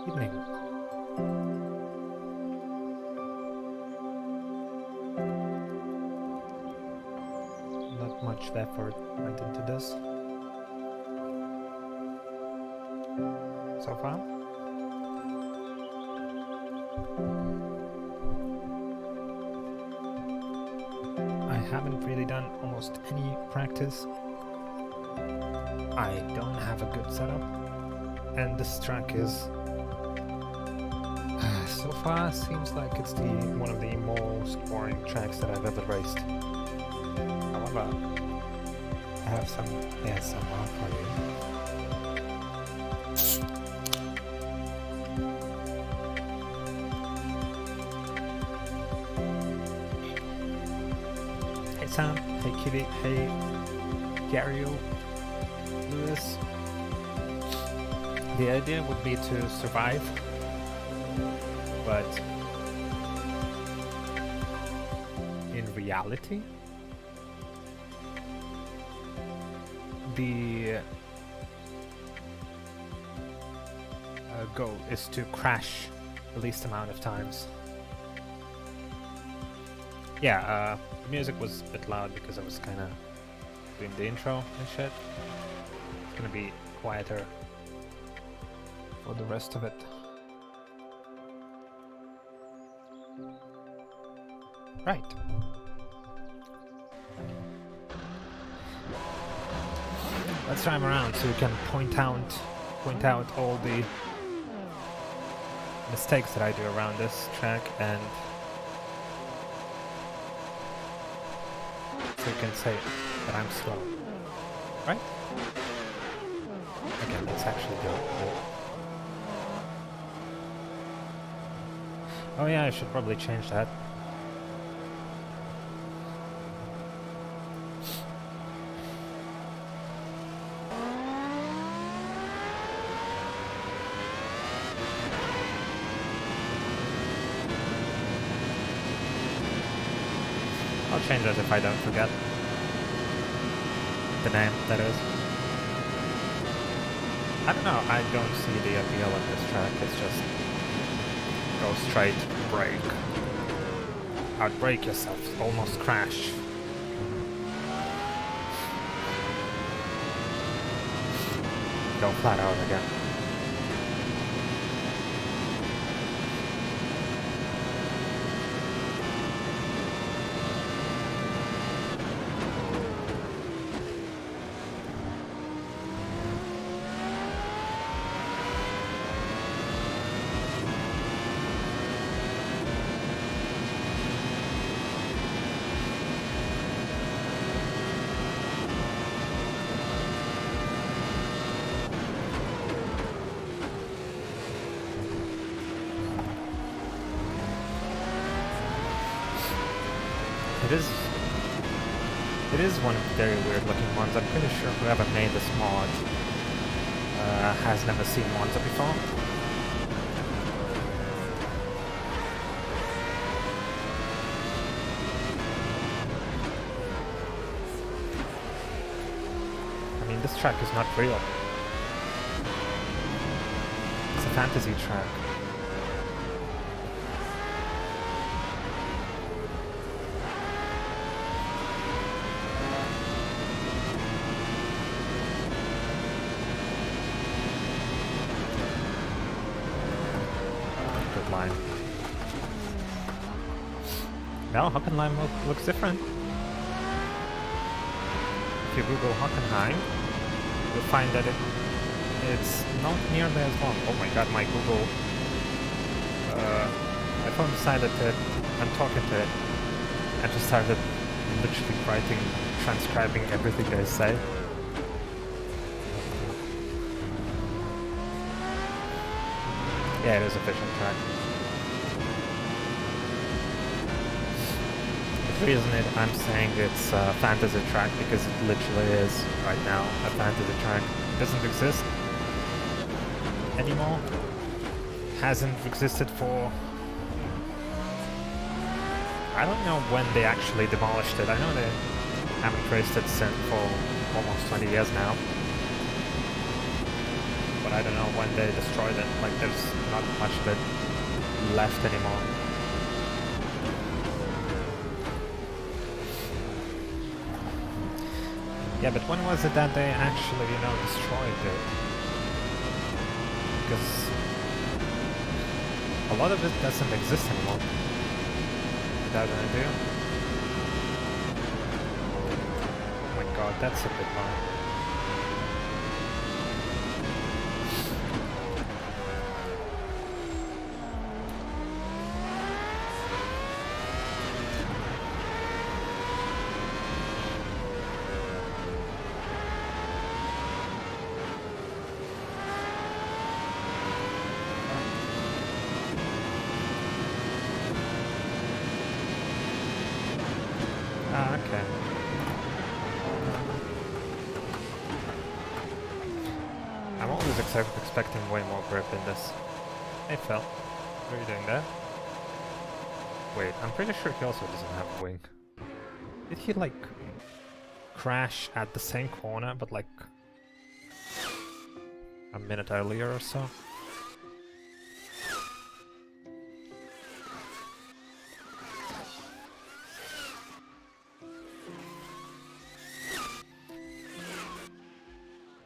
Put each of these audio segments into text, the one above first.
Evening. Not much effort went into this so far. I haven't really done almost any practice. I don't have a good setup, and this track is so far seems like it's one of the most boring tracks that I've ever raced. However, I have some ASMR for you. Hey Sam, hey Kitty, hey Gario, Lewis. The idea would be to survive, but in reality, the goal is to crash the least amount of times. Yeah, the music was a bit loud because I was kind of doing the intro and shit. It's gonna be quieter for the rest of it. Right. Let's drive around so we can point out all the mistakes that I do around this track, and so you can say that I'm slow. Right? Okay, let's actually go. Oh yeah, I should probably change that. I'll change that if I don't forget. The name, that is. I don't know, I don't see the appeal of this track. It's just go straight, brake. Outbrake yourself, almost crash. Go flat out again. It is one of the very weird looking ones. I'm pretty sure whoever made this mod has never seen Monza before. I mean, this track is not real. It's a fantasy track. Well, Hockenheimring looks different. If you Google Hockenheim, you'll find that it's not nearly as long. Oh my god, my Google iPhone decided that I'm talking to it and just started literally writing, transcribing everything I say. Yeah, it is a fishing track. The reason I'm saying it's a fantasy track because it literally is right now a fantasy track. It doesn't exist anymore. Hasn't existed for... I don't know when they actually demolished it. I know they haven't raced it since for almost 20 years now. but I don't know when they destroyed it. Like, there's not much of it left anymore. Yeah, but when was it that they actually, you know, destroyed it? Because a lot of it doesn't exist anymore. Without an idea. Oh my god, that's a bit long. Ah, okay. I'm always expecting way more grip in this. Hey Phil, what are you doing there? Wait, I'm pretty sure he also doesn't have a wing. Did he like crash at the same corner but like a minute earlier or so?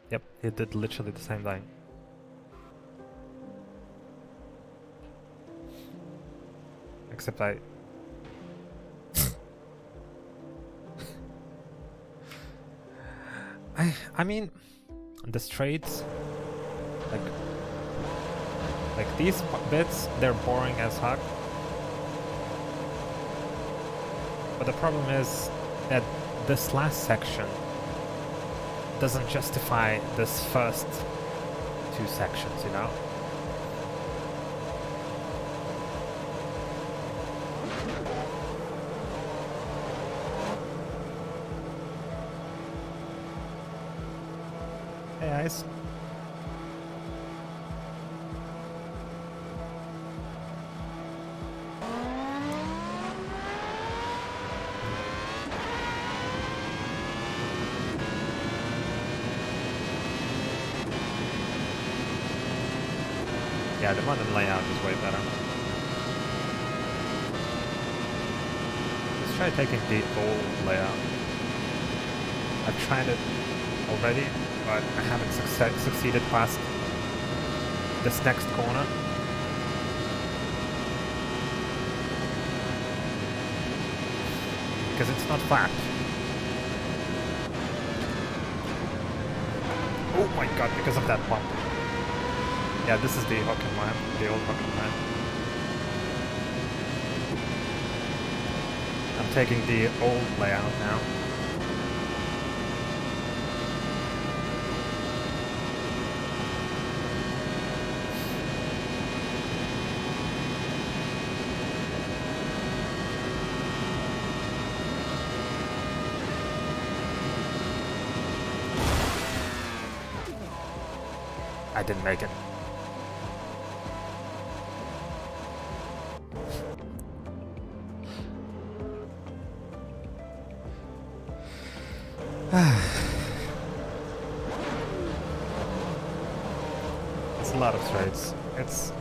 Yep, he did literally the same thing. Except I mean, the straights, like these bits, they're boring as fuck. But the problem is that this last section doesn't justify this first two sections, you know? Hey guys. Yeah, the modern layout is way better. Let's try taking the old layout. I've tried it already, but I haven't succeeded past this next corner. Because it's not flat. Oh my god, because of that bump. Yeah, this is the Hockenheimring, the old Hockenheimring. I'm taking the old layout now. I didn't make it. It's a lot of straights. It's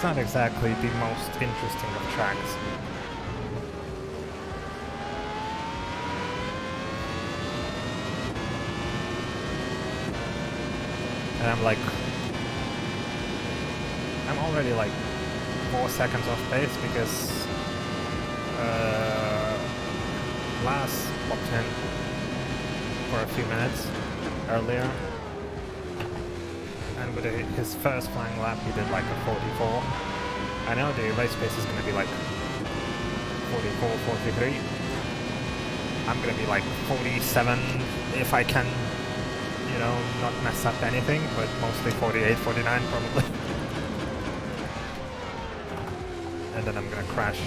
not exactly the most interesting of tracks. And I'm already like 4 seconds off pace because last popped in for a few minutes earlier, and with his first flying lap he did like a 44. I know the race pace is going to be like 44, 43. I'm going to be like 47 if I can, you know, not mess up anything, but mostly 48, 49 probably. And then I'm gonna crash.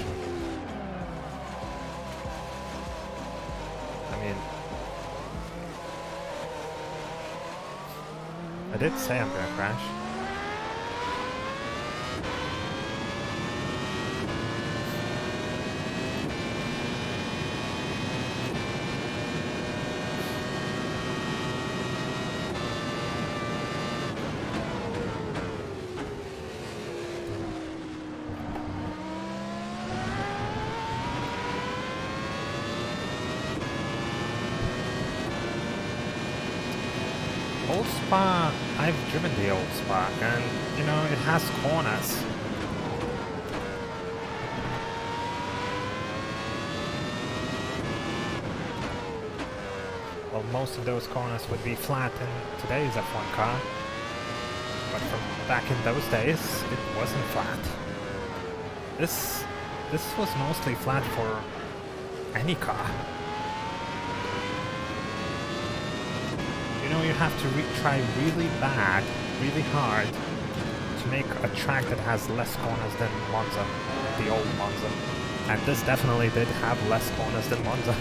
I mean, I did say I'm gonna crash. old Spa, I've driven the old Spa, and, you know, it has corners. Well, most of those corners would be flat in today's F1 car, but from back in those days, it wasn't flat. This was mostly flat for any car. You know, you have to try really bad, really hard, to make a track that has less corners than Monza, the old Monza. And this definitely did have less corners than Monza.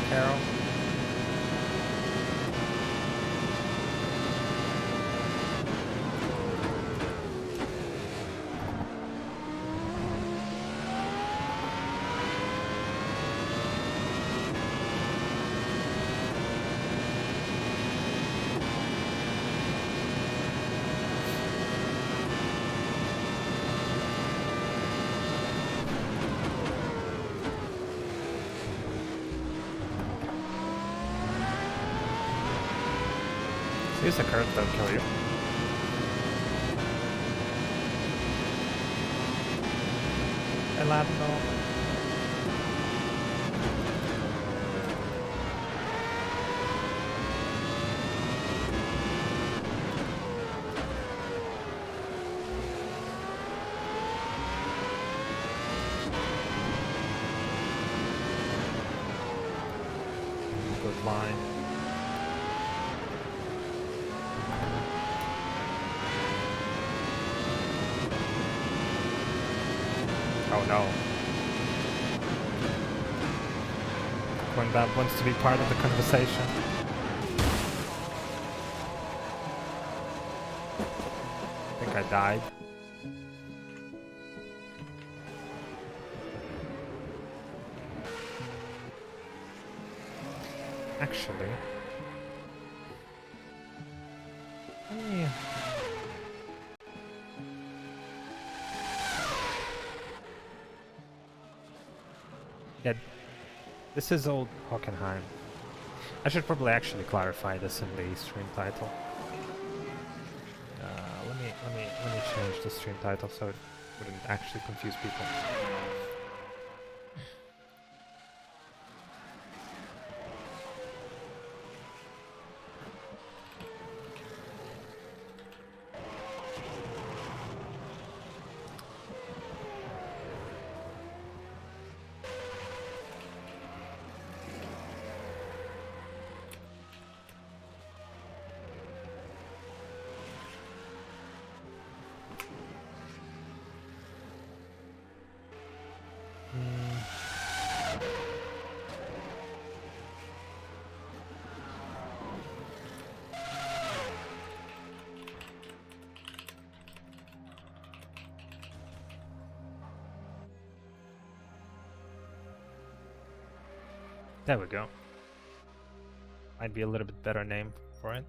Carol. Use the curve, don't kill you. Hey, Lando. Good line. Oh no. When that wants to be part of the conversation. I think I died. Actually. Yeah. Yeah, this is old Hockenheim. I should probably actually clarify this in the stream title. Let me change the stream title so it wouldn't actually confuse people. There we go. Might be a little bit better name for it.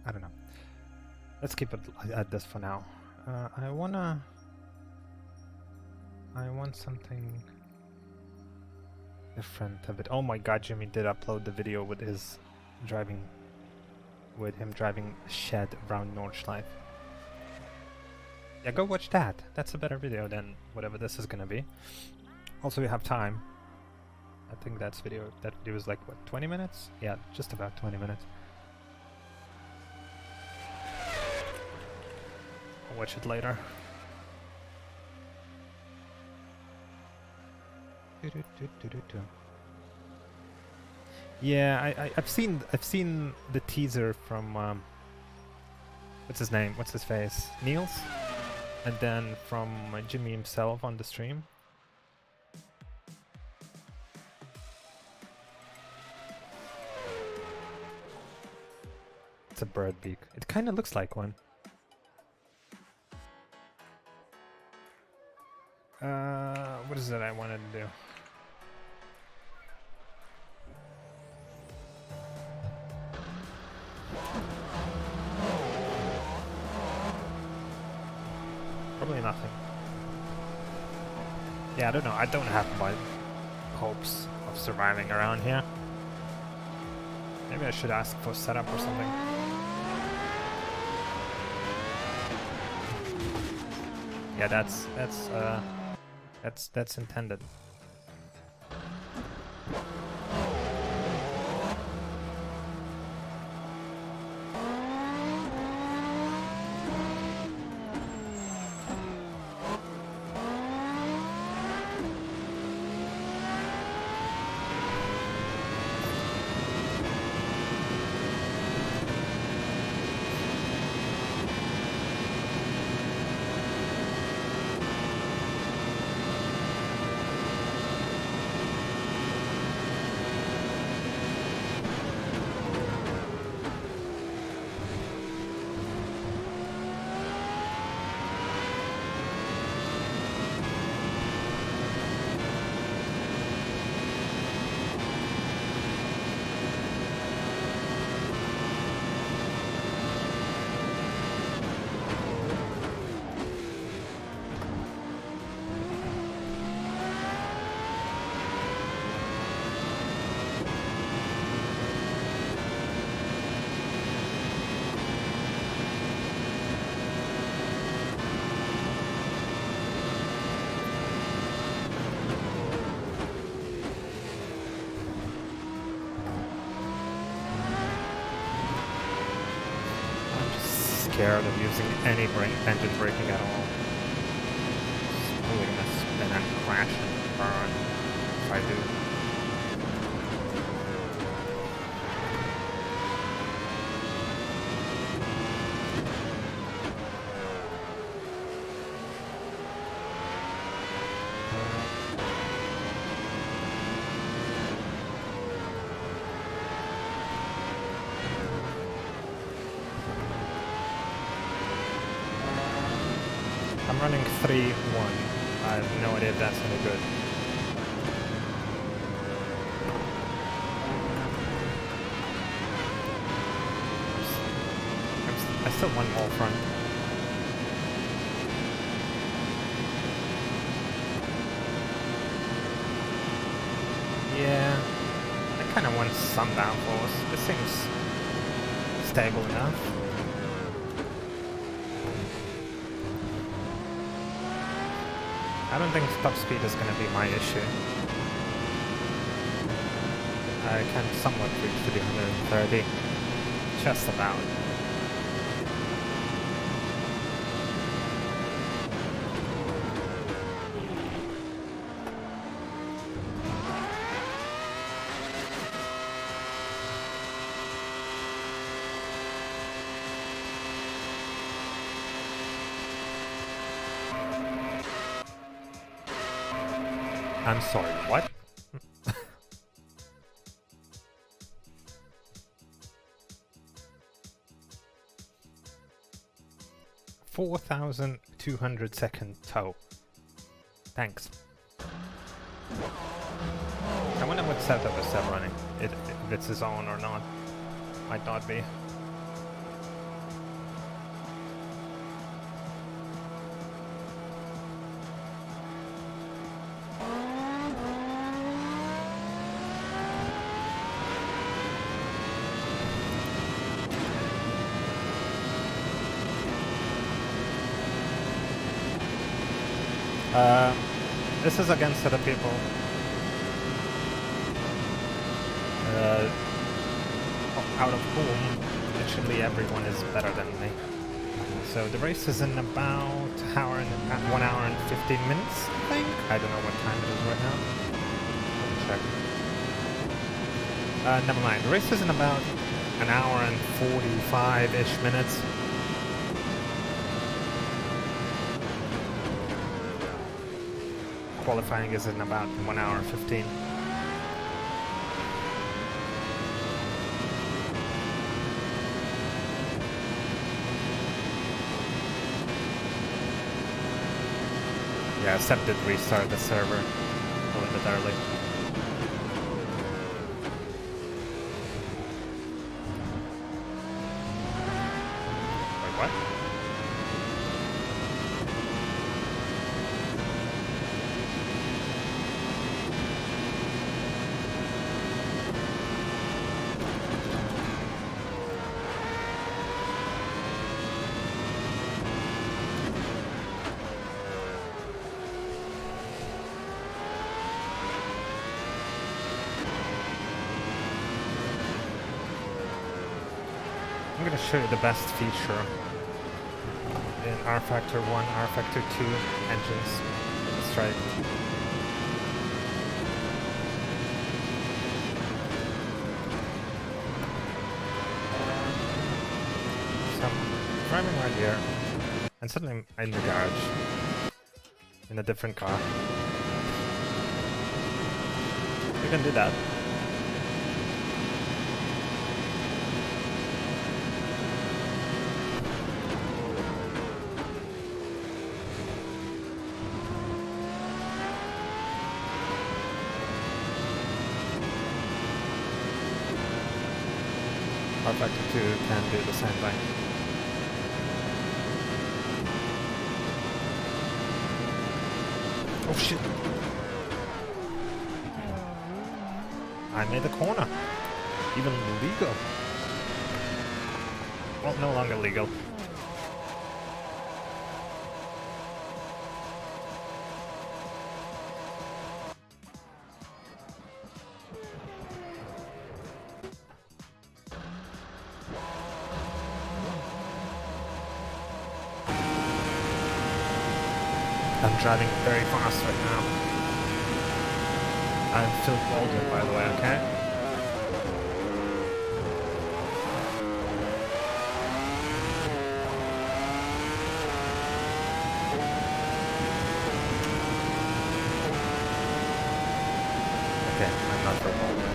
I don't know. Let's keep it at this for now. I want something different a bit. Oh my god, Jimmy did upload the video with his driving, with him driving a shed around Nordschleife. Yeah, go watch that. That's a better video than whatever this is gonna be. Also, we have time. I think that video was like, what, 20 minutes? Yeah, just about 20 minutes. I'll watch it later. Yeah, I've seen the teaser from what's his name? What's his face? Niels, and then from Jimmy himself on the stream. It's a bird beak. It kind of looks like one. What is it I wanted to do? Probably nothing. Yeah, I don't know. I don't have my hopes of surviving around here. Maybe I should ask for setup or something. Yeah, that's intended. Scared of using any engine braking at all. It's probably gonna spin and crash and burn if I do. I'm running 3-1. I have no idea if that's any good. I still want more front. Yeah, I kind of want some downforce. This seems stable enough. I don't think top speed is going to be my issue. I can somewhat reach to the 130. Just about. I'm sorry, what? $4,200 tow. Thanks. I wonder what setup is Seb running. If it's his own or not. Might not be. This is against other people. Out of whom, literally everyone is better than me. So the race is in about 1 hour and 15 minutes, I think. I don't know what time it is right now. Never mind. The race is in about an hour and 45-ish minutes. Qualifying is in about 1 hour and 15. Yeah, Seb did restart the server a little bit early. Wait, what? I'm going to show you the best feature in R Factor 1, R Factor 2 engines. Let's try it. So I'm driving right here, and suddenly I'm in the garage, in a different car. You can do that. R Factor 2 can do the same thing. Oh shit! I made a corner. Even legal. Well, no longer legal. I'm driving very fast right now. I'm Phil Golden, by the way, okay? Okay, I'm not Phil Golden.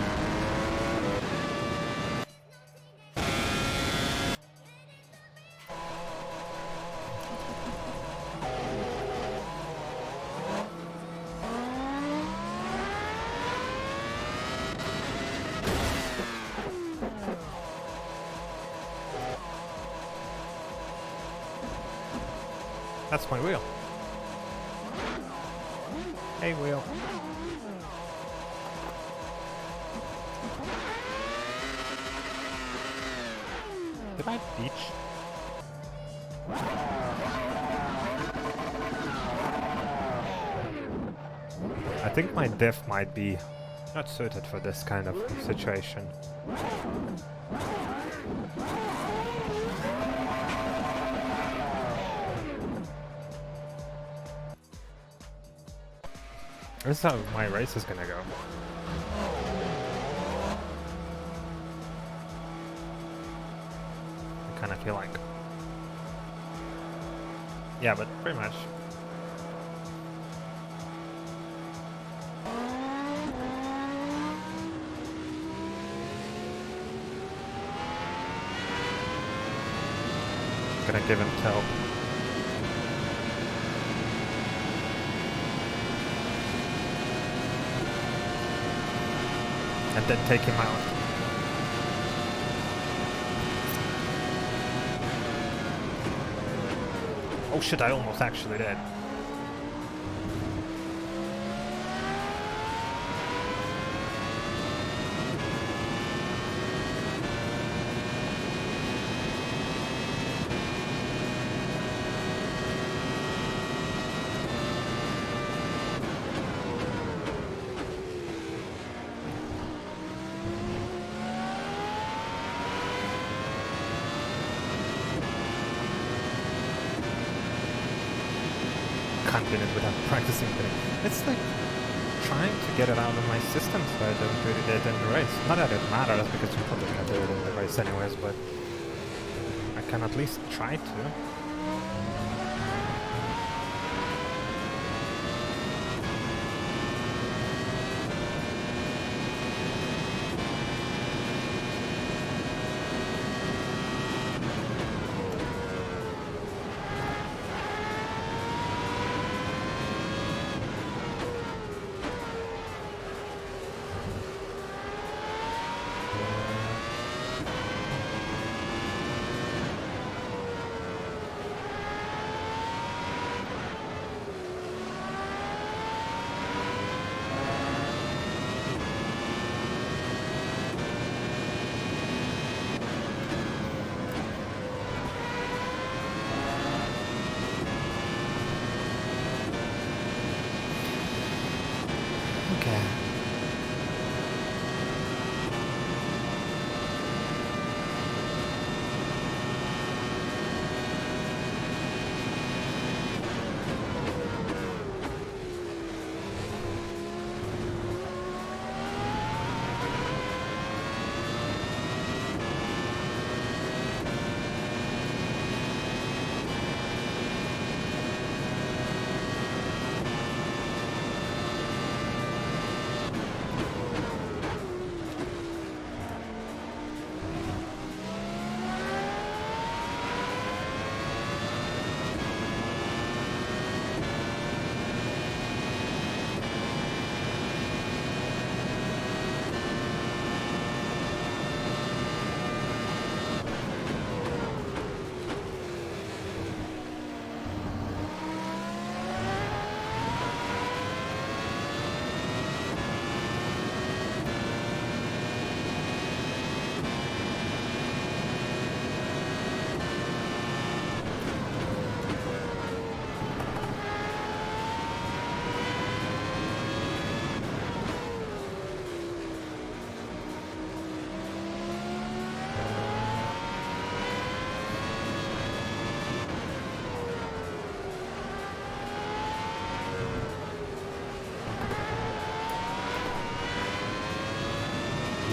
That's my wheel. Hey, wheel. Did I beach? I think my diff might be not suited for this kind of situation. This is how my race is gonna go. I kinda feel like. Yeah, but pretty much. Gonna give him tow. And then take him out. Oh shit, I almost actually did. Can't win it without practicing. It's like trying to get it out of my system so I don't do it in the race. Not that it matters, because you're probably gonna do it in the race anyways, but I can at least try to.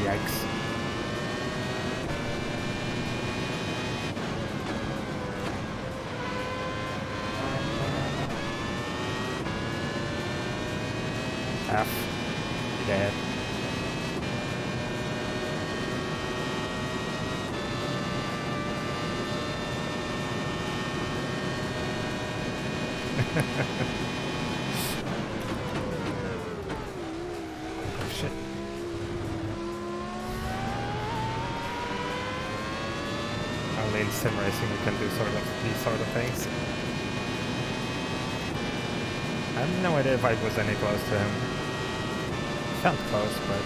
Yikes. F. Dead. Oh shit. Only in sim racing you can do these sort of things. I have no idea if I was any close to him. Felt close, but...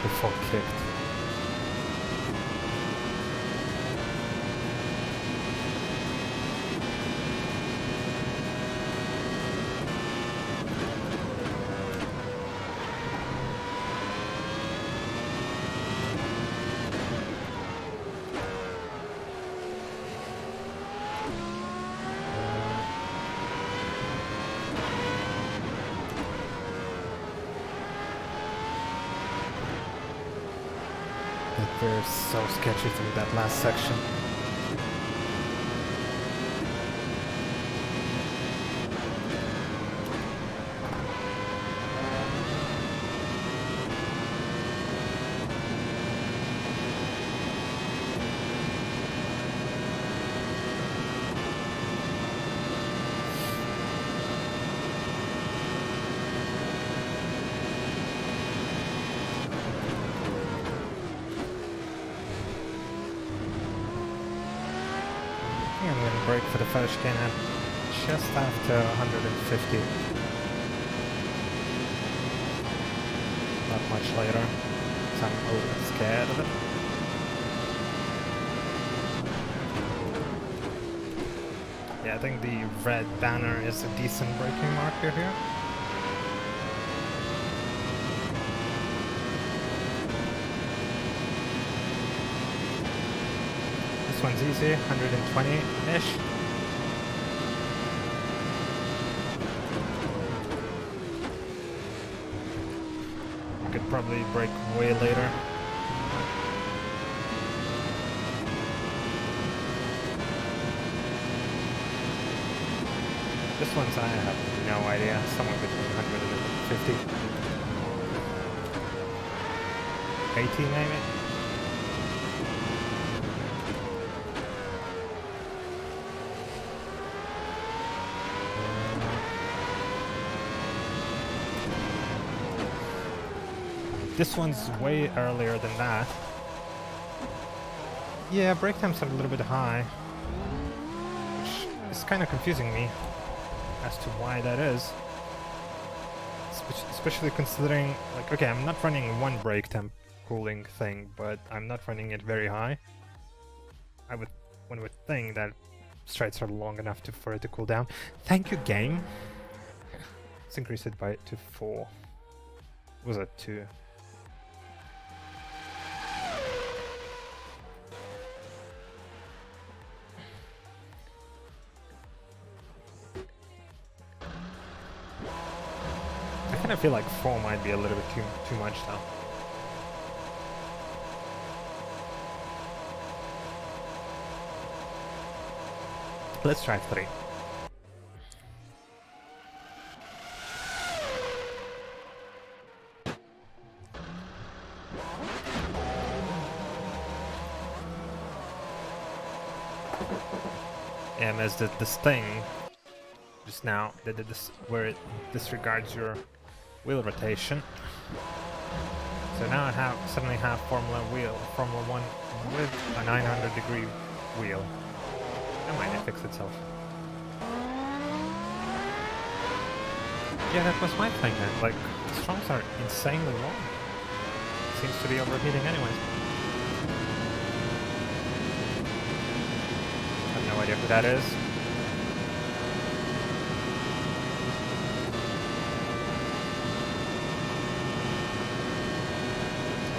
before kicked. They're so sketchy through that last section. I'm gonna brake for the finish again at just after 150. Not much later, so I'm a little bit scared of it. Yeah, I think the red banner is a decent braking marker here. This one's easy, 120-ish. Could probably brake way later. This one's, I have no idea, somewhere between 150. 80 maybe? This one's way earlier than that. Yeah, brake times are a little bit high, which is kind of confusing me as to why that is. Especially considering, like, okay, I'm not running one brake temp cooling thing, but I'm not running it very high. One would think that strides are long enough for it to cool down. Thank you, game. Let's increase it to 4. Was it 2? I kind of feel like 4 might be a little bit too much though. Let's try 3. Yeah, and as this thing just now, where it disregards your wheel rotation. So now I suddenly have Formula 1 with a 900-degree wheel. That might fix itself. Yeah, that was my thing then. Like, the strongs are insanely long. Seems to be overheating anyways. I have no idea who that is.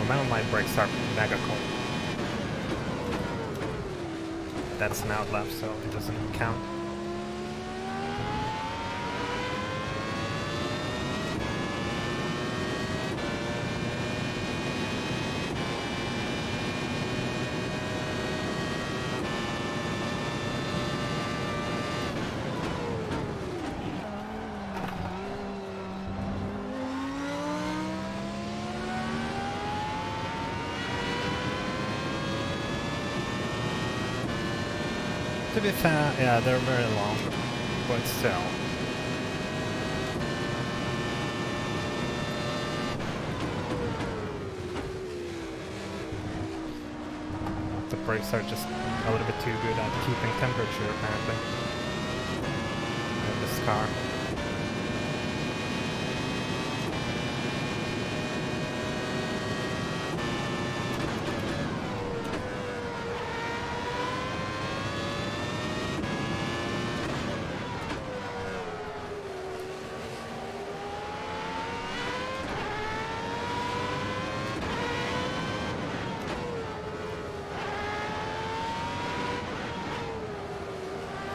Now my brakes are mega cold. That's an outlap, so it doesn't count. To be fair, yeah, they're very long, but still. The brakes are just a little bit too good at keeping temperature, apparently, in this car.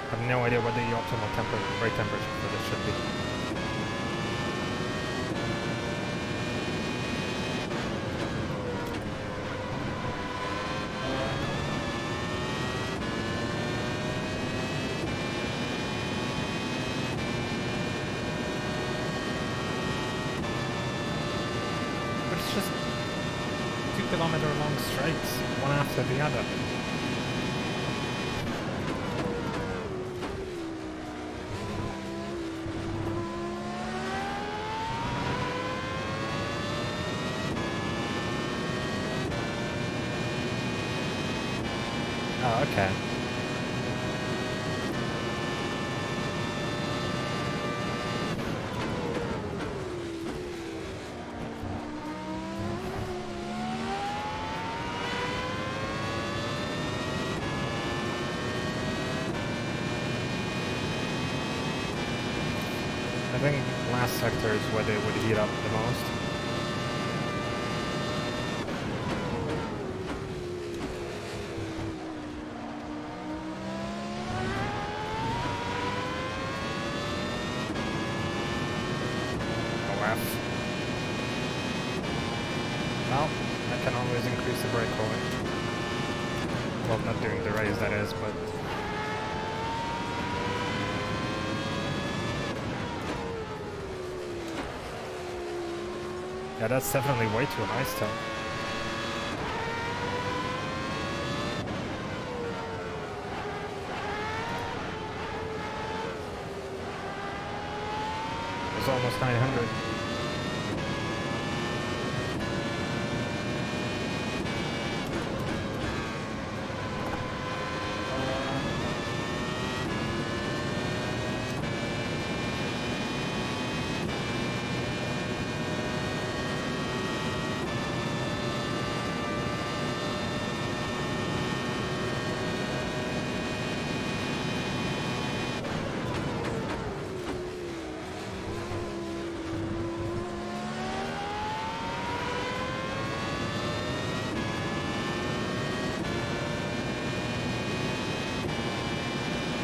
I have no idea what the optimal brake temperature for this should be. But it's just 2-kilometer long straights, one after the other. Oh, okay. think last sector is where they would heat up the most. Well, I can always increase the breakaway. Well, not during the race, that is, but... Yeah, that's definitely way too high still. It's almost 900.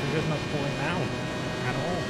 They're just not pulling out at all.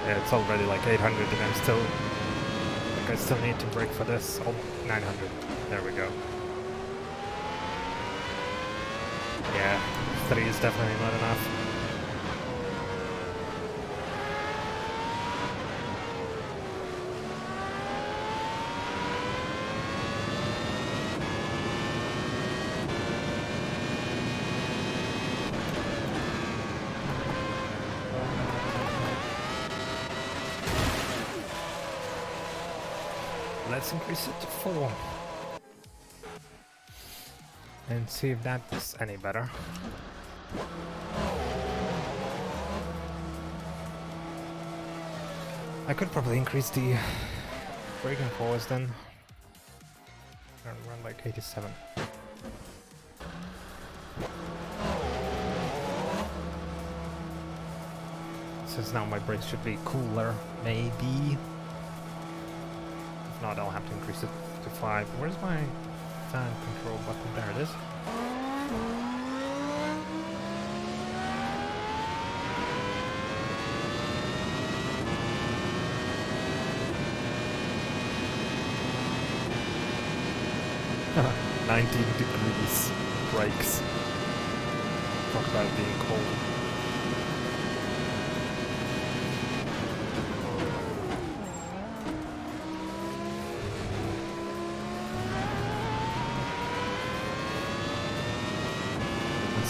Yeah, it's already like 800 and I'm still... I still need to brake for this. Oh, 900. There we go. Yeah, 3 is definitely not enough. Let's increase it to 4. And see if that's any better. I could probably increase the braking force then. Around like 87. Since now my brakes should be cooler, maybe. If not, I'll have to increase it to 5. Where's my fan control button? There it is. Haha, 19 degrees brakes. Talk about being cold.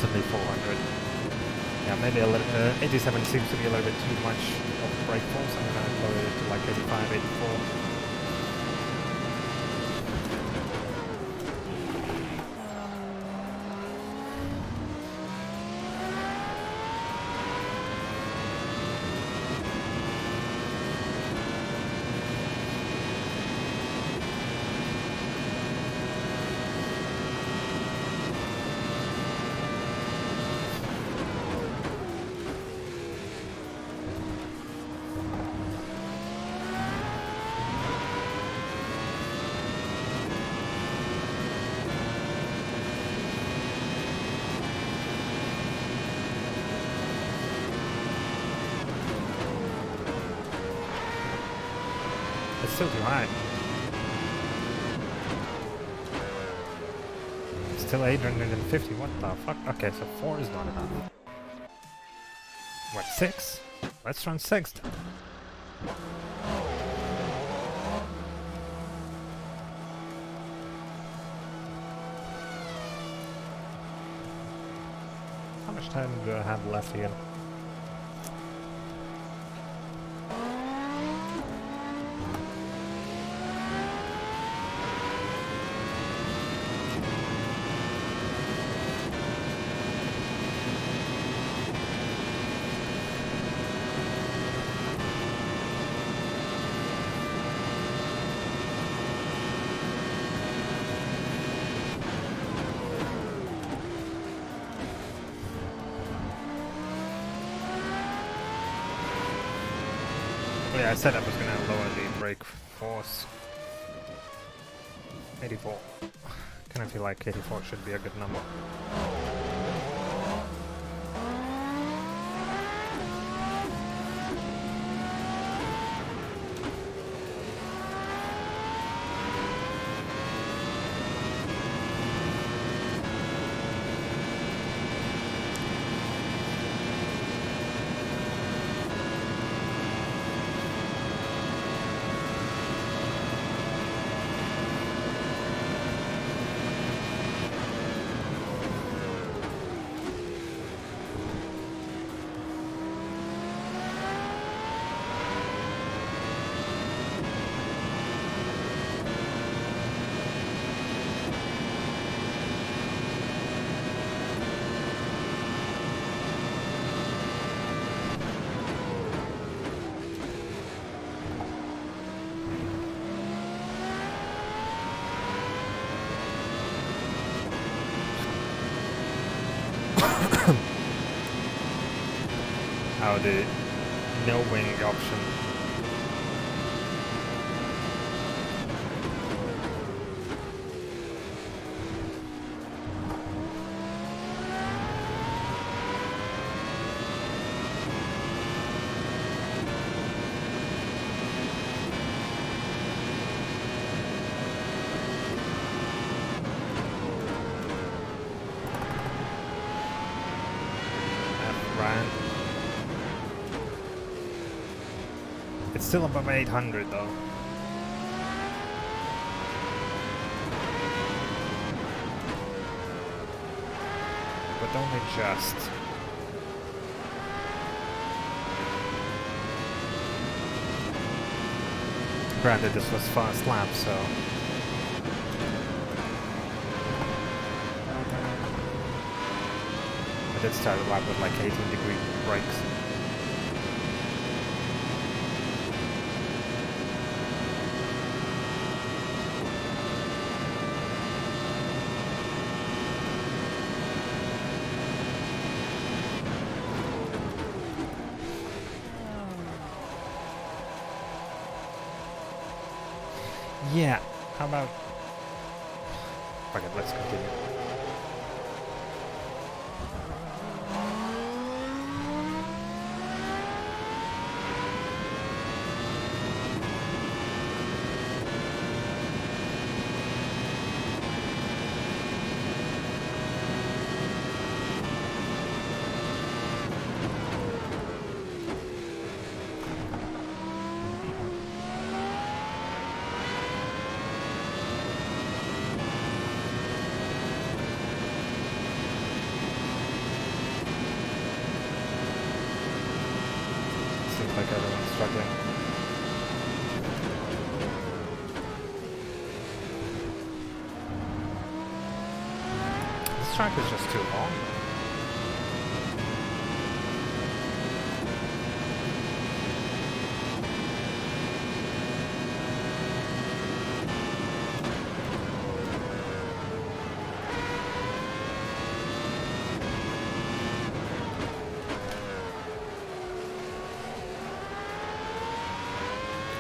Only 400. Yeah, maybe a little, 87 seems to be a little bit too much of brake force. I'm gonna lower it to like 85, 84. It's still too high. Still 850, what the fuck? Okay, so 4 is not enough. What, 6? Let's run 6 then. much time do I have left here? Yeah, I said I was gonna lower the brake force. 84. Kinda feel like 84 should be a good number. Oh, the no wing option. It's still above 800 though. But only just. Granted, this was fast lap, so... I did start the lap with like 18-degree brakes. Yeah, how about... Okay, let's continue. Like everyone's struggling. This track is just too long.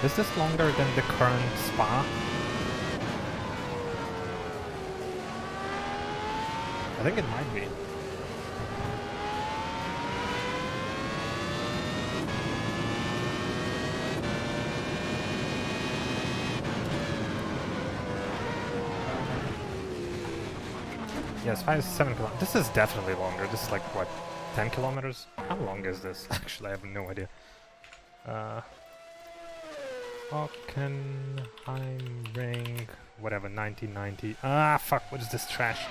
Is this longer than the current Spa? I think it might be. Yes, 7 kilometers. This is definitely longer. This is like, what, 10 kilometers? How long is this? Actually, I have no idea. Hockenheimring, whatever, 1990. Ah, fuck, what is this trash?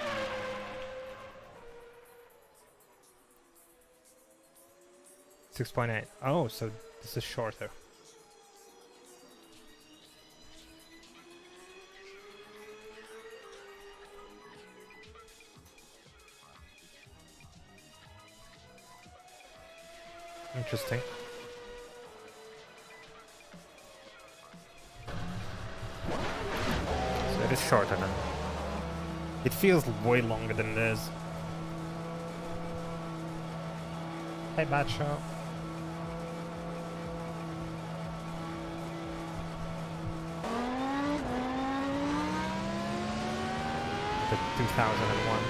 6.8. Oh, so this is shorter. Interesting. So it is shorter then. It feels way longer than it is. Hey, Bad Show. The 2001.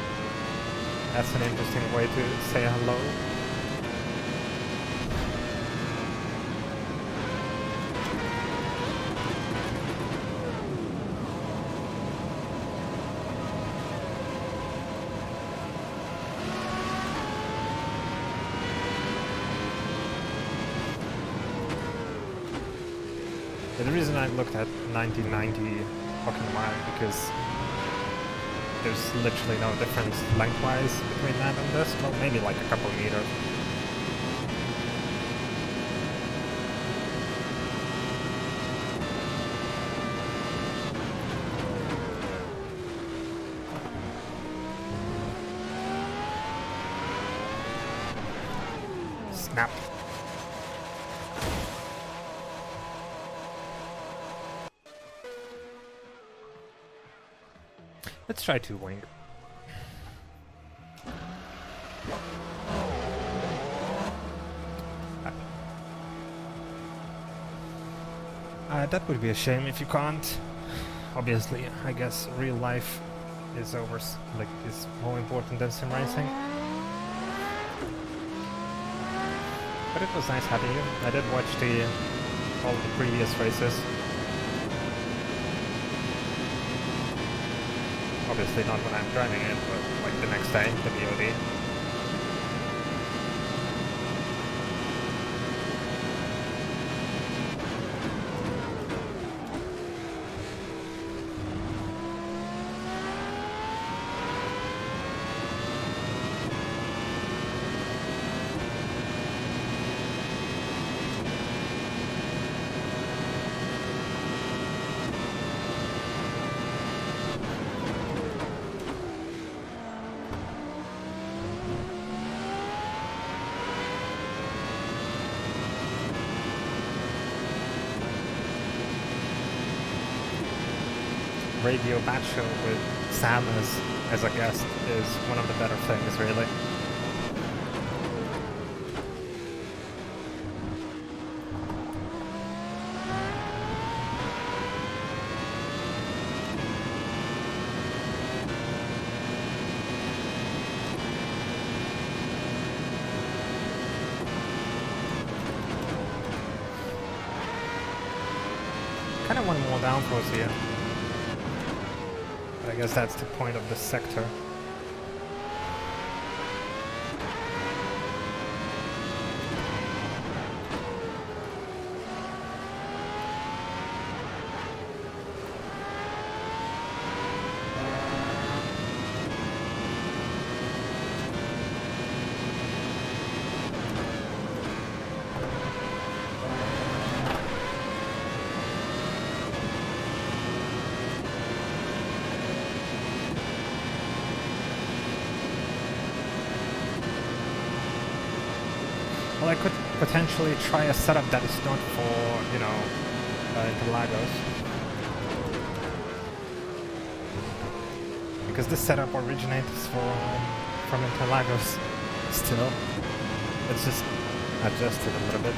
That's an interesting way to say hello. The reason I looked at 1990 Hockenheimring because there's literally no difference lengthwise between that and this. Well, maybe like a couple meters. Snap. Let's try two wing. That would be a shame if you can't. Obviously, I guess real life is is more important than sim racing. But it was nice having you. I did watch all the previous races. Obviously not when I'm driving it, but like the next day, the VOD. Radio Bat Show with Sam as a guest is one of the better things, really. Kind of want more downforce here. I guess that's the point of this sector. Well, I could potentially try a setup that is not for, you know, Interlagos. Because this setup originates from Interlagos still. It's just adjusted a little bit.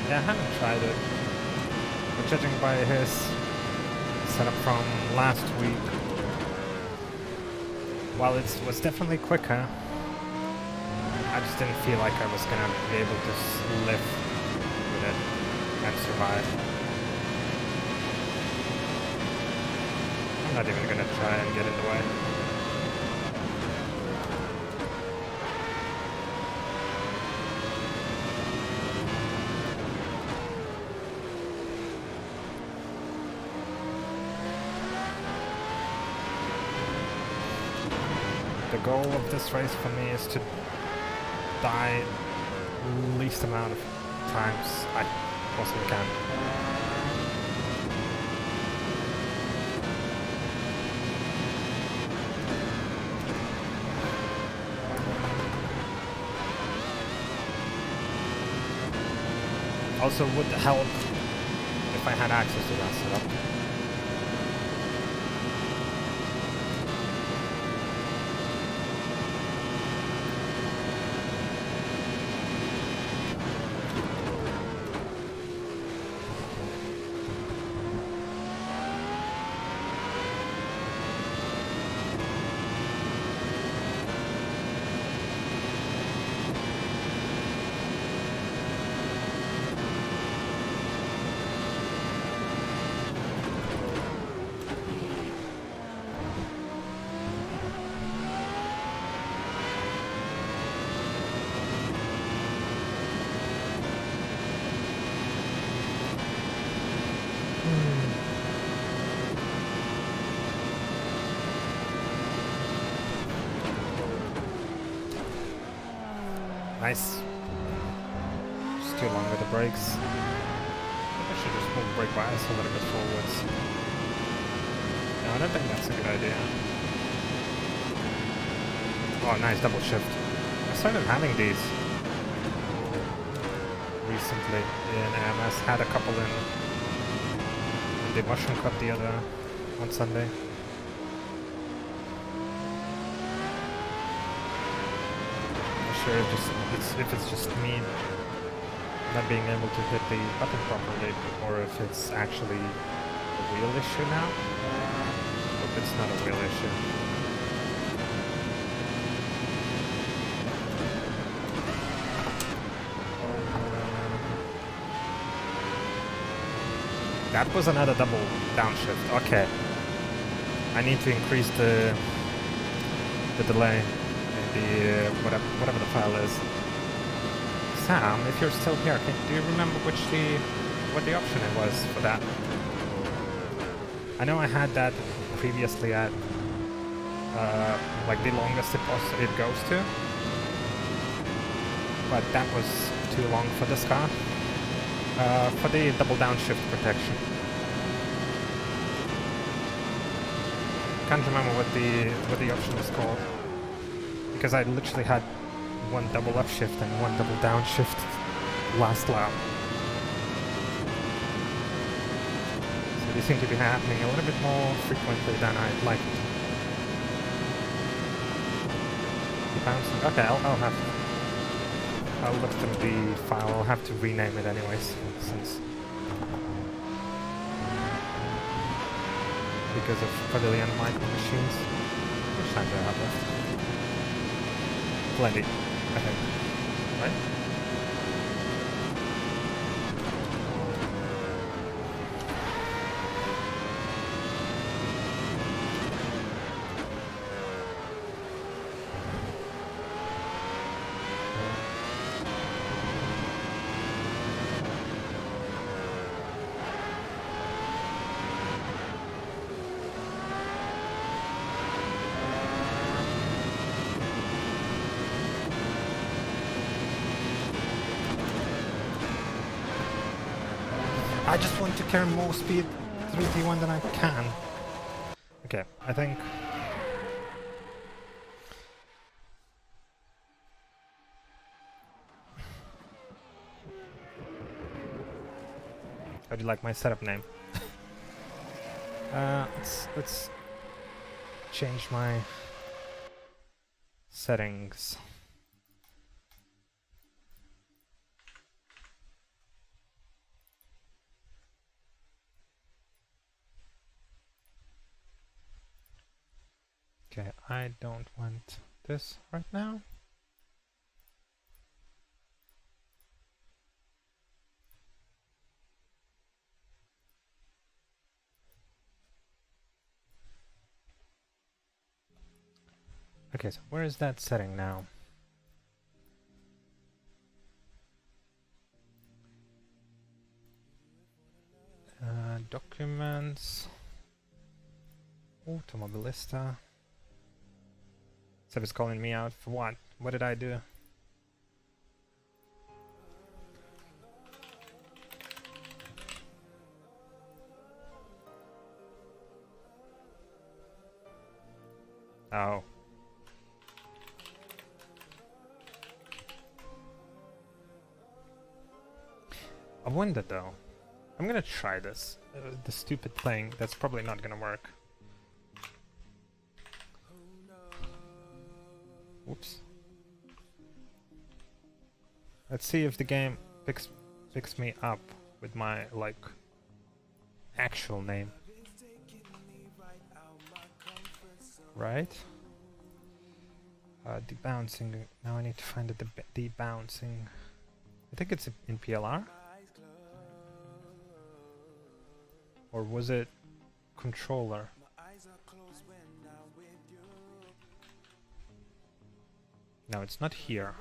Yeah, I haven't tried it, but judging by his setup from last week, while it was definitely quicker, I just didn't feel like I was gonna be able to live with it and survive. Not even gonna try and get in the way. The goal of this race for me is to die least amount of times I possibly can. Also would help if I had access to that setup. Nice. Just too long with the brakes. I should just move the brake bias a little bit forwards. No, I don't think that's a good idea. Oh, nice double shift. I started having these recently in AMS. Had a couple in the mushroom cut the other on Sunday. Sure if it's just me not being able to hit the button properly, or if it's actually a wheel issue now. Hope it's not a wheel issue. That was another double downshift. Okay. I need to increase the delay. The whatever the file is. Sam, if you're still here, do you remember what the option it was for that? I know I had that previously at like the longest it goes to, but that was too long for this car. For the double downshift protection. Can't remember what the option is called. Because I literally had one double upshift and one double downshift last lap. So they seem to be happening a little bit more frequently than I'd like. Okay, I'll look through the file. I'll have to rename it anyways, since because of Pavilion micro machines. Which time do I have left? Plenty, I think. Right? I just want to carry more speed through T1 than I can. Okay, I think... How do you like my setup name? Let's change my settings. Okay, I don't want this right now. Okay, so where is that setting now? Documents. Automobilista. Seb is calling me out for what? What did I do? Oh. I wonder though. I'm gonna try this. The stupid thing. That's probably not gonna work. Whoops. Let's see if the game picks me up with my, like, actual name. Right? Debouncing. Now I need to find the debouncing. I think it's in PLR. Or was it controller? No, it's not here.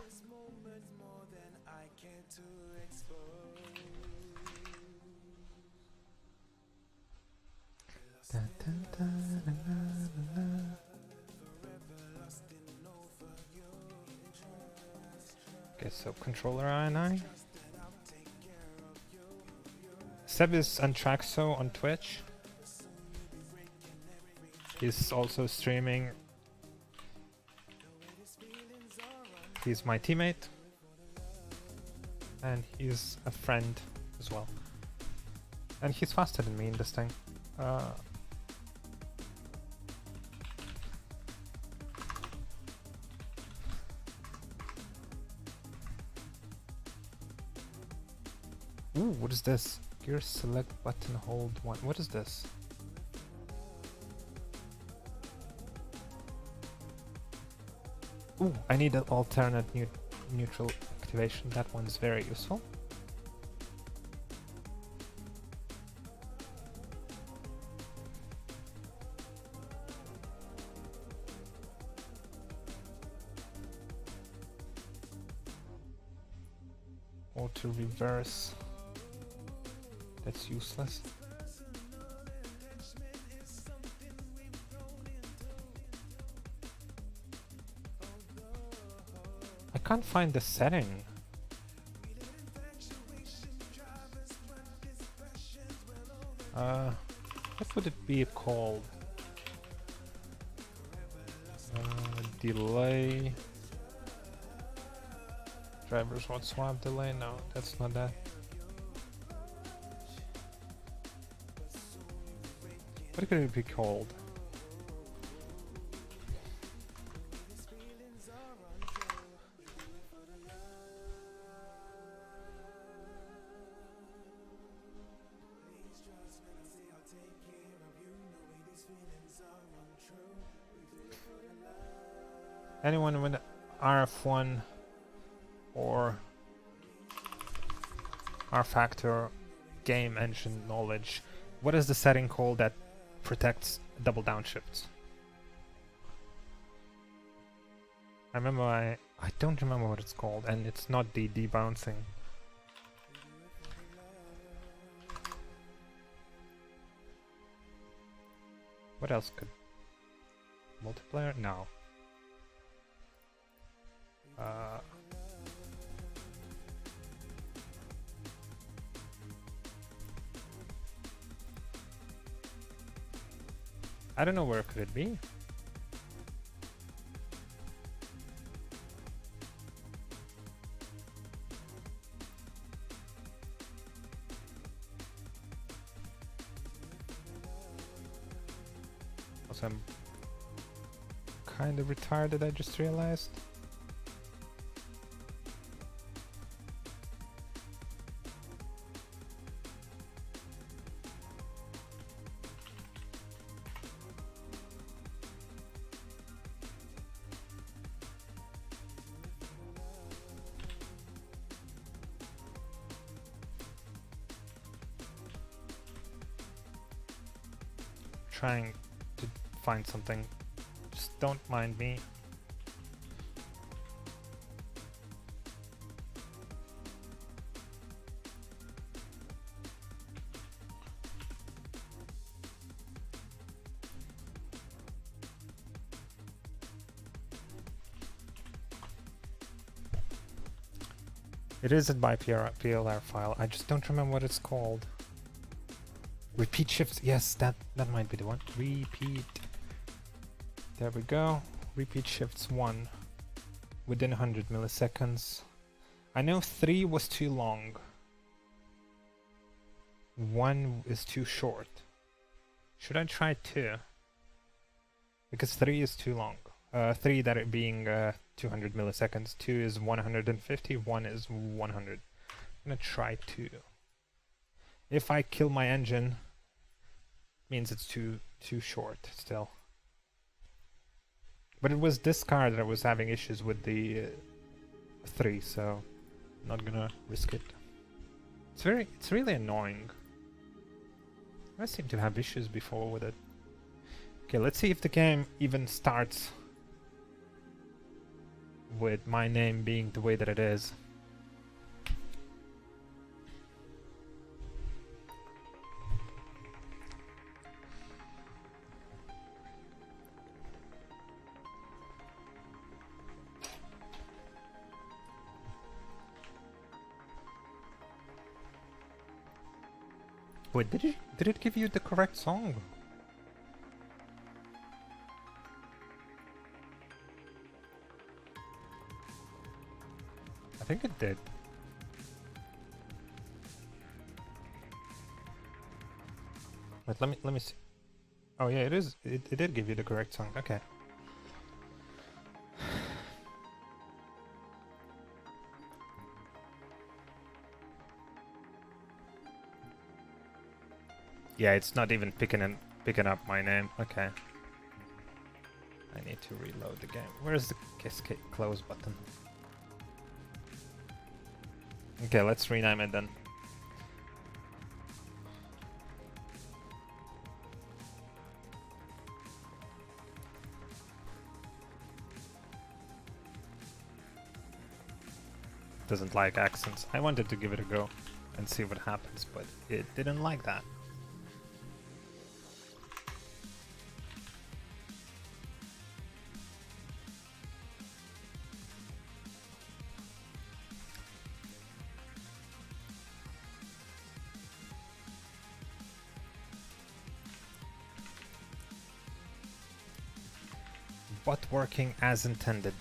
Okay, so controller INI. Seb is on Traxo on Twitch. He's also streaming. He's my teammate. And he's a friend as well. And he's faster than me in this thing. Ooh, what is this? Gear select button hold one. What is this? Ooh, I need an alternate neutral activation. That one's very useful. Auto reverse. That's useless. I can't find the setting. What would it be called? Delay. Drivers want swap delay? No, that's not that. What could it be called? Anyone with RF1 or R-Factor game engine knowledge, what is the setting called that protects double downshifts? I remember I don't remember what it's called, and it's not the debouncing. What else could... multiplayer? No. I don't know where could it be. Also, I'm kind of retarded, I just realized. Trying to find something. Just don't mind me. It isn't by PLR file. I just don't remember what it's called. Repeat shifts. Yes, that might be the one. Repeat. There we go. Repeat shifts 1 within 100 milliseconds. I know 3 was too long. 1 is too short. Should I try 2? Because 3 is too long. 3 that it being 200 milliseconds. 2 is 150. 1 is 100. I'm gonna try 2. If I kill my engine, means it's too short still. But it was this car that was having issues with the 3, so I'm not gonna risk it. It's really annoying. I seem to have issues before with it. Okay, let's see if the game even starts with my name being the way that it is. Wait, did it give you the correct song? I think it did. Wait, let me see. Oh yeah, it is. It did give you the correct song. Okay. Yeah, it's not even picking up my name. Okay. I need to reload the game. Where's the cascade close button? Okay, let's rename it then. Doesn't like accents. I wanted to give it a go and see what happens, but it didn't like that. But working as intended.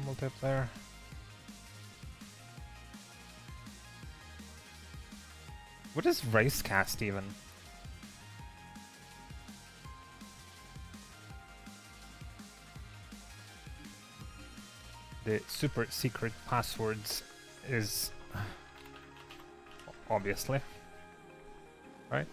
Multiplayer. What is Racecast even? The super secret passwords is obviously right.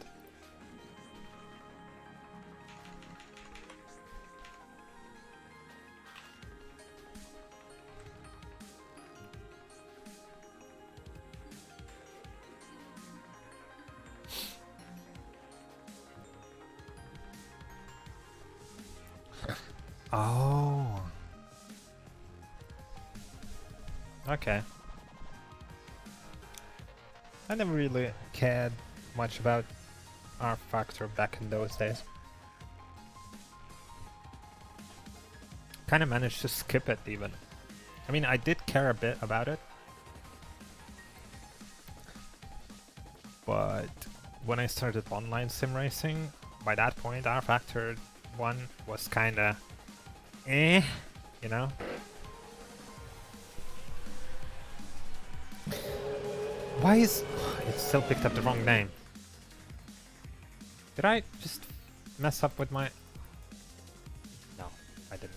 Oh. Okay. I never really cared much about R Factor back in those days. Kinda managed to skip it even. I mean, I did care a bit about it. But when I started online sim racing, by that point R Factor 1 was kinda you know? Why is... It still picked up the wrong name. Did I just mess up with my... No, I didn't.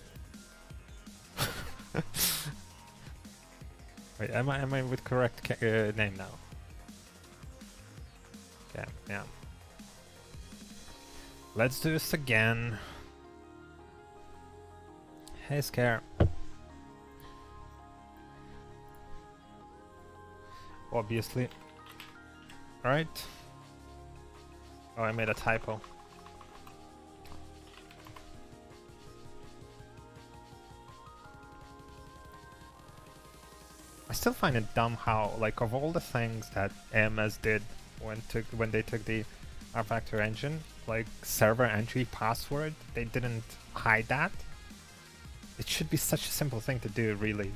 Wait, am I with correct name now? Okay, yeah. Let's do this again. Hey, Scare. Obviously. Right. Oh, I made a typo. I still find it dumb how, like, of all the things that AMS did when they took the R-Factor engine, like server entry password, they didn't hide that. It should be such a simple thing to do, really.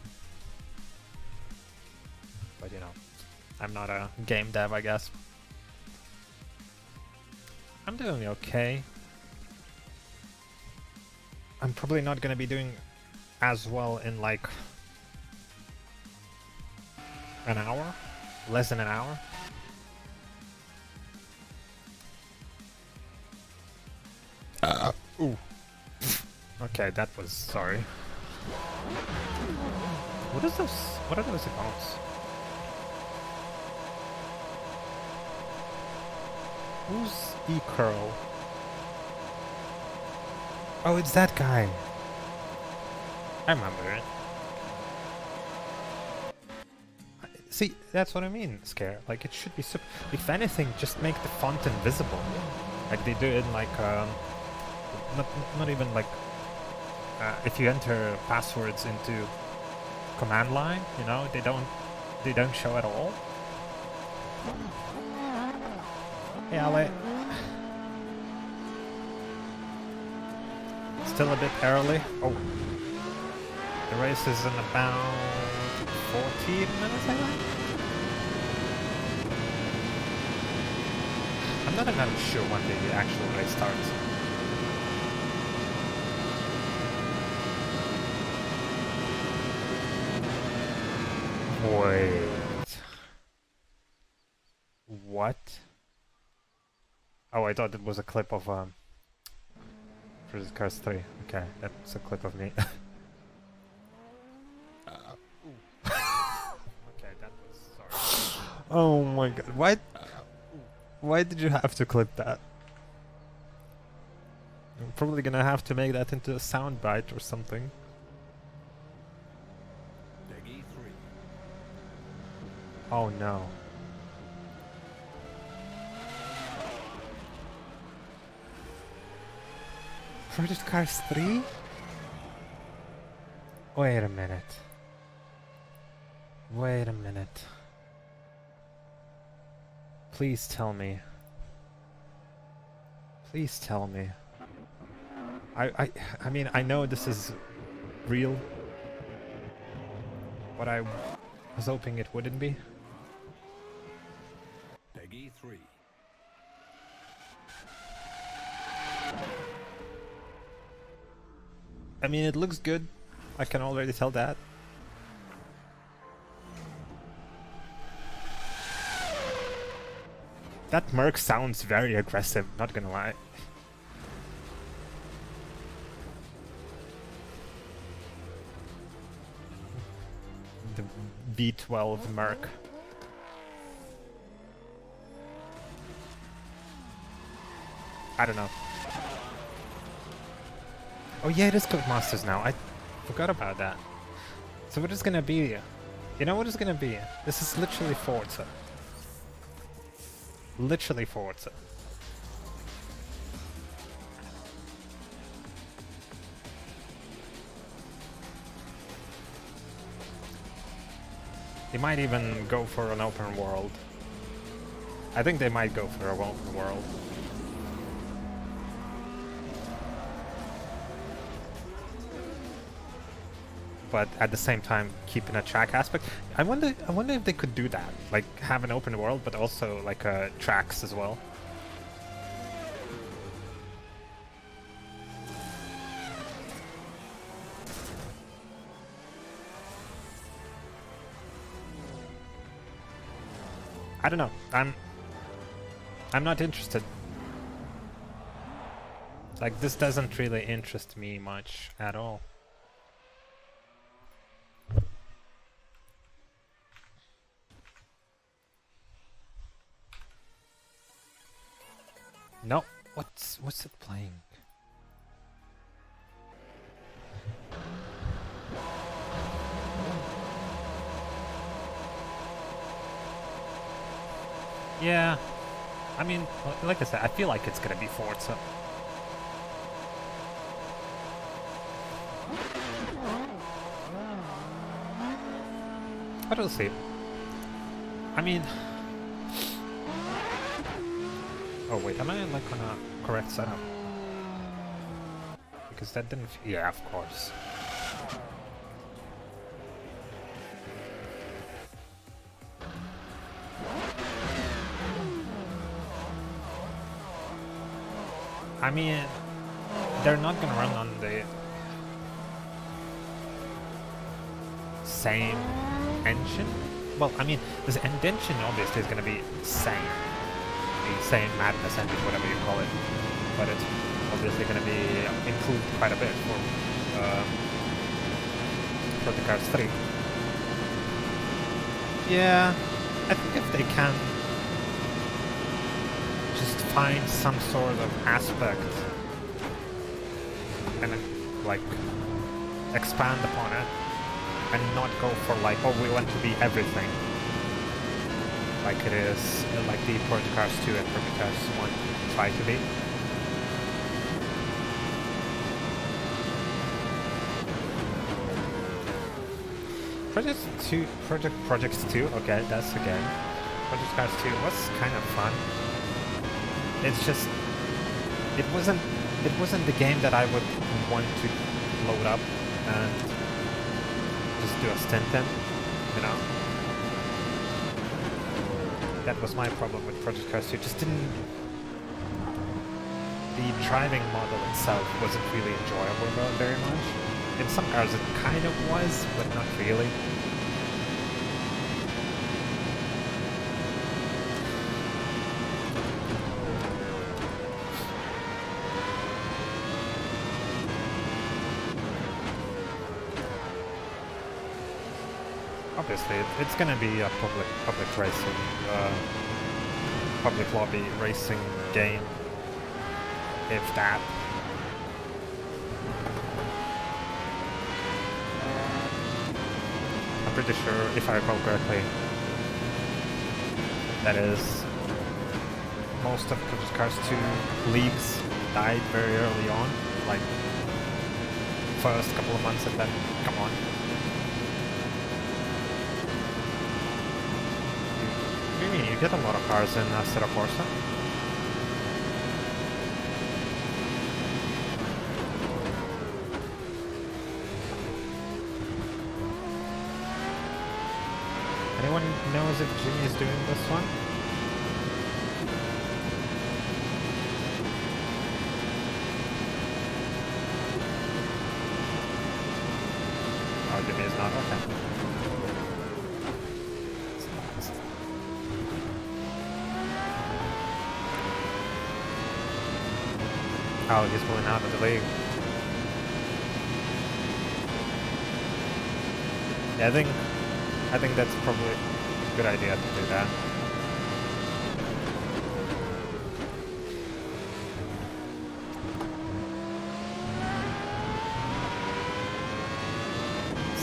But you know, I'm not a game dev, I guess. I'm doing okay. I'm probably not gonna be doing as well in like an hour, less than an hour. Ooh. Okay, that was sorry. What is those? What are those emotes? Who's E-Curl? Oh, it's that guy. I remember it. See, that's what I mean, Scare. Like, it should be super... If anything, just make the font invisible. Like they do in like... not even like... if you enter passwords into command line, you know, they don't show at all. Hey, Ale. Still a bit early. Oh. The race is in about 14 minutes, I think? I'm not even sure when the actual race starts. Wait. What? Oh, I thought it was a clip of Versus Cars 3. Okay, that's a clip of me. Okay, that was sorry. Oh my god, why did you have to clip that? I'm probably gonna have to make that into a soundbite or something. Oh no. Project Cars 3? Wait a minute. Wait a minute. Please tell me. Please tell me. I mean, I know this is real, but I was hoping it wouldn't be. Peggy 3. I mean, it looks good. I can already tell that. That Merc sounds very aggressive, not gonna lie. The V12 Merc. I don't know. Oh yeah, it is Codemasters now. I forgot about that. So what is gonna be? You know what it's gonna be? This is literally Forza. Literally Forza. They might even go for an open world. I think they might go for an open world. But at the same time keeping a track aspect. I wonder if they could do that, like have an open world but also like tracks as well. I don't know. I'm not interested. Like, this doesn't really interest me much at all. No, what's it playing? Yeah, I mean, like I said, I feel like it's gonna be Forza. But we'll see. I mean, Oh wait, am I like on a correct setup? Because that didn't... Yeah, of course. I mean, they're not gonna run on the same engine. Well, I mean, this engine obviously is gonna be same. The same madness engine, whatever you call it. But it's obviously gonna be improved quite a bit for the Cars 3. Yeah, I think if they can just find some sort of aspect and like expand upon it and not go for like, oh, we want to be everything, like it is like the Project Cars 2 and Project Cars 1 try to be. Projects 2, okay, that's a game. Project Cars 2 was kind of fun. It's just, it wasn't the game that I would want to load up and just do a stint in, you know? That was my problem with Project Cars 2, just didn't... The driving model itself wasn't really enjoyable very much. In some cars it kind of was, but not really. Obviously, it's gonna be a public racing, public lobby racing game, if that. I'm pretty sure, if I recall correctly, that is, most of Project Cars 2 leagues died very early on, like first couple of months, and then come on. You get a lot of cars in SROL Corsa. Anyone knows if Jimmy is doing this one? Oh, Jimmy is not? Okay. Oh, he's pulling out of the league. Yeah, I think that's probably a good idea to do that.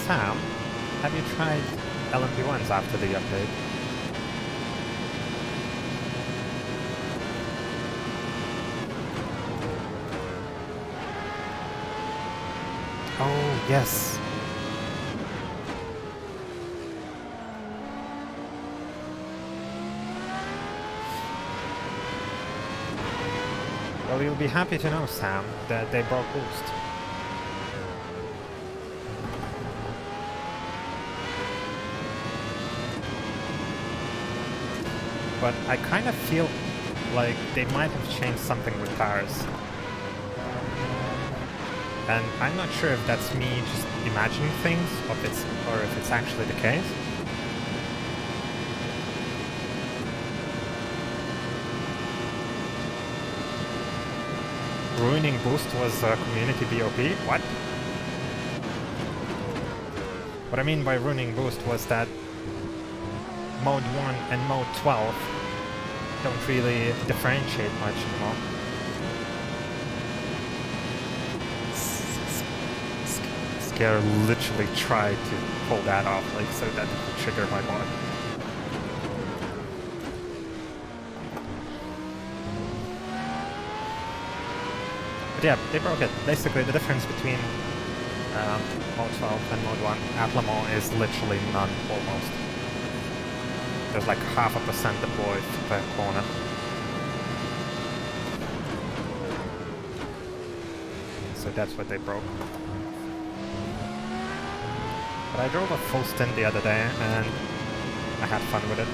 Sam, have you tried LMP1s after the update? Oh, yes. Well, you'll be happy to know, Sam, that they broke Boost. But I kind of feel like they might have changed something with tires. And I'm not sure if that's me just imagining things, or if it's actually the case. Ruining Boost was a community BOP? What? What I mean by ruining Boost was that Mode 1 and Mode 12 don't really differentiate much anymore. Scare literally tried to pull that off, like, so that it would trigger my mod. But yeah, they broke it. Basically, the difference between Mode 12 and Mode 1 at Le Mans is literally none, almost. There's like 0.5% deployed per corner. so that's what they broke. But I drove a full stint the other day, and I had fun with it.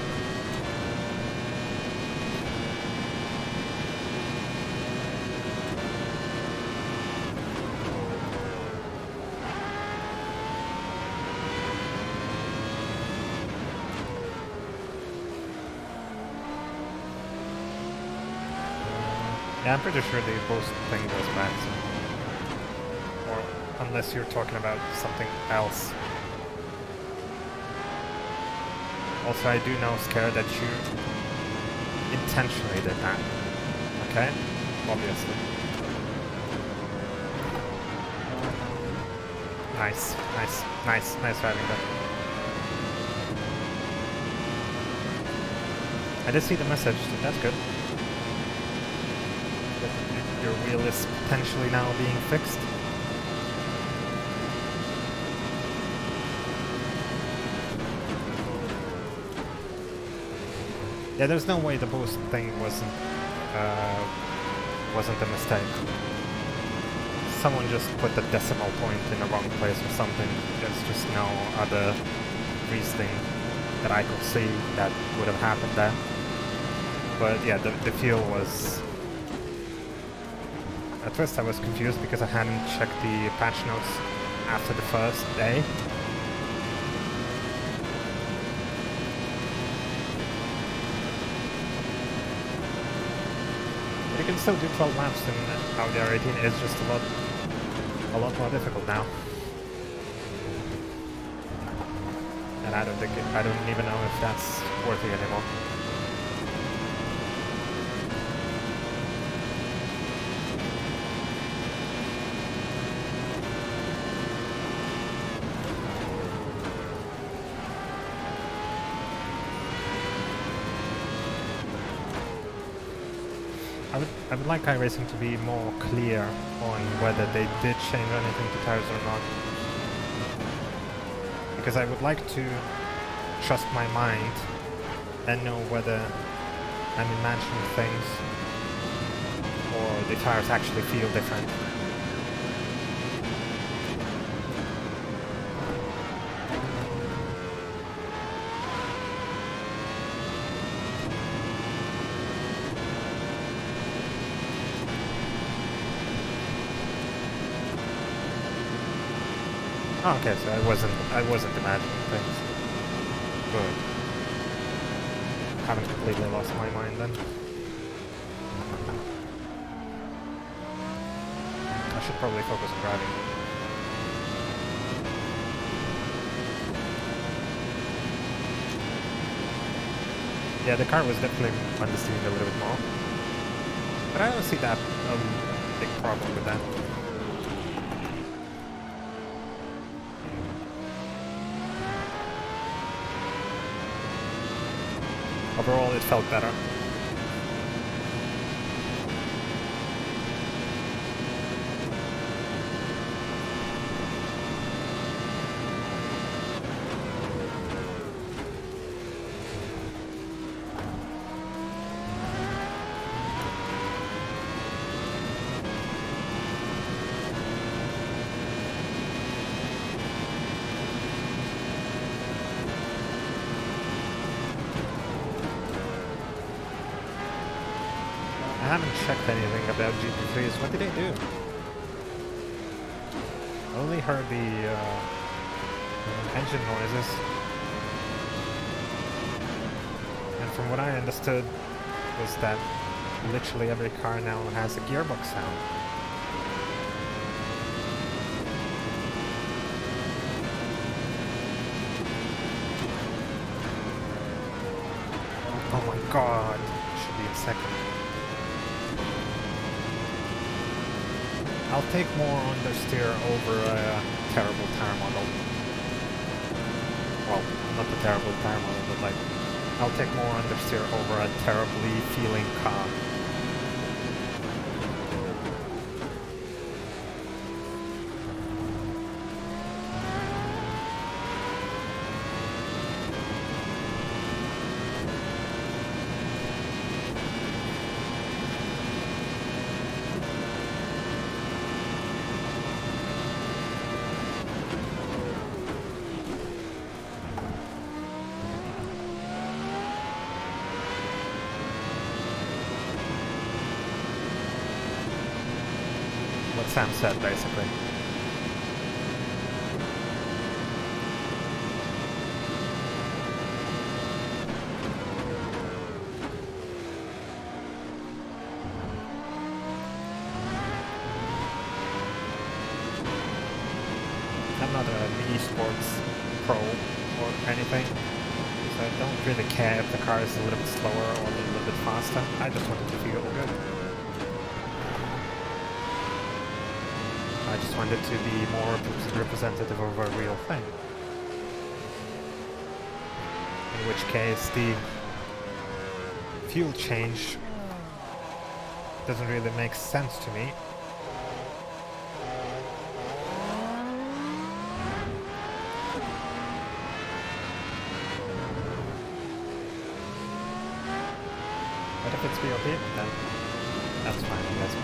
Yeah, I'm pretty sure the boost thing goes back. Or unless you're talking about something else. Also, I do know, Scare, that you intentionally did that. Okay? Obviously. Nice, nice, nice, nice driving that. I did see the message, so that's good. Your wheel is potentially now being fixed. Yeah, there's no way the boost thing wasn't a mistake. Someone just put the decimal point in the wrong place or something. There's just no other reasoning that I could see that would have happened there. But yeah, the fuel was... At first I was confused because I hadn't checked the patch notes after the first day. But you can still do 12 laps in Audi R18. It's just a lot more difficult now. And I don't even know if that's worth it anymore. I would like iRacing to be more clear on whether they did change anything to tires or not. Because I would like to trust my mind and know whether I'm imagining things or the tires actually feel different. Oh, okay, so I wasn't imagining things. Good. Haven't completely lost my mind then. I should probably focus on driving. Yeah, the car was definitely understeering a little bit more. But I don't see that big problem with that. Overall, it felt better. I haven't checked anything about GP3s. What did they do? I only heard the engine noises. And from what I understood was that literally every car now has a gearbox sound. Oh my god, should be in second. I'll take more understeer over a terrible tire model. Well, not the terrible tire model, but like, I'll take more understeer over a terribly feeling car. Sam said, basically. I'm not an esports pro or anything, so I don't really care if the car is a little bit slower or a little bit faster. I just want it to feel good. I just want it to be more representative of a real thing. In which case the fuel change doesn't really make sense to me. But if it's VOP, then that's fine, I guess.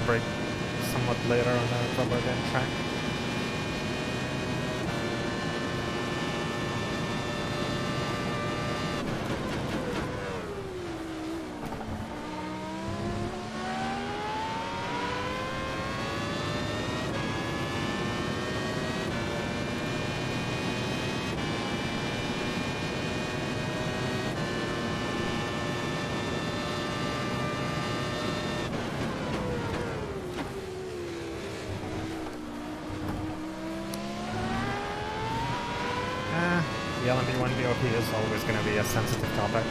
Break somewhat later on a rubber band track. The LMP1 VOP is always going to be a sensitive topic.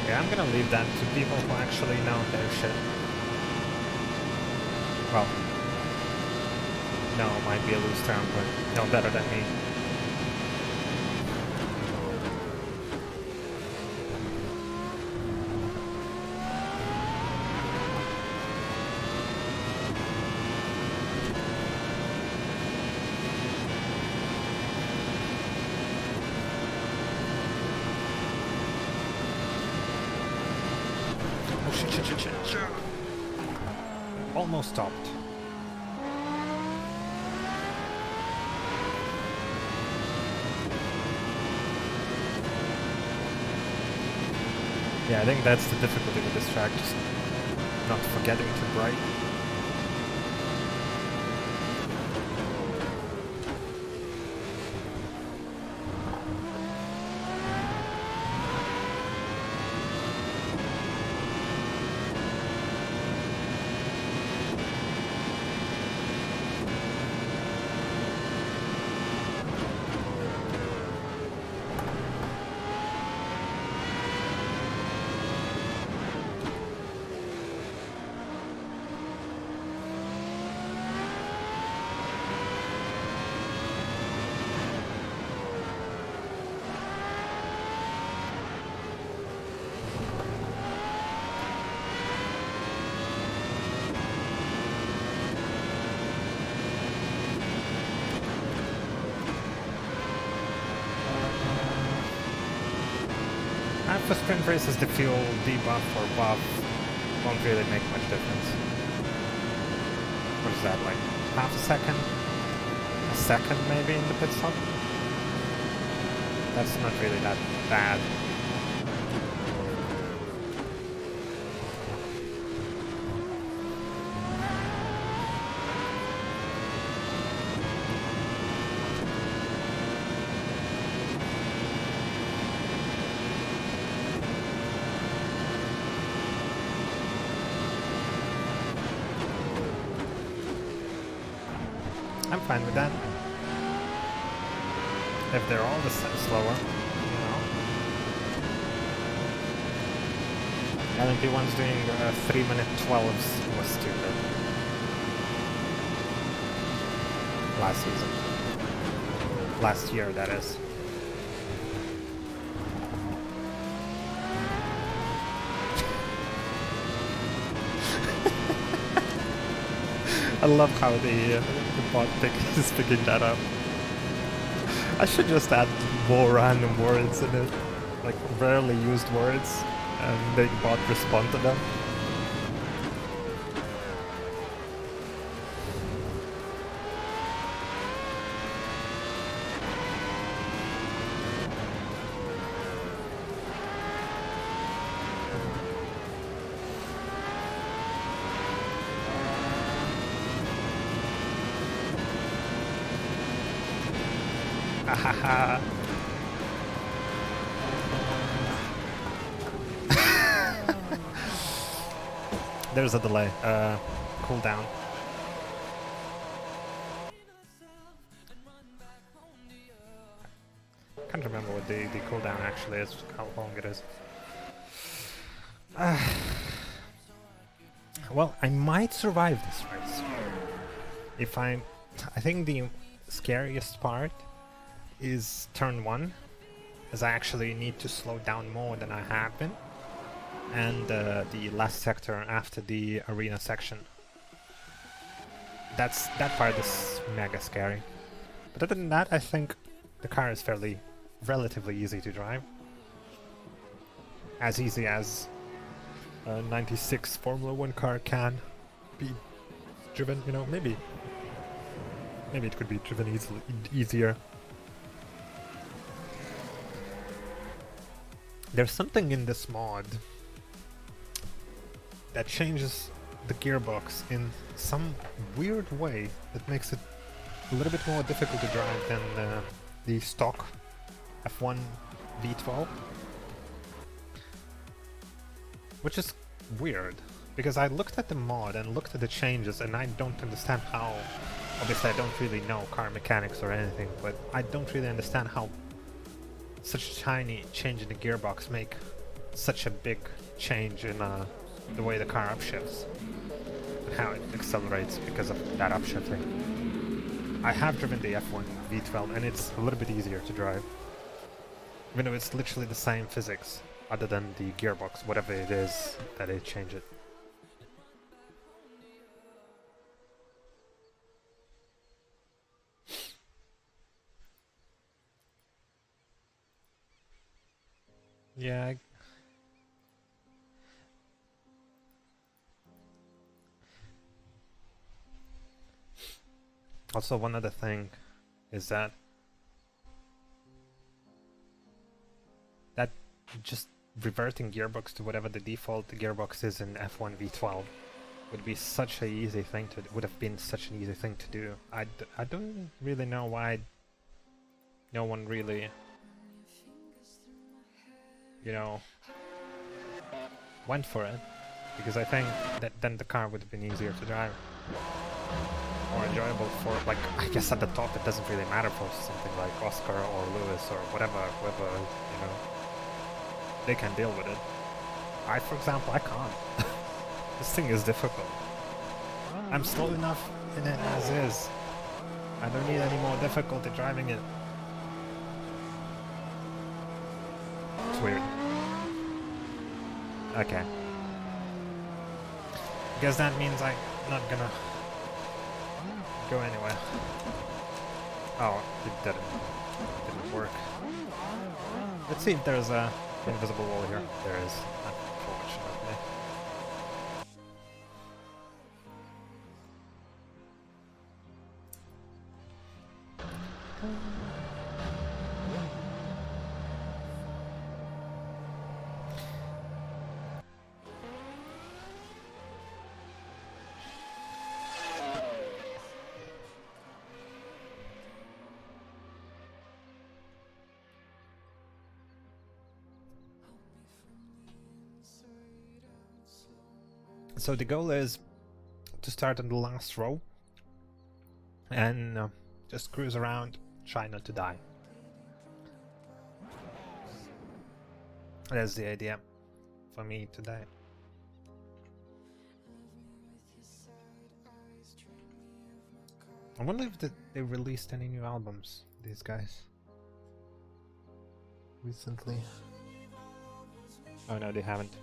Yeah, I'm gonna leave that to people who actually know their shit. Well, no might be a loose term, but know better than me. Almost stopped. Yeah, I think that's the difficulty with this track, just not forgetting to brake. For sprint races, the fuel debuff or buff won't really make much difference. What is that, like half a second? A second maybe in the pit stop? That's not really that bad. I'm fine with that. If they're all the slower, you know. LMP1's doing 3-minute 12s was stupid. Last season. Last year, that is. I love how the bot is picking that up. I should just add more random words in it, like rarely used words, and the bot respond to them. Haha. There's a delay. Cool down. Can't remember what the cooldown actually is, how long it is. Well, I might survive this race. If I think the scariest part is turn 1, as I actually need to slow down more than I have been, and the last sector after the arena section. That part is mega scary. But other than that, I think the car is relatively easy to drive. As easy as a 96 Formula 1 car can be driven, you know, maybe it could be driven easier. There's something in this mod that changes the gearbox in some weird way that makes it a little bit more difficult to drive than the stock F1 V12. Which is weird, because I looked at the mod and looked at the changes and I don't understand how... Obviously I don't really know car mechanics or anything, but I don't really understand how such a tiny change in the gearbox make such a big change in the way the car upshifts. And how it accelerates because of that upshifting. I have driven the F1 V12 and it's a little bit easier to drive. Even though it's literally the same physics, other than the gearbox, whatever it is that they change it. Yeah. Also, one other thing is that just reverting gearbox to whatever the default gearbox is in F1 V12 would be such an easy thing to would have been such an easy thing to do. I don't really know why no one really, you know, went for it, because I think that then the car would have been easier to drive, more enjoyable for, like, I guess at the top it doesn't really matter for something like Oscar or Lewis or whatever, whoever, you know, they can deal with it. I, for example, I can't. This thing is difficult. I'm slow enough in it as is. I don't need any more difficulty driving it. It's weird. Okay. Guess that means I'm not gonna go anywhere. Oh, it didn't work. Let's see if there's a invisible wall here. There is, unfortunately. So the goal is to start on the last row and just cruise around, try not to die. That's the idea for me today. I wonder if they released any new albums, these guys, recently. Oh no, they haven't.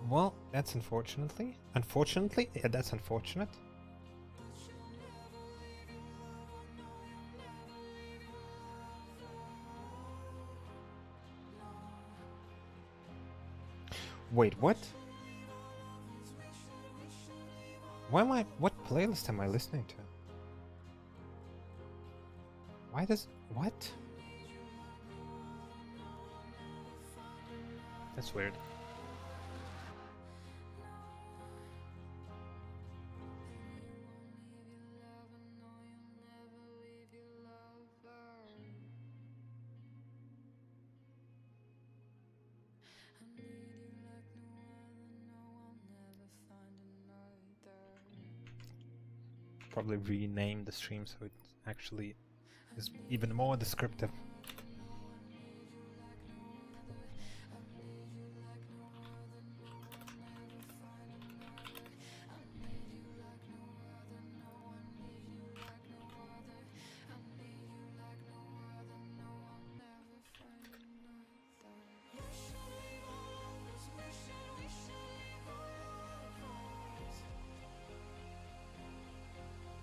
Well, that's unfortunately. Unfortunately? Yeah, that's unfortunate. Wait, what? What playlist am I listening to? Why does... what? That's weird. Probably rename the stream so it actually is even more descriptive.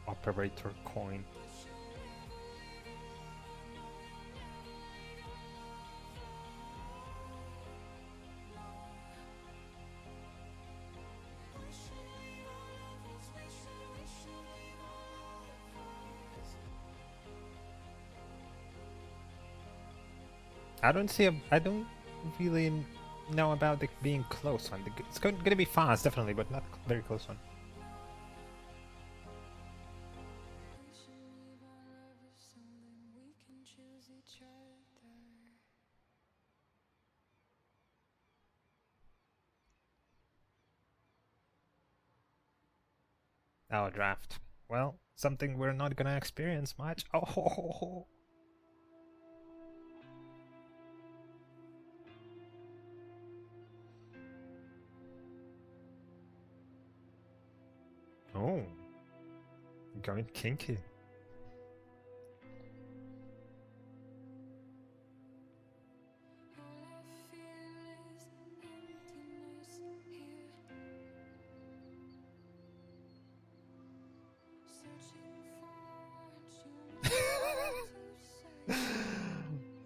Operator coin. I don't really know about it being close one. It's going to be fast, definitely, but not very close one. Our draft. Well, something we're not gonna experience much. Oh, ho, ho, ho. Oh, going kinky.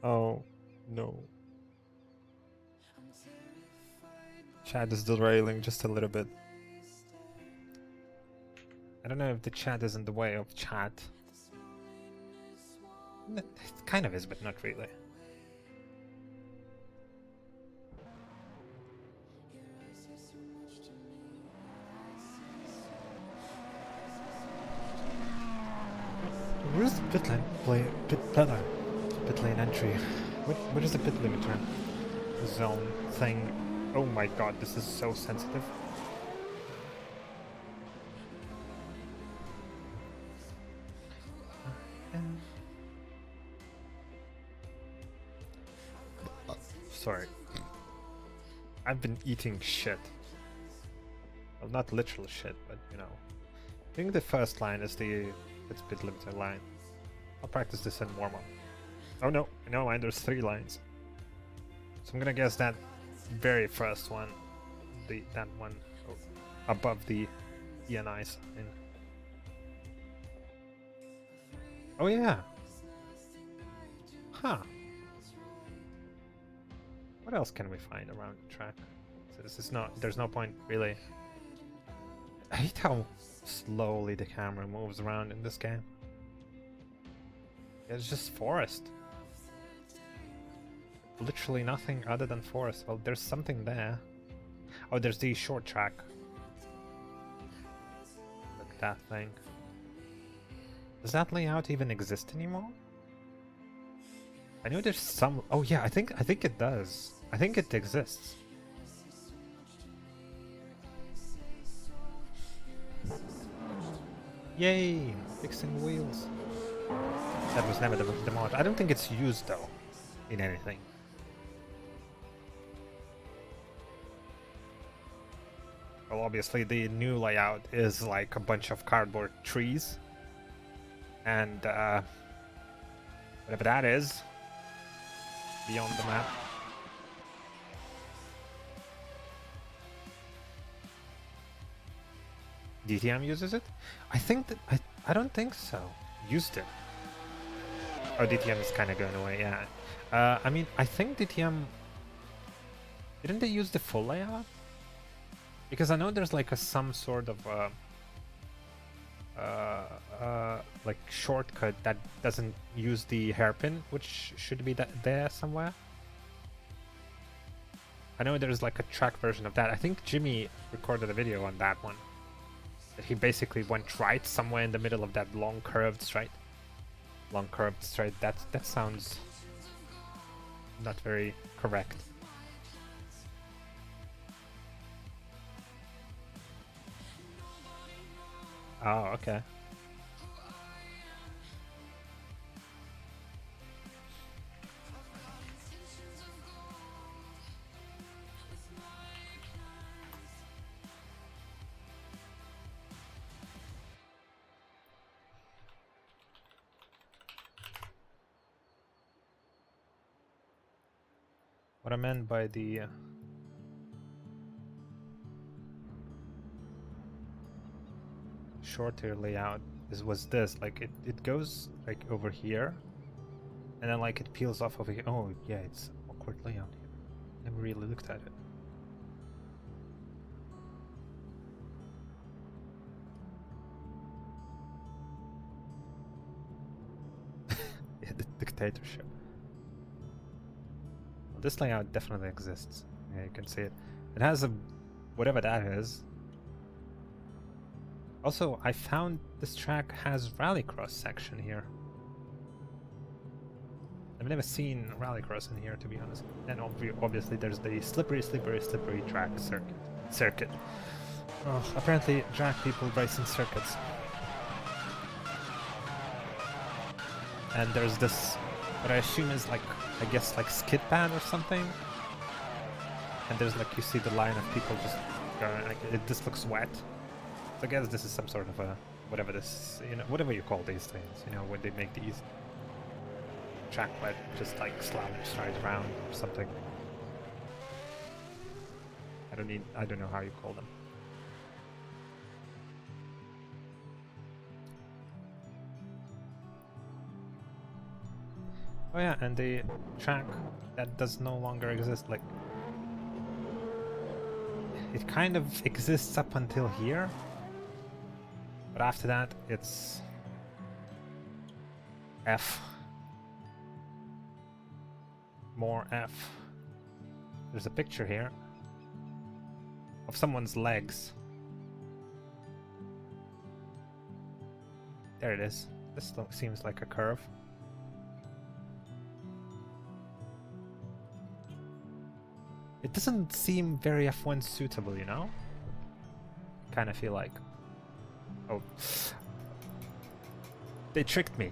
Oh, no. Chat is derailing just a little bit. I don't know if the chat is in the way of chat. It kind of is, but not really. Where's the pit lane pit lane entry? What is the pit limiter zone thing? Oh my god, this is so sensitive. Sorry. I've been eating shit. Well, not literal shit, but you know. I think the first line is the pit limiter line. I'll practice this in warm-up. Oh no, no mind, there's 3 lines. So I'm gonna guess that very first one, that one above the ENI sign. Oh yeah. Huh. What else can we find around the track? So this is not, there's no point really. I hate how slowly the camera moves around in this game. It's just forest. Literally nothing other than forest. Well, there's something there. Oh, there's the short track. Look, that thing. Does that layout even exist anymore? I know there's some. Oh yeah, I think it does. I think it exists. Yay! Fixing wheels. That was never the mod. I don't think it's used though in anything. Well, obviously the new layout is like a bunch of cardboard trees. And whatever that is, beyond the map. DTM uses it? I think that I don't think so. Used it. Oh, DTM is kind of going away. Yeah. I mean, I think DTM didn't they use the full layout? Because I know there's like some sort of like shortcut that doesn't use the hairpin, which should be there somewhere. I know there's like a track version of that. I think Jimmy recorded a video on that one. He basically went right somewhere in the middle of that long curved straight. Long curved straight. That sounds not very correct. Oh, okay. What I meant by the shorter layout was this, like it goes like over here and then like it peels off over here. Oh yeah, it's awkward layout here. Never really looked at it. Yeah, the dictatorship. Well, this layout definitely exists. Yeah, you can see it. It has a whatever that is. Also, I found this track has rallycross section here. I've never seen rallycross in here, to be honest. And obviously there's the slippery track circuit. Oh, apparently drag people race in circuits. And there's this, what I assume is like, I guess like skid pad or something. And there's like, you see the line of people just going, like, this looks wet. So I guess this is some sort of a, whatever this, you know, whatever you call these things, you know, when they make these track wet, just like slalom stride around or something. I don't know how you call them. Oh yeah, and the track that does no longer exist, like, it kind of exists up until here. But after that, it's F. More F. There's a picture here of someone's legs. There it is. This seems like a curve. It doesn't seem very F1 suitable, you know? Kind of feel like... Oh. They tricked me.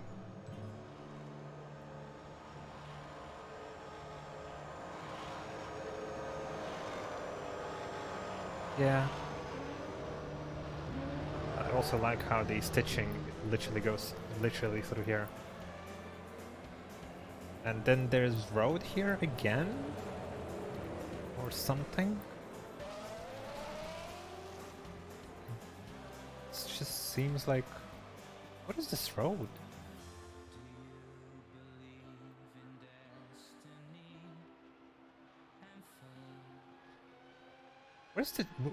Yeah. I also like how the stitching literally goes through here. And then there's road here again? Or something? It just seems like... What is this road?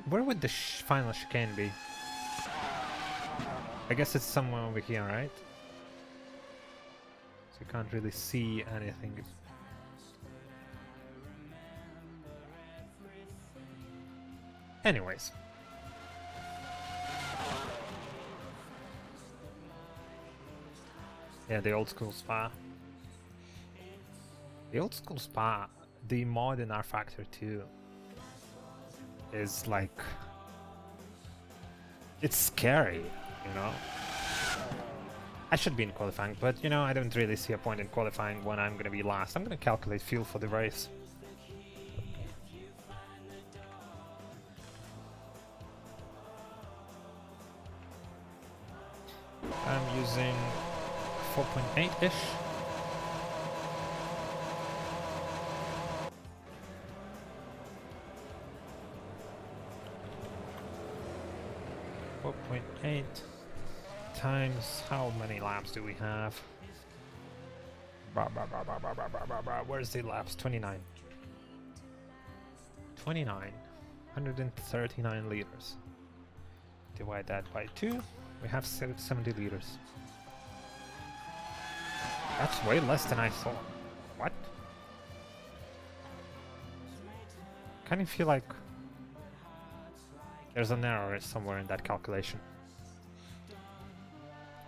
Where would the final chicane be? I guess it's somewhere over here, right? So you can't really see anything. Anyways. Yeah, the old school spa. The old school spa, the mod in R Factor 2 is like... It's scary, you know? I should be in qualifying, but you know, I don't really see a point in qualifying when I'm gonna be last. I'm gonna calculate fuel for the race. I'm using 4.8-ish. Times how many laps do we have? Where's the laps? 29. 29. 139 liters. Divide that by 2. We have 70 liters. That's way less than I thought. What? Kind of feel like there's an error somewhere in that calculation.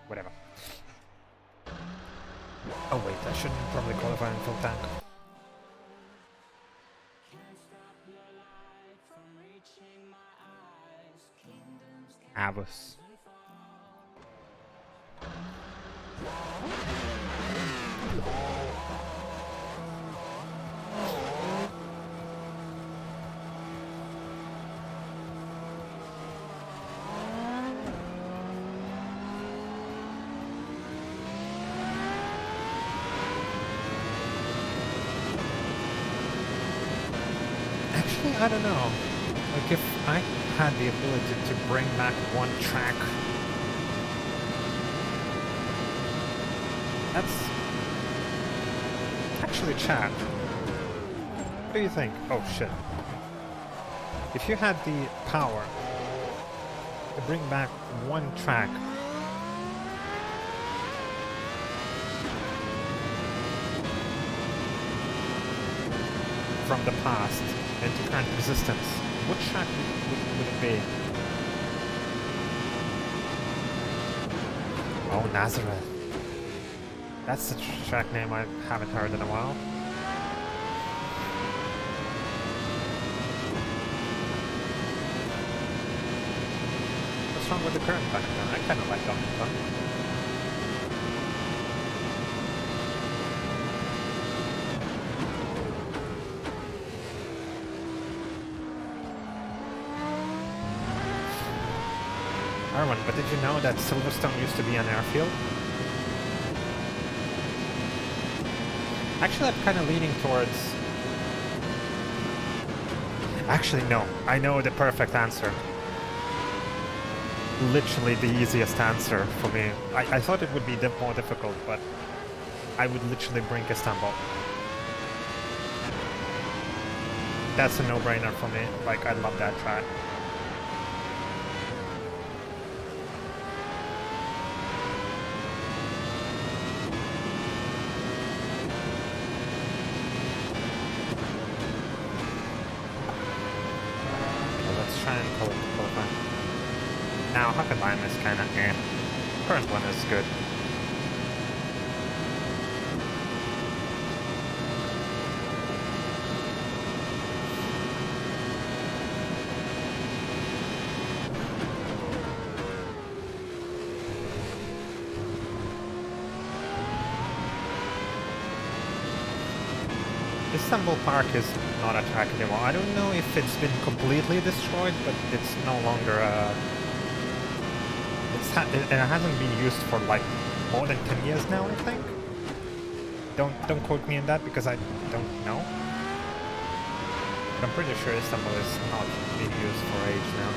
Whatever. Oh wait, I shouldn't probably qualify in full tank. Avos. I don't know. Like, if I had the ability to bring back one track, that's actually chat. What do you think? Oh shit. If you had the power to bring back one track, from the past into current existence, what track would it be? Oh, Nazareth. That's the track name I haven't heard in a while. What's wrong with the current Donington? I kind of like Donington. Arwen, but did you know that Silverstone used to be an airfield? Actually, I'm kind of leaning towards... Actually, no. I know the perfect answer. Literally the easiest answer for me. I thought it would be more difficult, but I would literally bring Istanbul. That's a no-brainer for me. Like, I love that track. Now, Hockenheimring is kind of eh. Current one is good. Istanbul Park is not a track anymore. I don't know if it's been completely destroyed, but it's no longer a... It hasn't been used for like more than 10 years now, I think. Don't quote me on that because I don't know. But I'm pretty sure Istanbul is not being used for age now.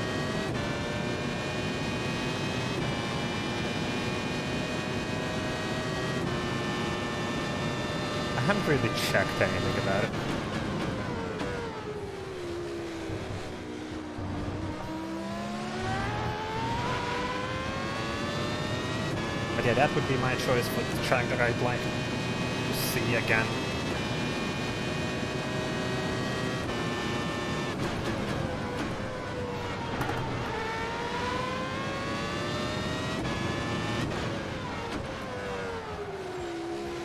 I haven't really checked anything about it. But yeah, that would be my choice for the track that I'd like to see again.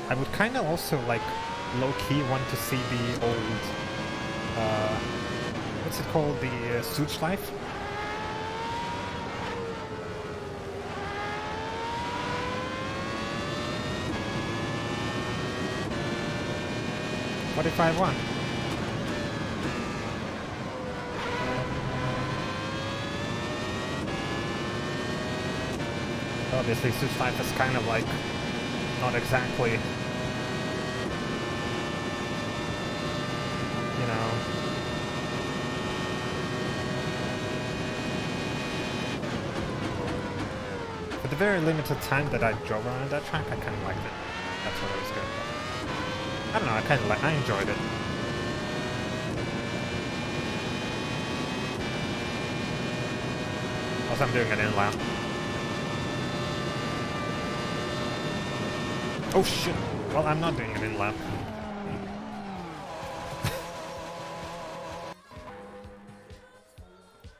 I would kind of also like low-key want to see the old, what's it called, the Such Life? 45-1. Obviously, Suits Life is kind of like not exactly, you know. For the very limited time that I drove around that track, I kind of liked it. That's what I was good. I don't know, I enjoyed it. Also, I'm doing an in-lap. Oh shit! Well, I'm not doing an in-lap.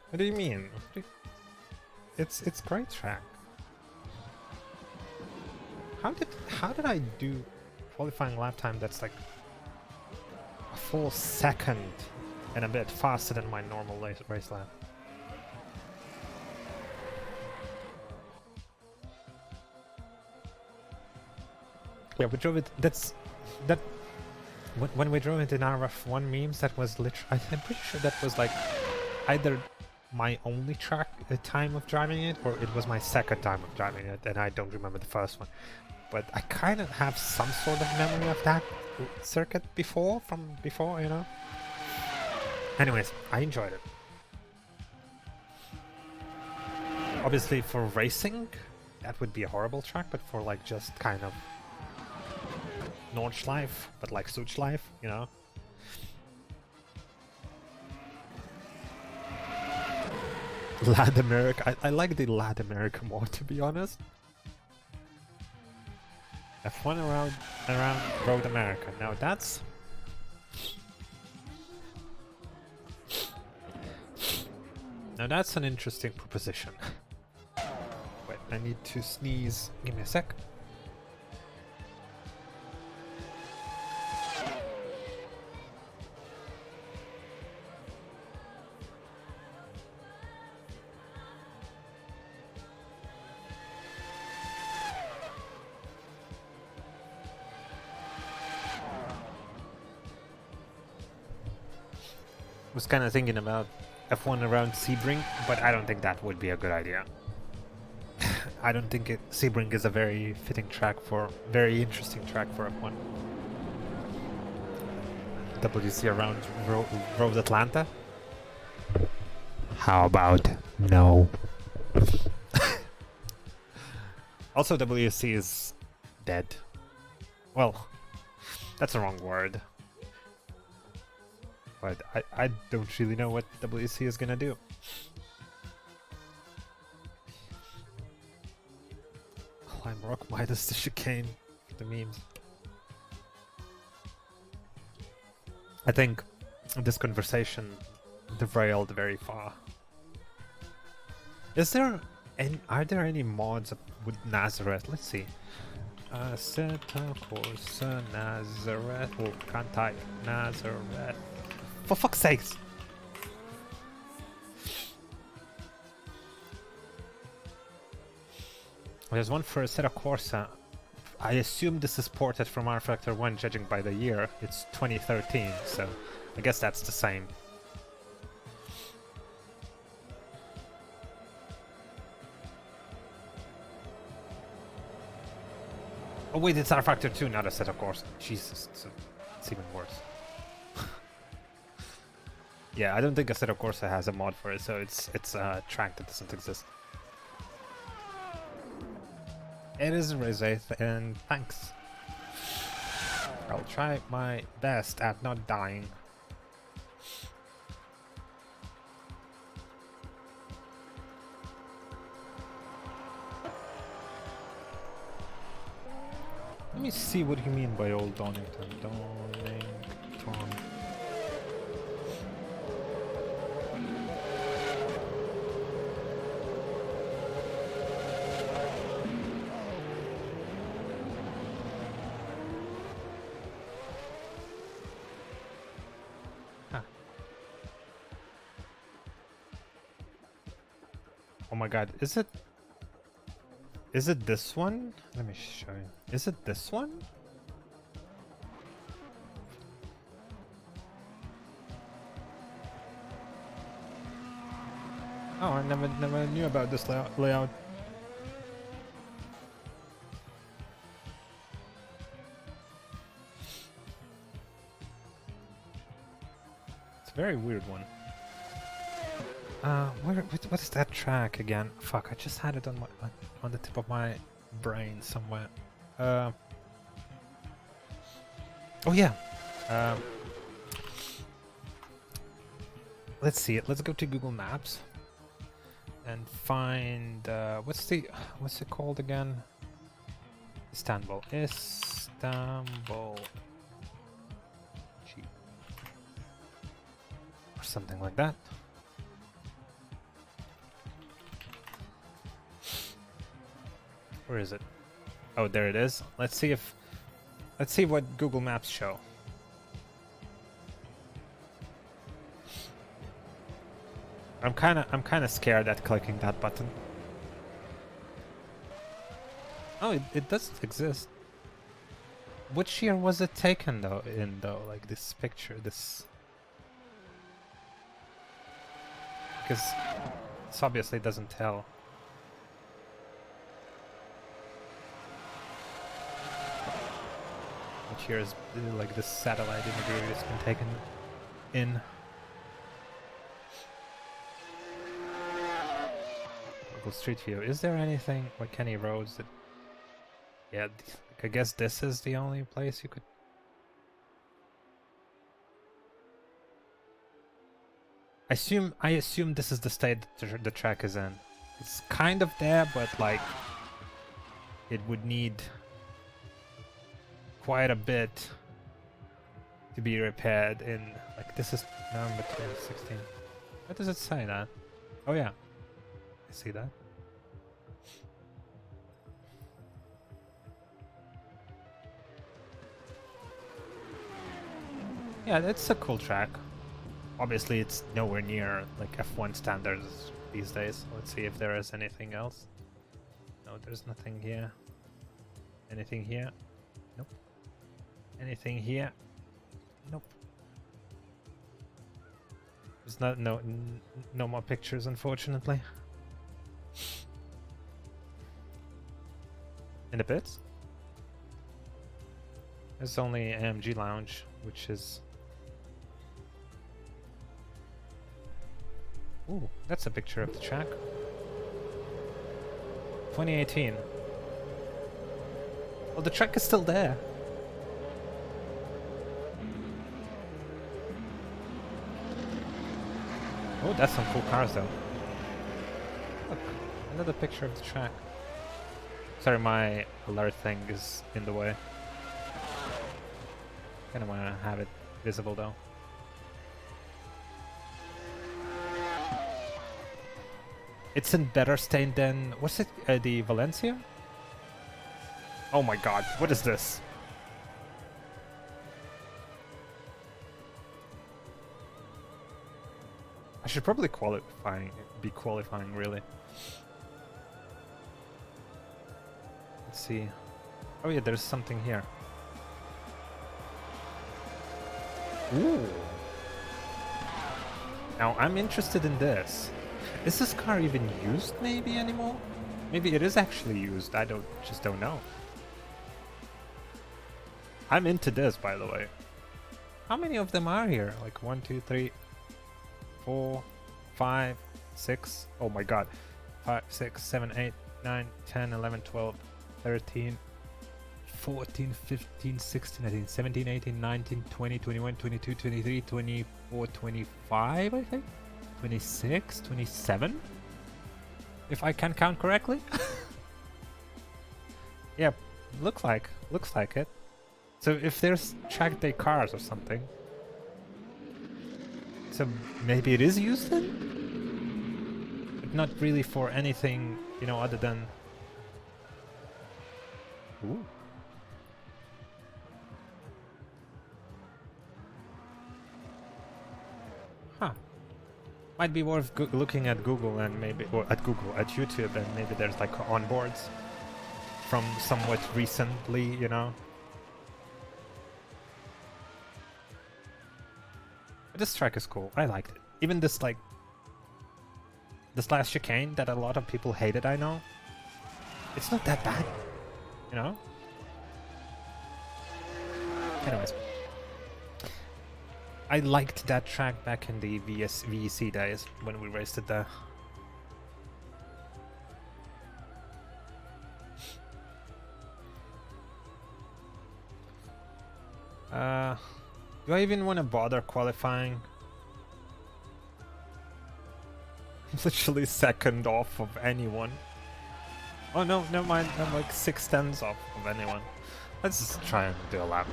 What do you mean? It's great track. How did I do qualifying lap time that's like a full second and a bit faster than my normal race lap? Yeah, we drove it. When we drove it in our F1 memes, that was literally. I'm pretty sure that was like either my only time of driving it, or it was my second time of driving it, and I don't remember the first one. But I kind of have some sort of memory of that circuit from before, you know. Anyways, I enjoyed it. Obviously, for racing, that would be a horrible track, but for like just kind of Nordschleife, but like Südschleife, you know. Lad America. I like the Lad America more, to be honest. F1 around Road America. Now that's an interesting proposition. Wait, I need to sneeze. Give me a sec. Was kind of thinking about F1 around Sebring, but I don't think that would be a good idea. I don't think Sebring is a very fitting track very interesting track for F1. WC around Road Atlanta? How about no? Also, WC is dead. Well, that's the wrong word. But I don't really know what WC is gonna do. Climb rock minus the chicane for the memes. I think this conversation derailed very far. Are there any mods with Nazareth? Let's see. Assetto Corsa Nazareth. Oh, can't type Nazareth. For fuck's sakes! There's one for Assetto Corsa. I assume this is ported from R Factor 1, judging by the year. It's 2013, so I guess that's the same. Oh wait, it's R Factor 2, not Assetto Corsa. Jesus, it's even worse. Yeah, I don't think Assetto Corsa has a mod for it, so it's a track that doesn't exist. It is Rizé, and thanks. I'll try my best at not dying. Let me see what you mean by Old Donington. Donington. Oh my god, is it this one? Let me show you. Is it this one? Oh, I never knew about this layout. It's a very weird one. What is that track again? Fuck, I just had it on the tip of my brain somewhere. Oh yeah. Let's see it. Let's go to Google Maps and find what's it called again? Istanbul. Gee. Or something like that. Where is it? Oh, there it is. Let's see what Google Maps show. I'm kind of scared at clicking that button. Oh, it does exist. Which year was it taken though? Like this picture, this, because this obviously doesn't tell. Which year is like this satellite imagery has been taken in? Google Street View. Is there anything like any roads that? Yeah, I guess this is the only place you could. I assume this is the state that the track is in. It's kind of there, but like it would need quite a bit to be repaired in, like, this is November 2016. What does it say that? Oh yeah, I see that. Yeah, it's a cool track. Obviously it's nowhere near like F1 standards these days. Let's see if there is anything else. No, there's nothing here. Anything here? Nope. Anything here? Nope. There's no more pictures, unfortunately. In the pits? There's only AMG Lounge, which is... Ooh, that's a picture of the track. 2018. Well, the track is still there. Oh, that's some cool cars though. Look, another picture of the track. Sorry, my alert thing is in the way. Kinda wanna have it visible though. It's in better state than... what's it? The Valencia? Oh my god, what is this? I should probably be qualifying really. Let's see. Oh yeah, there's something here. Ooh. Now I'm interested in this. Is this car even used maybe anymore? Maybe it is actually used, I just don't know. I'm into this, by the way. How many of them are here? Like 1, 2, 3, 4, 5, 6. Oh my god. 5, 6, 7, 8, 9, 10, 11, 12, 13, 14, 15, 16, 18, 17, 18, 19, 20, 21, 22, 23, 24, 25, I think? 26, 27? If I can count correctly? Yeah, looks like it. So if there's track day cars or something, so maybe it is used then? But not really for anything, you know, other than... Ooh. Huh. Might be worth looking at Google and maybe, or at YouTube, and maybe there's like onboards from somewhat recently, you know. But this track is cool. I liked it. Even this like this last chicane that a lot of people hated, I know. It's not that bad, you know? Anyways. I liked that track back in the VEC days when we raced it there. Do I even want to bother qualifying? I'm literally second off of anyone. Oh no, never mind, I'm like 6/10 off of anyone. Let's just try and do a lap.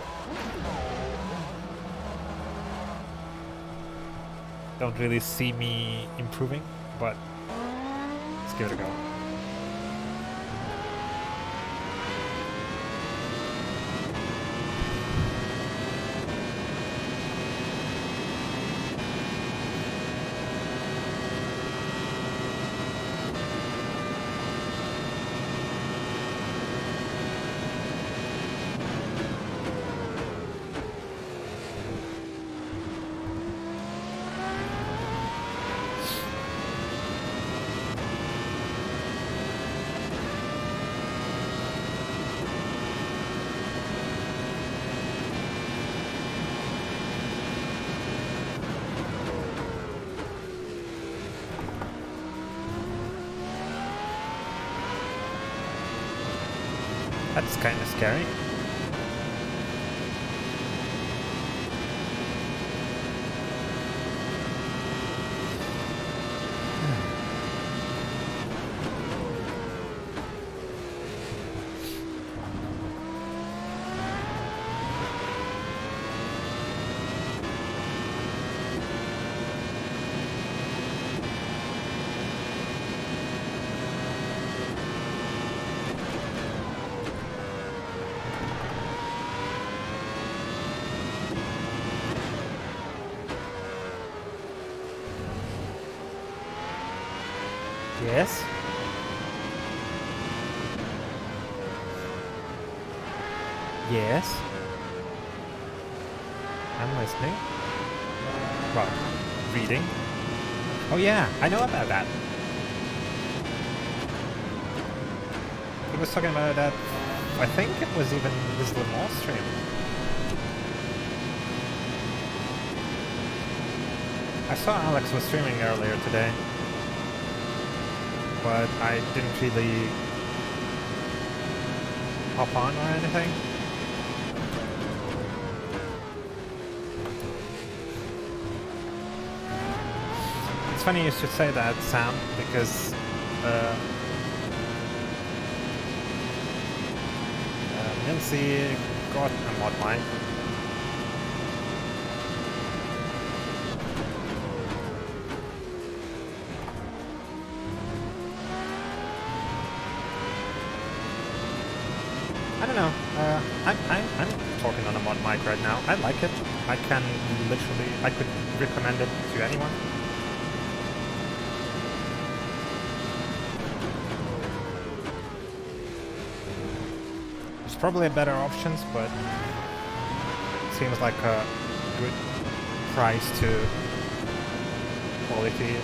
Don't really see me improving, but let's give it a go. That's kind of scary. Yes. Yes. I'm listening. What? Reading? Oh yeah, I know about that. He was talking about that, I think it was even his Le Mans stream. I saw Alex was streaming earlier today, but I didn't really hop on or anything. It's funny you should say that, Sam, because Nancy got a mod mic. I don't know. I'm talking on a mod mic right now. I like it. I could recommend it to anyone. There's probably better options, but it seems like a good price to quality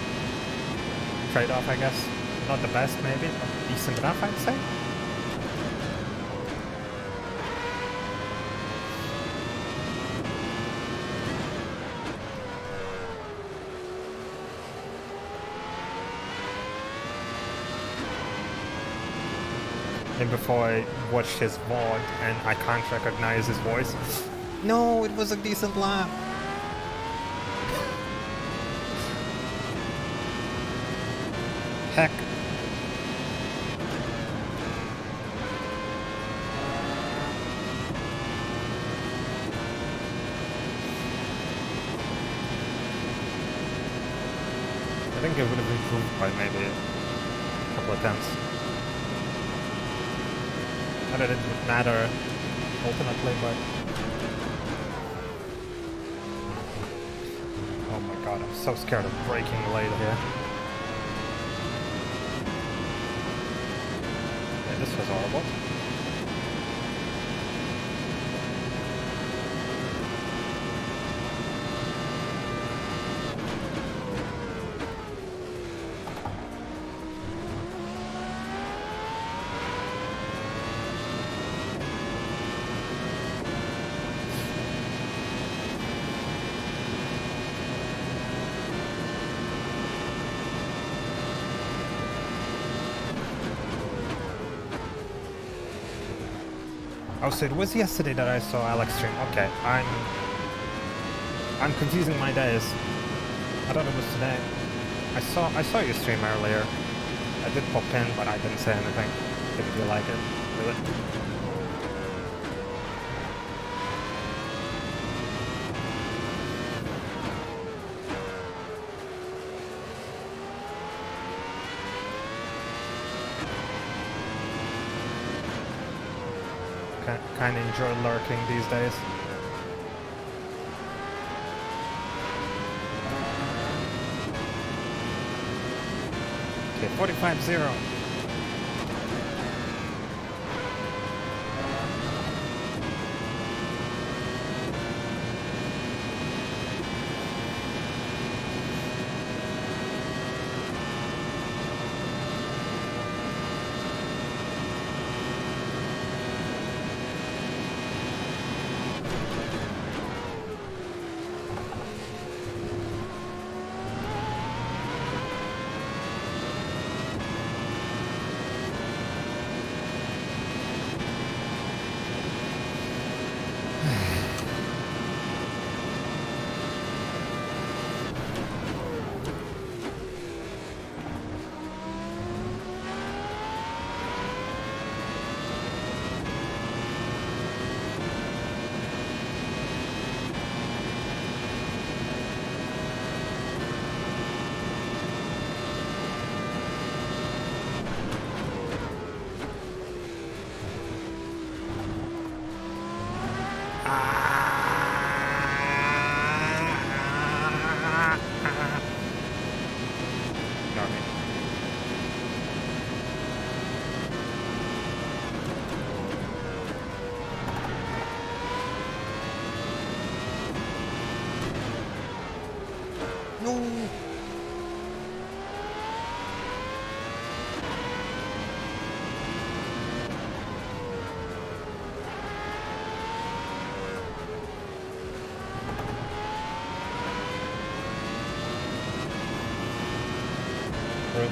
trade-off, I guess. Not the best, maybe, but decent enough, I'd say. And before I watched his VOD and I can't recognize his voice. No, it was a decent lap. Heck. I think it would have improved by maybe a couple of tenths. Not that it would matter ultimately, but... Oh my god, I'm so scared of braking later here. Yeah, this was horrible. Oh, so it was yesterday that I saw Alex stream. Okay, I'm confusing my days. I thought it was today. I saw you stream earlier. I did pop in, but I didn't say anything. Didn't feel like it. Really. Kind of enjoy lurking these days. Okay, 45-0.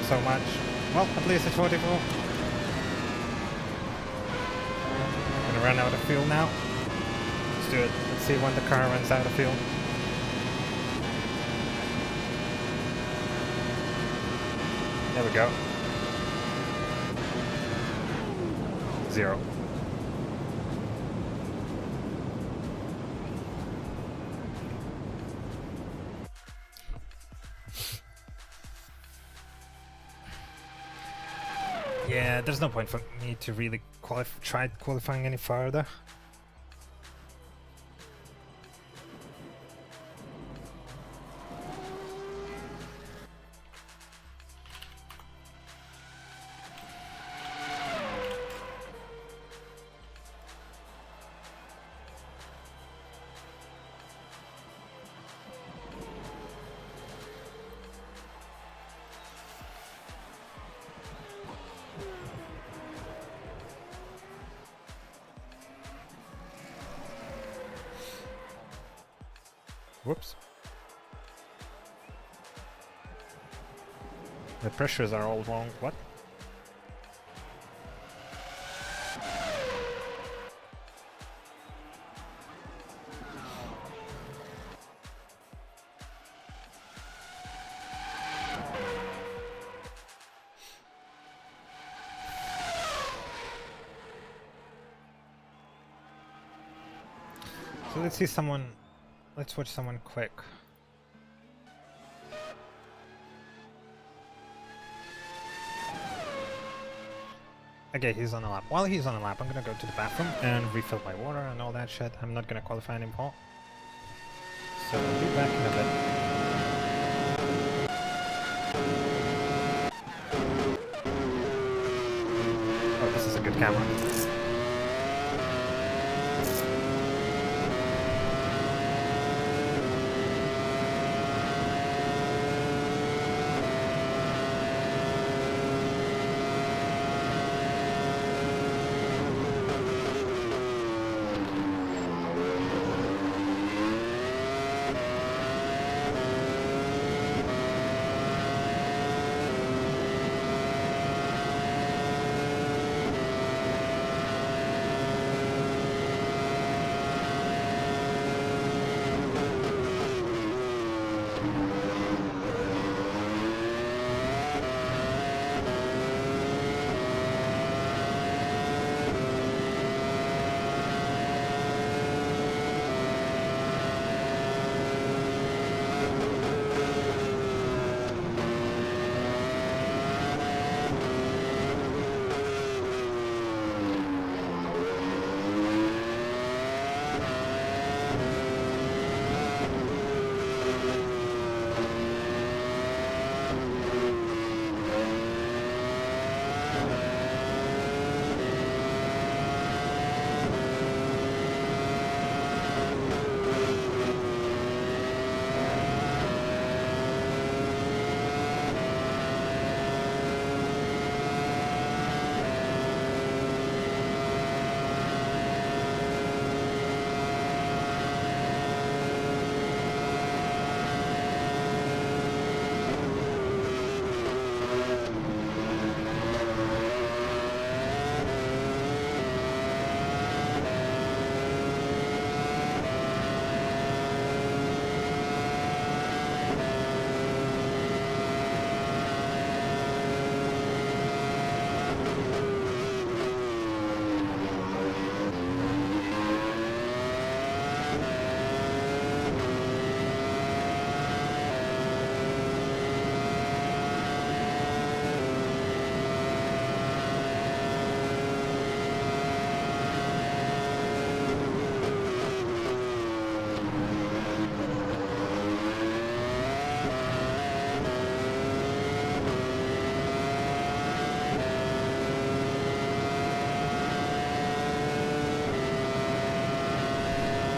So much. Well, at least it's 44. Gonna run out of fuel now. Let's do it. Let's see when the car runs out of fuel. There we go. 0. Yeah, there's no point for me to really try qualifying any further. Whoops. The pressures are all wrong. What? So let's see someone. Let's watch someone quick. Okay, he's on a lap. While he's on a lap, I'm gonna go to the bathroom and refill my water and all that shit. I'm not gonna qualify anymore. So we'll be back in a bit. Oh, this is a good camera.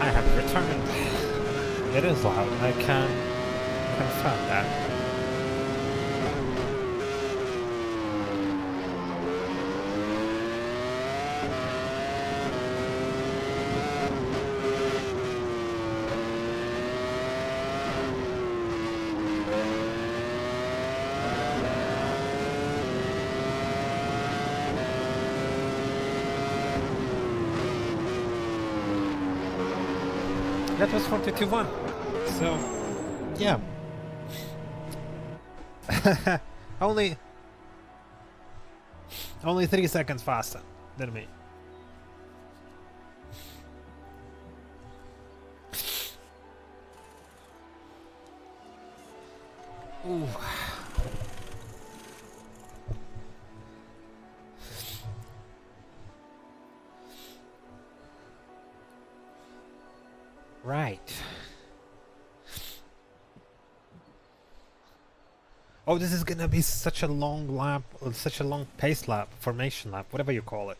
I have returned. It is loud, I can confirm that. That was 42-1. So, yeah. only 3 seconds faster than me. Ooh. Right. Oh, this is gonna be such a long lap, or such a long pace lap, formation lap, whatever you call it.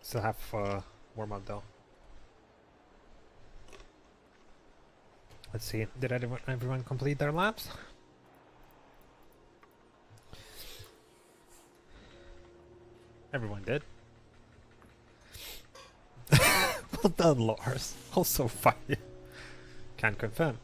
Still have warm up though. Let's see, did everyone complete their laps? Everyone did. Well done, Lars. Also fire. Can confirm.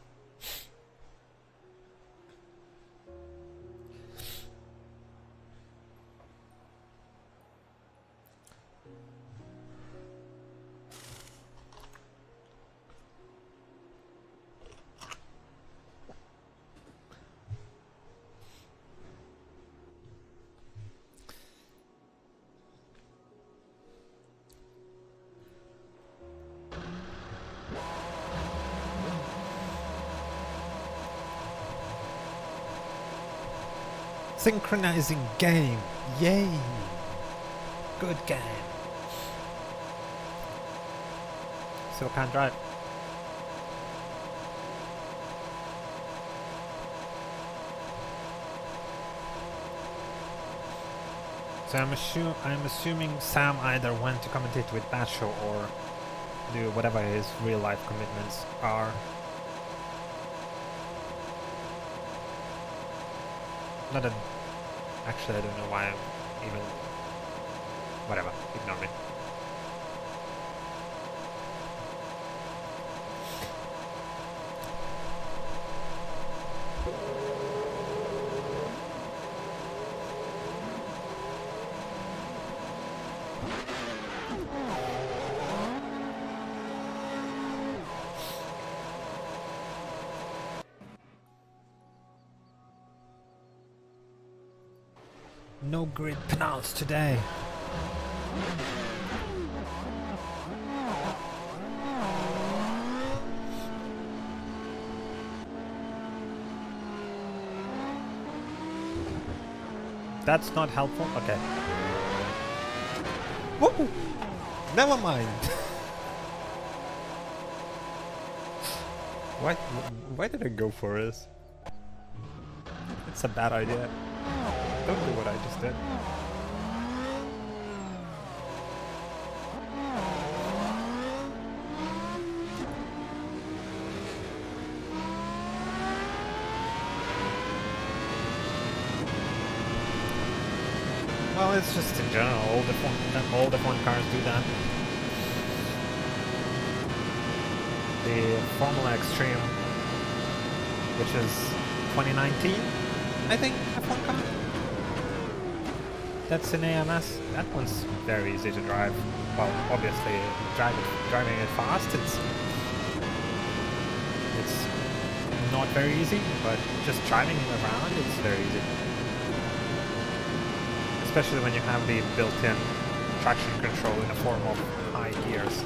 Synchronizing game. Yay. Good game. Still can't drive. So I'm assuming Sam either went to commentate with Basho or do whatever his real life commitments are. Not a... Actually, I don't know why I'm even... Whatever, ignore me. No grid penalties today. That's not helpful. Okay. Whoa! Never mind. Why did I go for this? It's a bad idea. Don't do what I just did. Well, it's just in general, all the F1 cars do that. The Formula Extreme, which is 2019, I think, F1 car. That's an AMS. That one's very easy to drive. Well, obviously, driving it fast, it's not very easy, but just driving around, it's very easy. Especially when you have the built-in traction control in the form of high gears.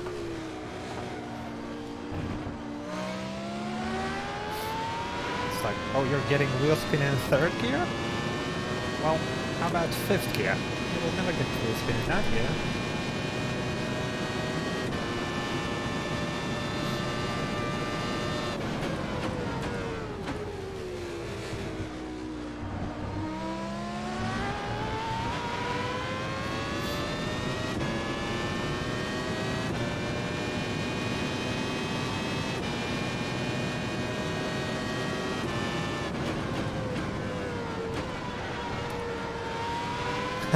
It's like, oh, you're getting wheel spin in third gear? Well, how about fifth gear? You will never get wheel spin in that gear.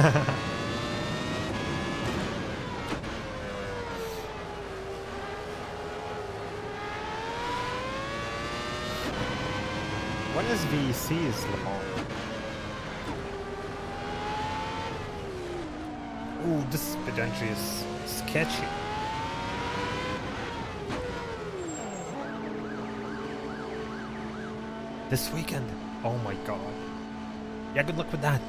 When is VEC's Le Mans? Ooh, this speed entry is sketchy. This weekend? Oh my god. Yeah, good luck with that.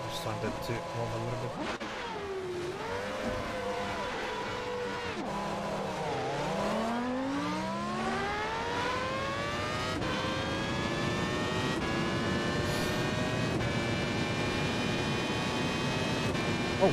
Just wanted to move a little bit. Oh!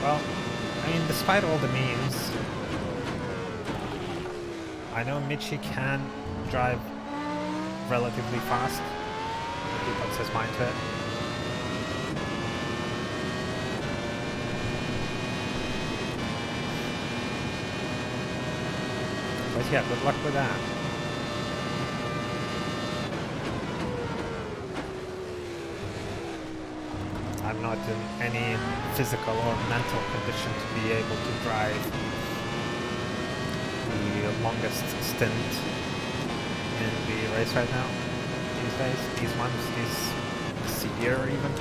Well, I mean, despite all the memes, I know Michi can drive relatively fast if he puts his mind to it. But yeah, good luck with that. I'm not in any physical or mental condition to be able to drive the longest stint in the race right now. These days, these months, this year even.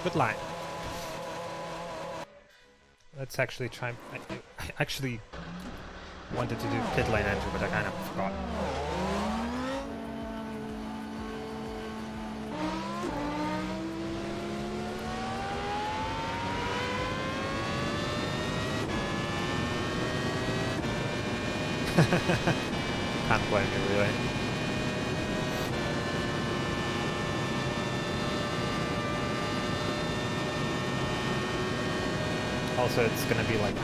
Good line. Let's actually try. I actually wanted to do pit lane entry, but I kind of forgot. Can't blame you, really. Also, it's gonna be like...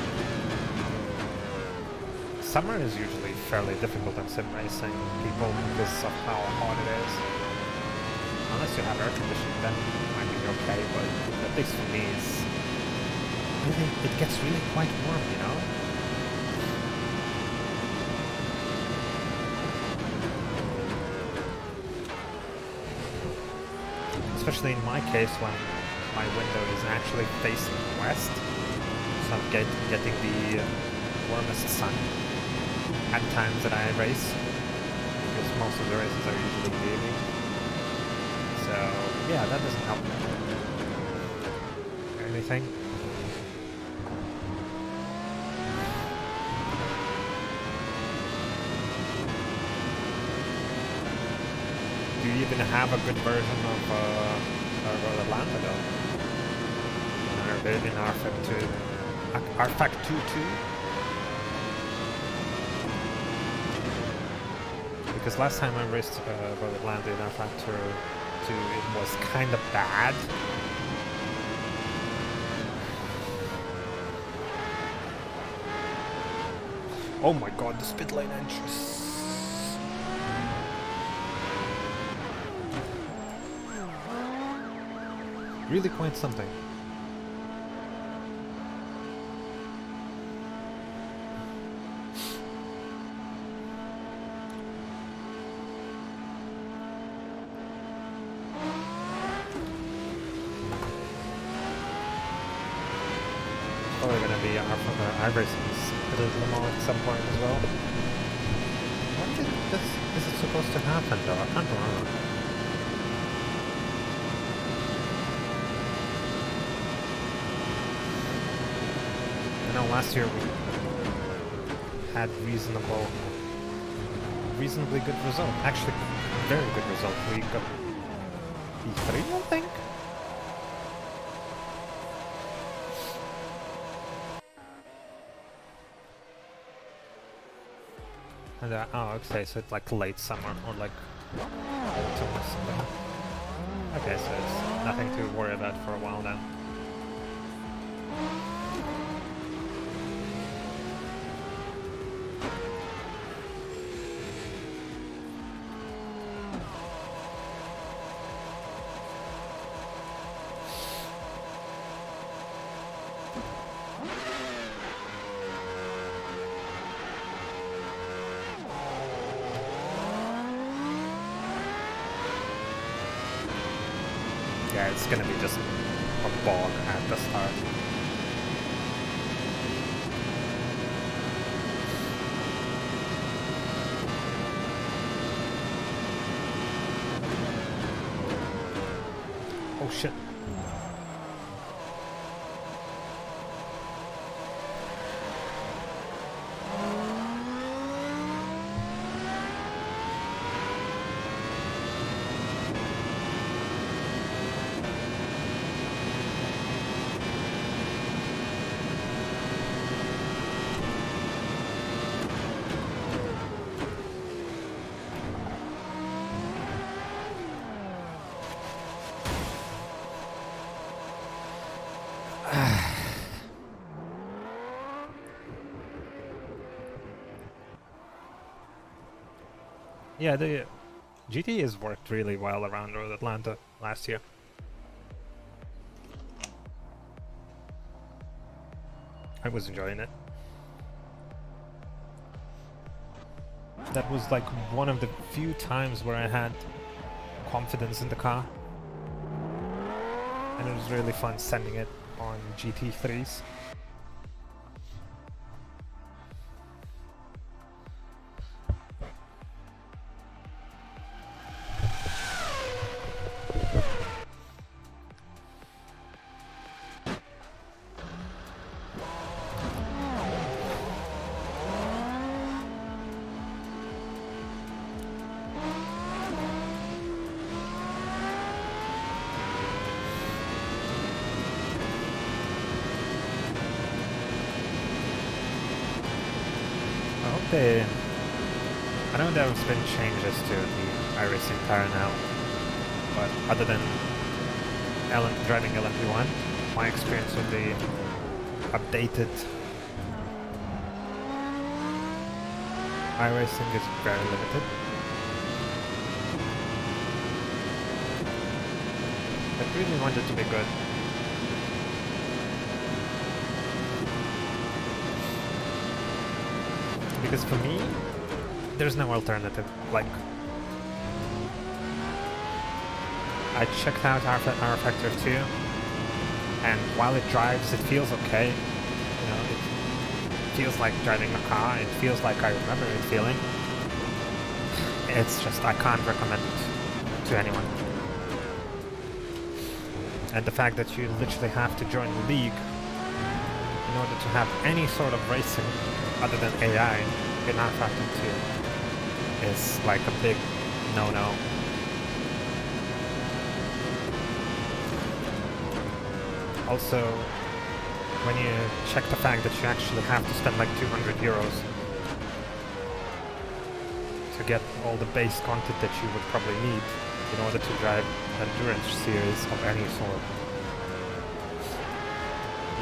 Summer is usually fairly difficult in sim racing, people, because of how hot it is. Unless you have air conditioning, then it might be okay, but at least for me, it's... Really, it gets really quite warm, you know? Especially in my case, when my window is actually facing west. So I'm getting the warmest sun at times that I race, because most of the races are usually in the evening. So yeah, that doesn't help anything. Do you even have a good version of Atlanta though? In our Fact 2. Our Fact 2 too? Because last time I raced Road Atlanta in our Fact 2, it was kind of bad. Oh my god, the pit lane entries. Really quite something. Probably gonna be our racing at Le Mans at some point as well. is it supposed to happen though? I can't remember. I know last year we had reasonably good result. Actually, very good result. We got P3, I think? And, oh, okay, so it's like late summer or like autumn or something. Okay, so it's nothing to worry about for a while then. Yeah, it's gonna be just a bog at the start. Oh shit. Yeah, the GT has worked really well around Road Atlanta last year. I was enjoying it. That was like one of the few times where I had confidence in the car. And it was really fun sending it on GT3s. I know there's been changes to the iRacing tire now, but other than driving LMP1, my experience with the updated iRacing is very limited. I really want it to be good. Because for me, there's no alternative. Like, I checked out R Factor 2, and while it drives, it feels okay. You know, it feels like driving a car. It feels like I remember it feeling. It's just, I can't recommend it to anyone. And the fact that you literally have to join the league in order to have any sort of racing other than AI in R Factor 2 is like a big no-no. Also, when you check the fact that you actually have to spend like 200 euros to get all the base content that you would probably need in order to drive endurance series of any sort.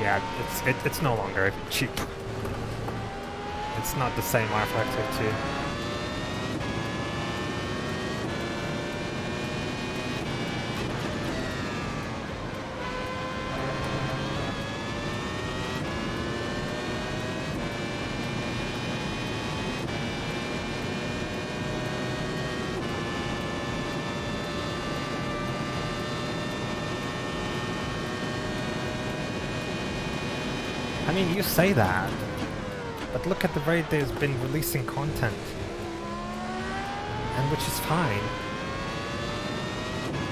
Yeah, it's no longer cheap. It's not the same R Factor 2. I mean, you say that, but look at the rate they've been releasing content. and which is fine,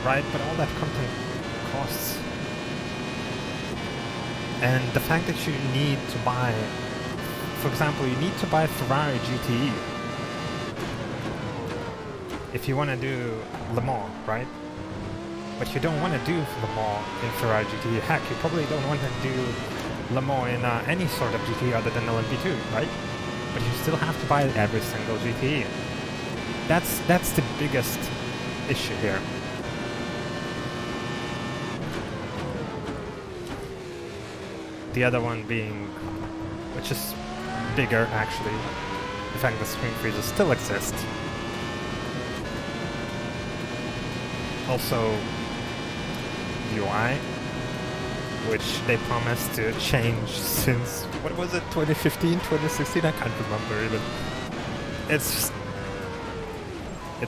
right? But all that content costs. And the fact that you need to buy, for example, you need to buy Ferrari GTE if you want to do Le Mans, right? But you don't want to do Le Mans in Ferrari GTE. Heck, you probably don't want to do Le Mans in any sort of GTE other than LMP2, right? But you still have to buy every single GTE. That's the biggest issue here. The other one being, which is bigger actually, the fact that screen freezers still exist. Also, UI, which they promised to change since, what was it, 2015, 2016? I can't remember even. It's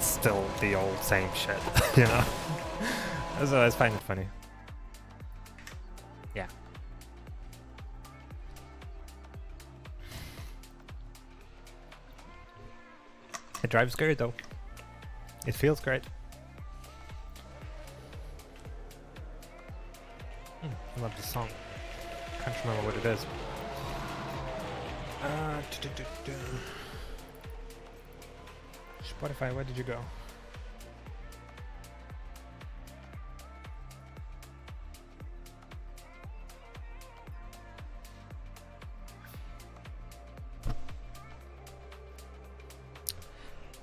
still the old same shit, you know? So I find it funny. Yeah. It drives great though. It feels great. I love this song. Can't remember what it is. Spotify, where did you go?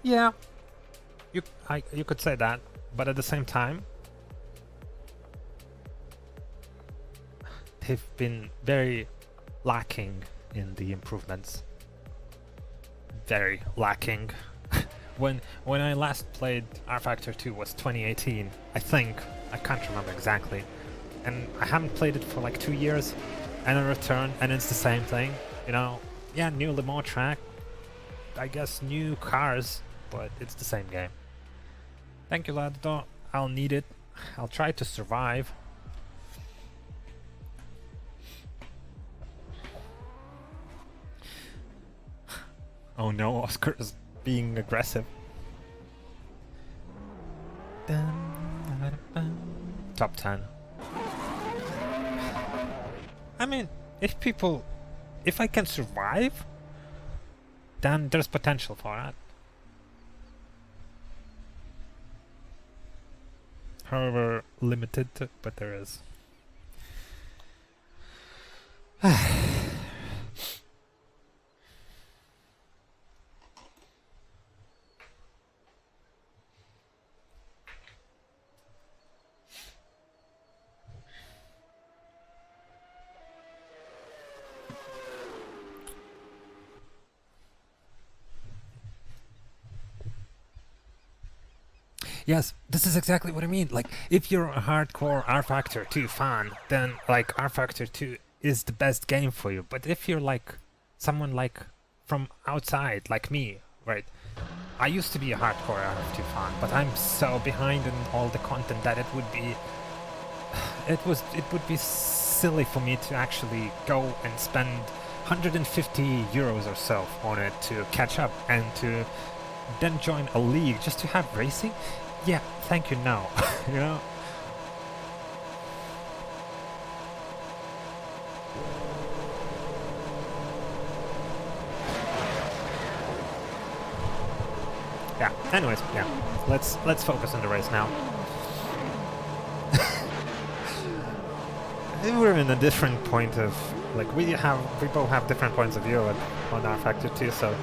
Yeah, you could say that, but at the same time, they've been very lacking in the improvements. Very lacking. When I last played R Factor 2 was 2018, I think. I can't remember exactly. And I haven't played it for like 2 years, and I return and it's the same thing. You know, yeah, new Le Mans track, I guess new cars, but it's the same game. Thank you, Lado. I'll need it. I'll try to survive. Oh no, Oscar is being aggressive. Top 10. I mean, if I can survive, then there's potential for that. However limited, but there is. Yes, this is exactly what I mean. Like, if you're a hardcore R Factor 2 fan, then like R Factor 2 is the best game for you. But if you're like someone like from outside, like me, right? I used to be a hardcore RF2 fan, but I'm so behind in all the content that it would be silly for me to actually go and spend 150 euros or so on it to catch up and to then join a league just to have racing. Yeah, thank you, no. You know? Yeah, anyways, yeah. Let's focus on the race now. We're in a different point of, like, we both have different points of view on our Factor 2, so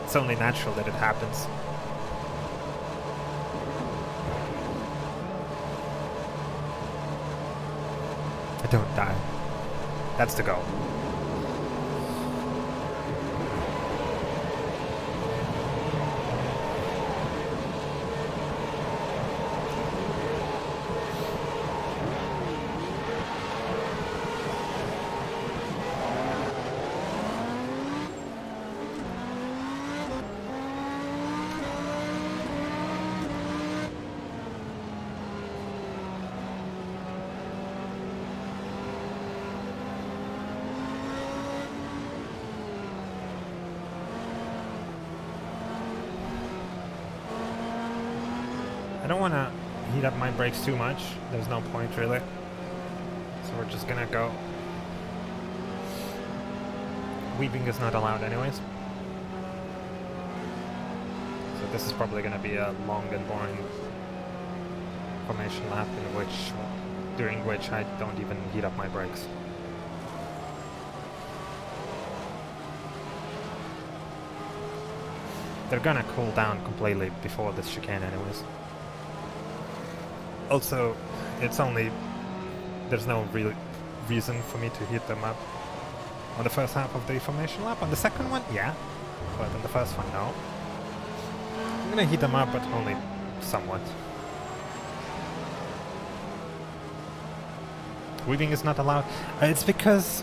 it's only natural that it happens. I don't die. That's the goal. I don't want to heat up my brakes too much. There's no point really. So we're just gonna go. Weaving is not allowed anyways. So this is probably gonna be a long and boring formation lap during which I don't even heat up my brakes. They're gonna cool down completely before this chicane anyways. Also, there's no real reason for me to heat them up on the first half of the formation lap. On the second one, yeah, but on the first one, no. I'm gonna heat them up, but only somewhat. Weaving is not allowed. It's because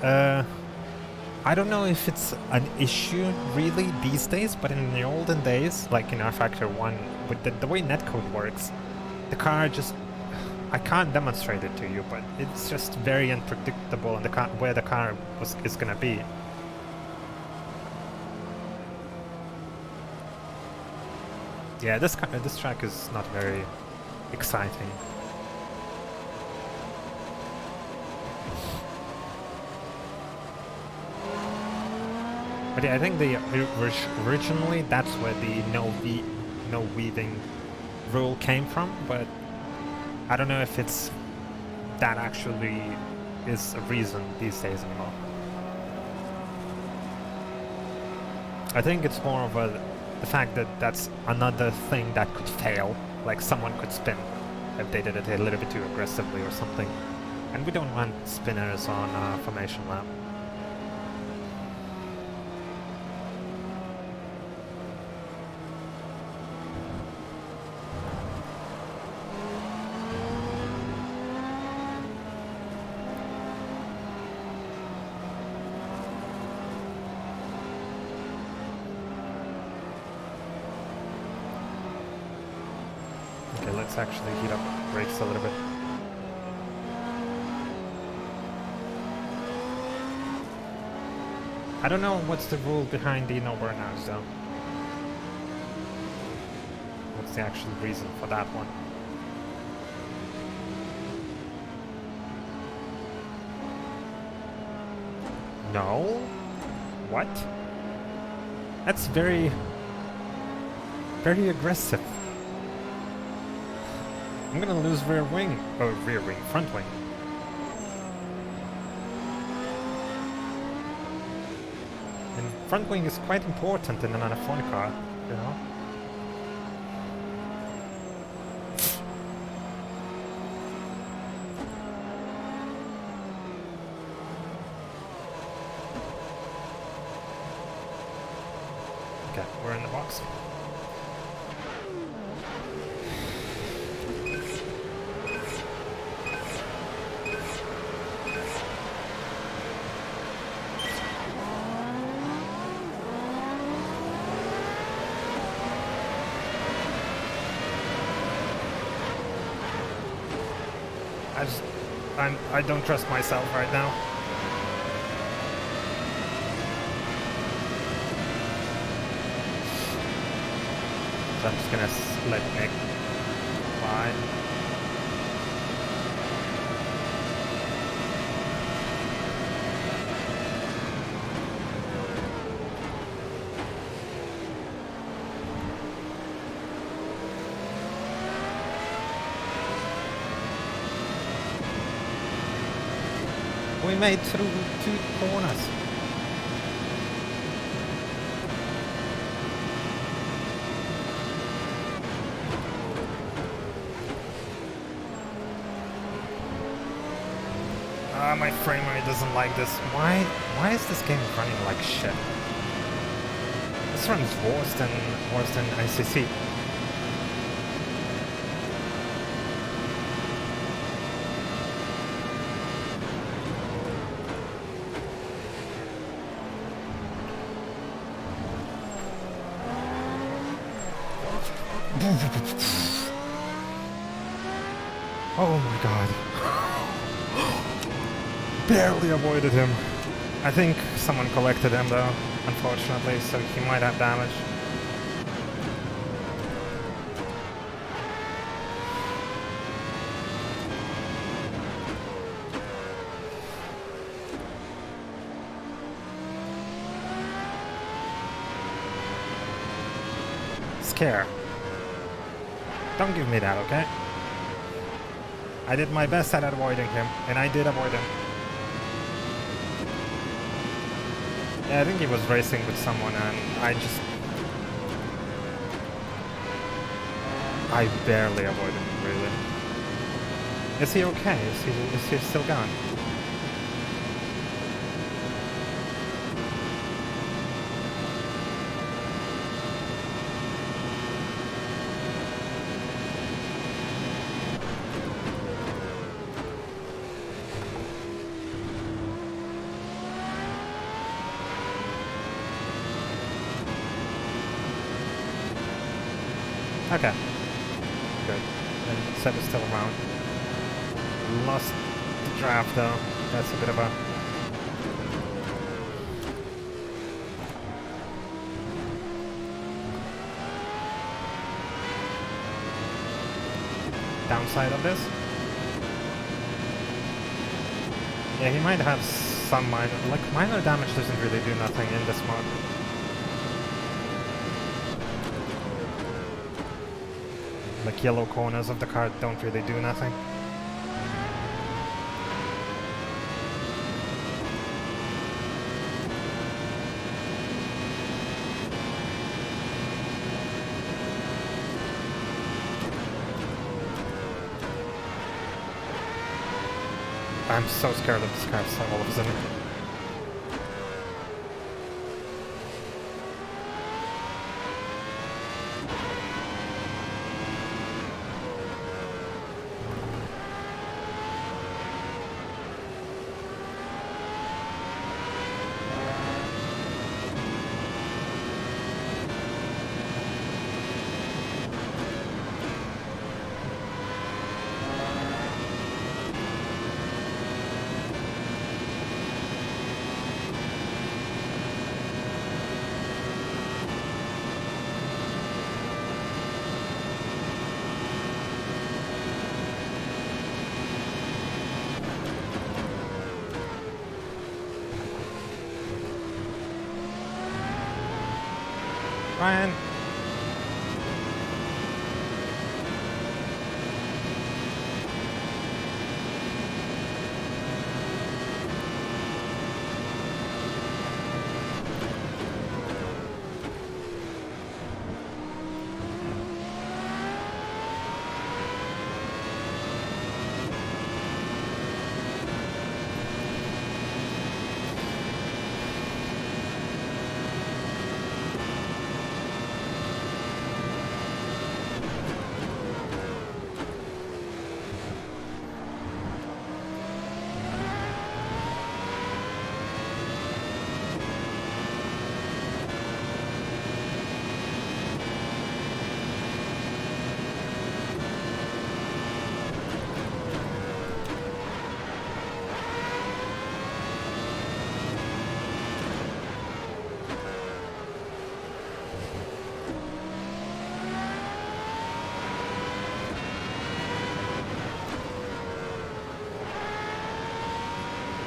I don't know if it's an issue really these days, but in the olden days, like in R-Factor 1, with the way netcode works, the car just... I can't demonstrate it to you, but it's just very unpredictable in where the car is gonna be. Yeah, this track is not very exciting. But yeah, I think originally that's where the no weaving rule came from, but I don't know if that actually is a reason these days anymore. I think it's more of the fact that that's another thing that could fail, like someone could spin if they did it a little bit too aggressively or something. And we don't want spinners on formation lap. Okay, let's actually heat up brakes a little bit. I don't know what's the rule behind the no burnouts though. What's the actual reason for that one? No? What? That's very aggressive. I'm gonna lose front wing. And front wing is quite important in an F1 car, you know? Okay, we're in the box. I don't trust myself right now. So I'm just gonna let Nick fly. We made through 2 corners. My frame rate doesn't like this. Why is this game running like shit? This runs worse than ICC. Oh my god. Barely avoided him. I think someone collected him though, unfortunately, so he might have damage. just care. Don't give me that, okay? I did my best at avoiding him, and I did avoid him. Yeah, I think he was racing with someone, and I barely avoided him, really. Is he okay? Is he still gone? Okay. Good. And Seb is still around. Lost the draft though. That's a bit of a... downside of this. Yeah, he might have some minor damage doesn't really do nothing in this mod. Like yellow corners of the card don't really do nothing. I'm so scared of this car all of a sudden. Ryan.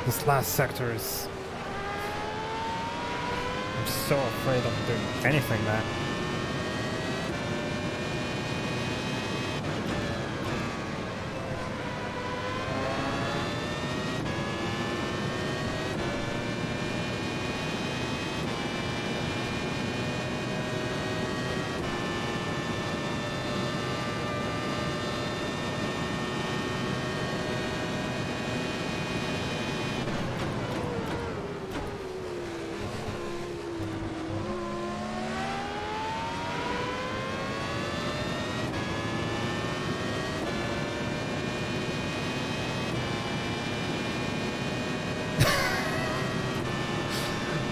This last sector is... I'm so afraid of doing anything there.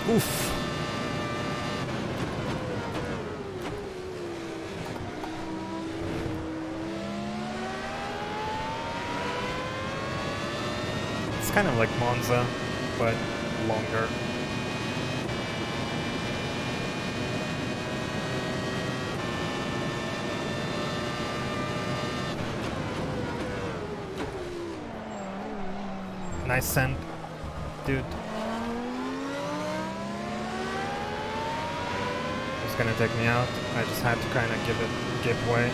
Oof. It's kind of like Monza, but longer. Nice send, dude. was gonna take me out. I just had to kind of give way.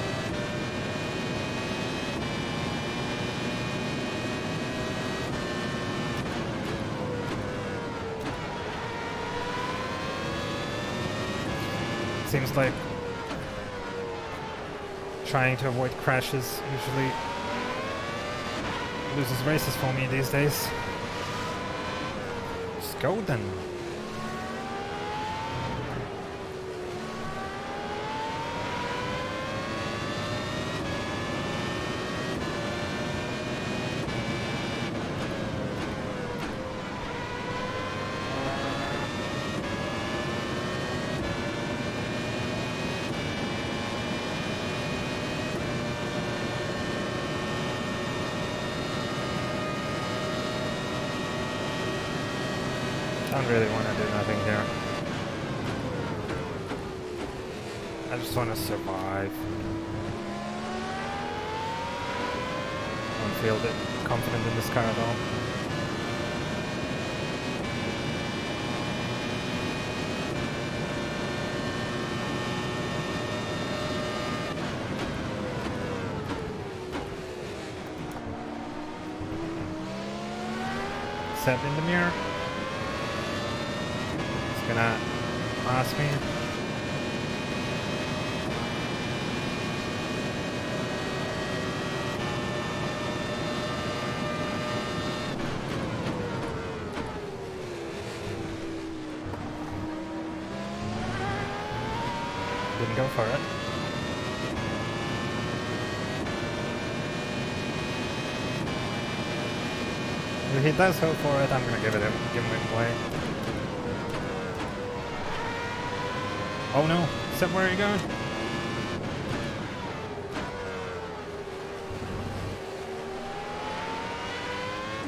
Seems like trying to avoid crashes usually loses races for me these days. Just go then. I don't really want to do nothing here. I just want to survive. I don't feel that confident in this car at all. Set in the mirror. Gonna pass me. Didn't go for it. If he does go for it, I'm gonna give him away. Oh no, Seb, where are you going?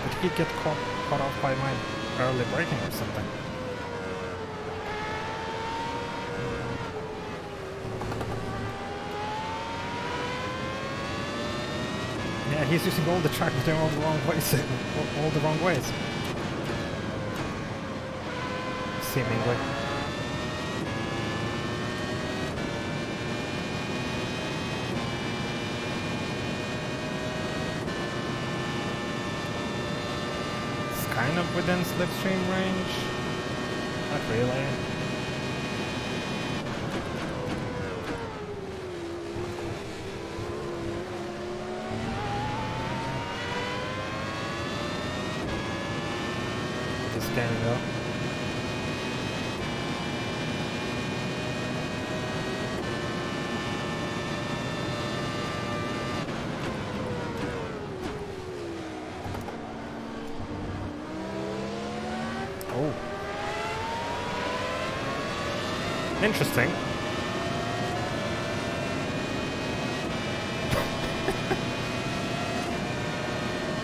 Did he get caught off by my early braking or something? Yeah, he's using all the track, but they're all the wrong ways. all the wrong ways. Seemingly. Kind of within slipstream range. Not really. Just standing up. Oh. Interesting.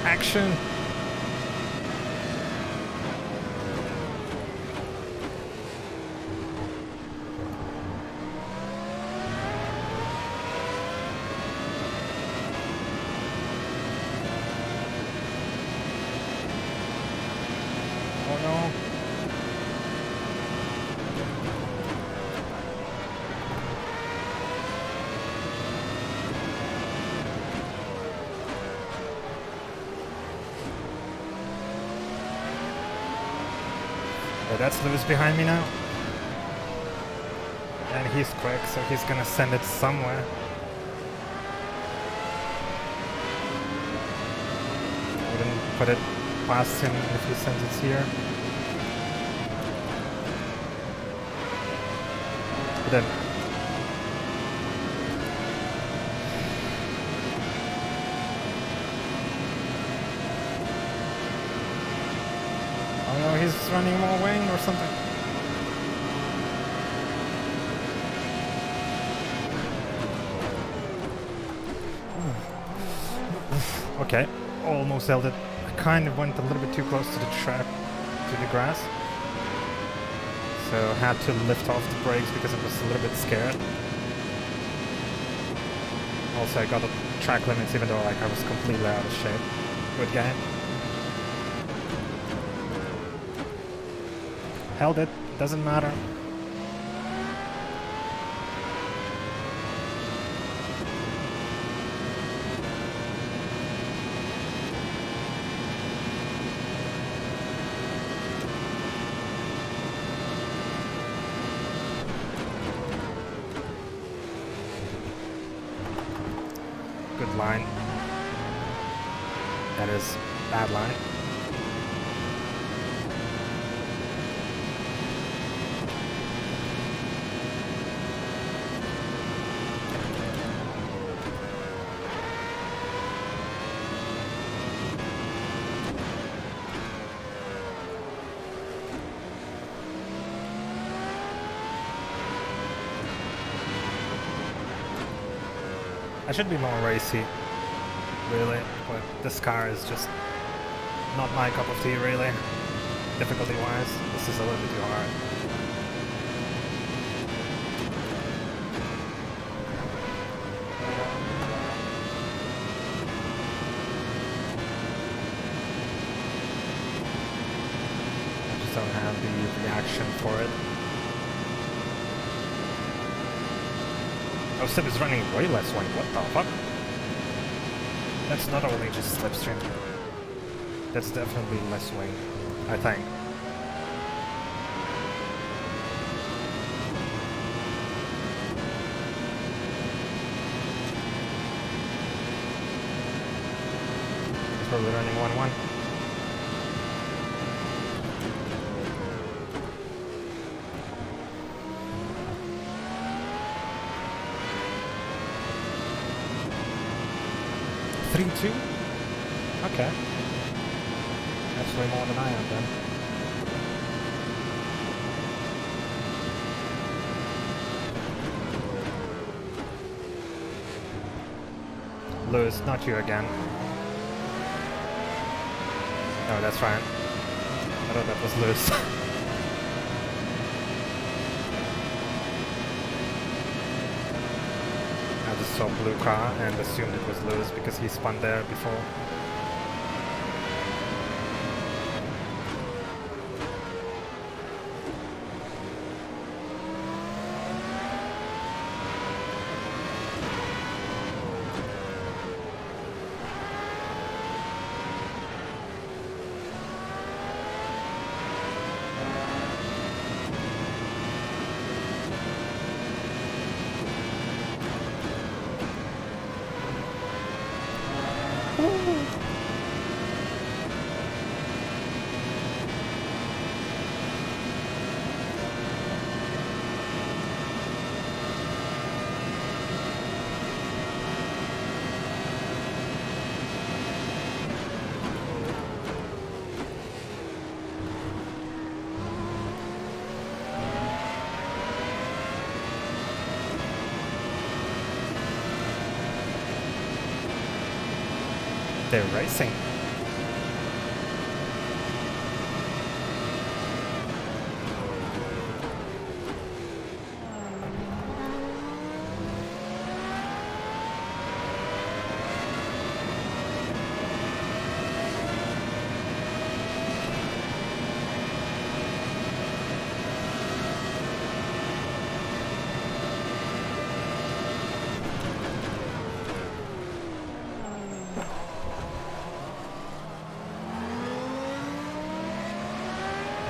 Action. Oh no. That's Lewis behind me now. And he's quick, so he's gonna send it somewhere. Wouldn't put it past him if he sends it here. But then oh no, he's running more wing or something. Okay, almost held it. I kind of went a little bit too close to the track, to the grass. So had to lift off the brakes because I was a little bit scared. Also I got the track limits even though like I was completely out of shape. Good game. Held it, doesn't matter. line. That is bad line. I should be more racy, really, but this car is just not my cup of tea, really. Difficulty-wise, this is a little bit too hard. I just don't have the reaction for it. Oh, Sip is running way less wing. What the fuck? That's not only just slipstream. That's definitely less wing, I think. He's probably running 1-1. Two? Okay. That's way more than I am then. Lewis, not you again. No, that's fine. I thought that was Lewis. I just saw blue car and assumed it was Lewis because he spun there before. They're racing.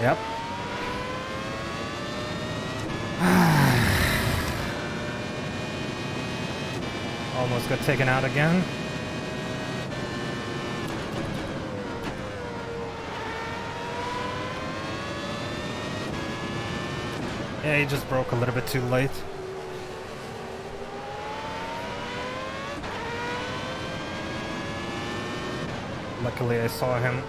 Yep. Almost got taken out again. Yeah, he just broke a little bit too late. Luckily I saw him.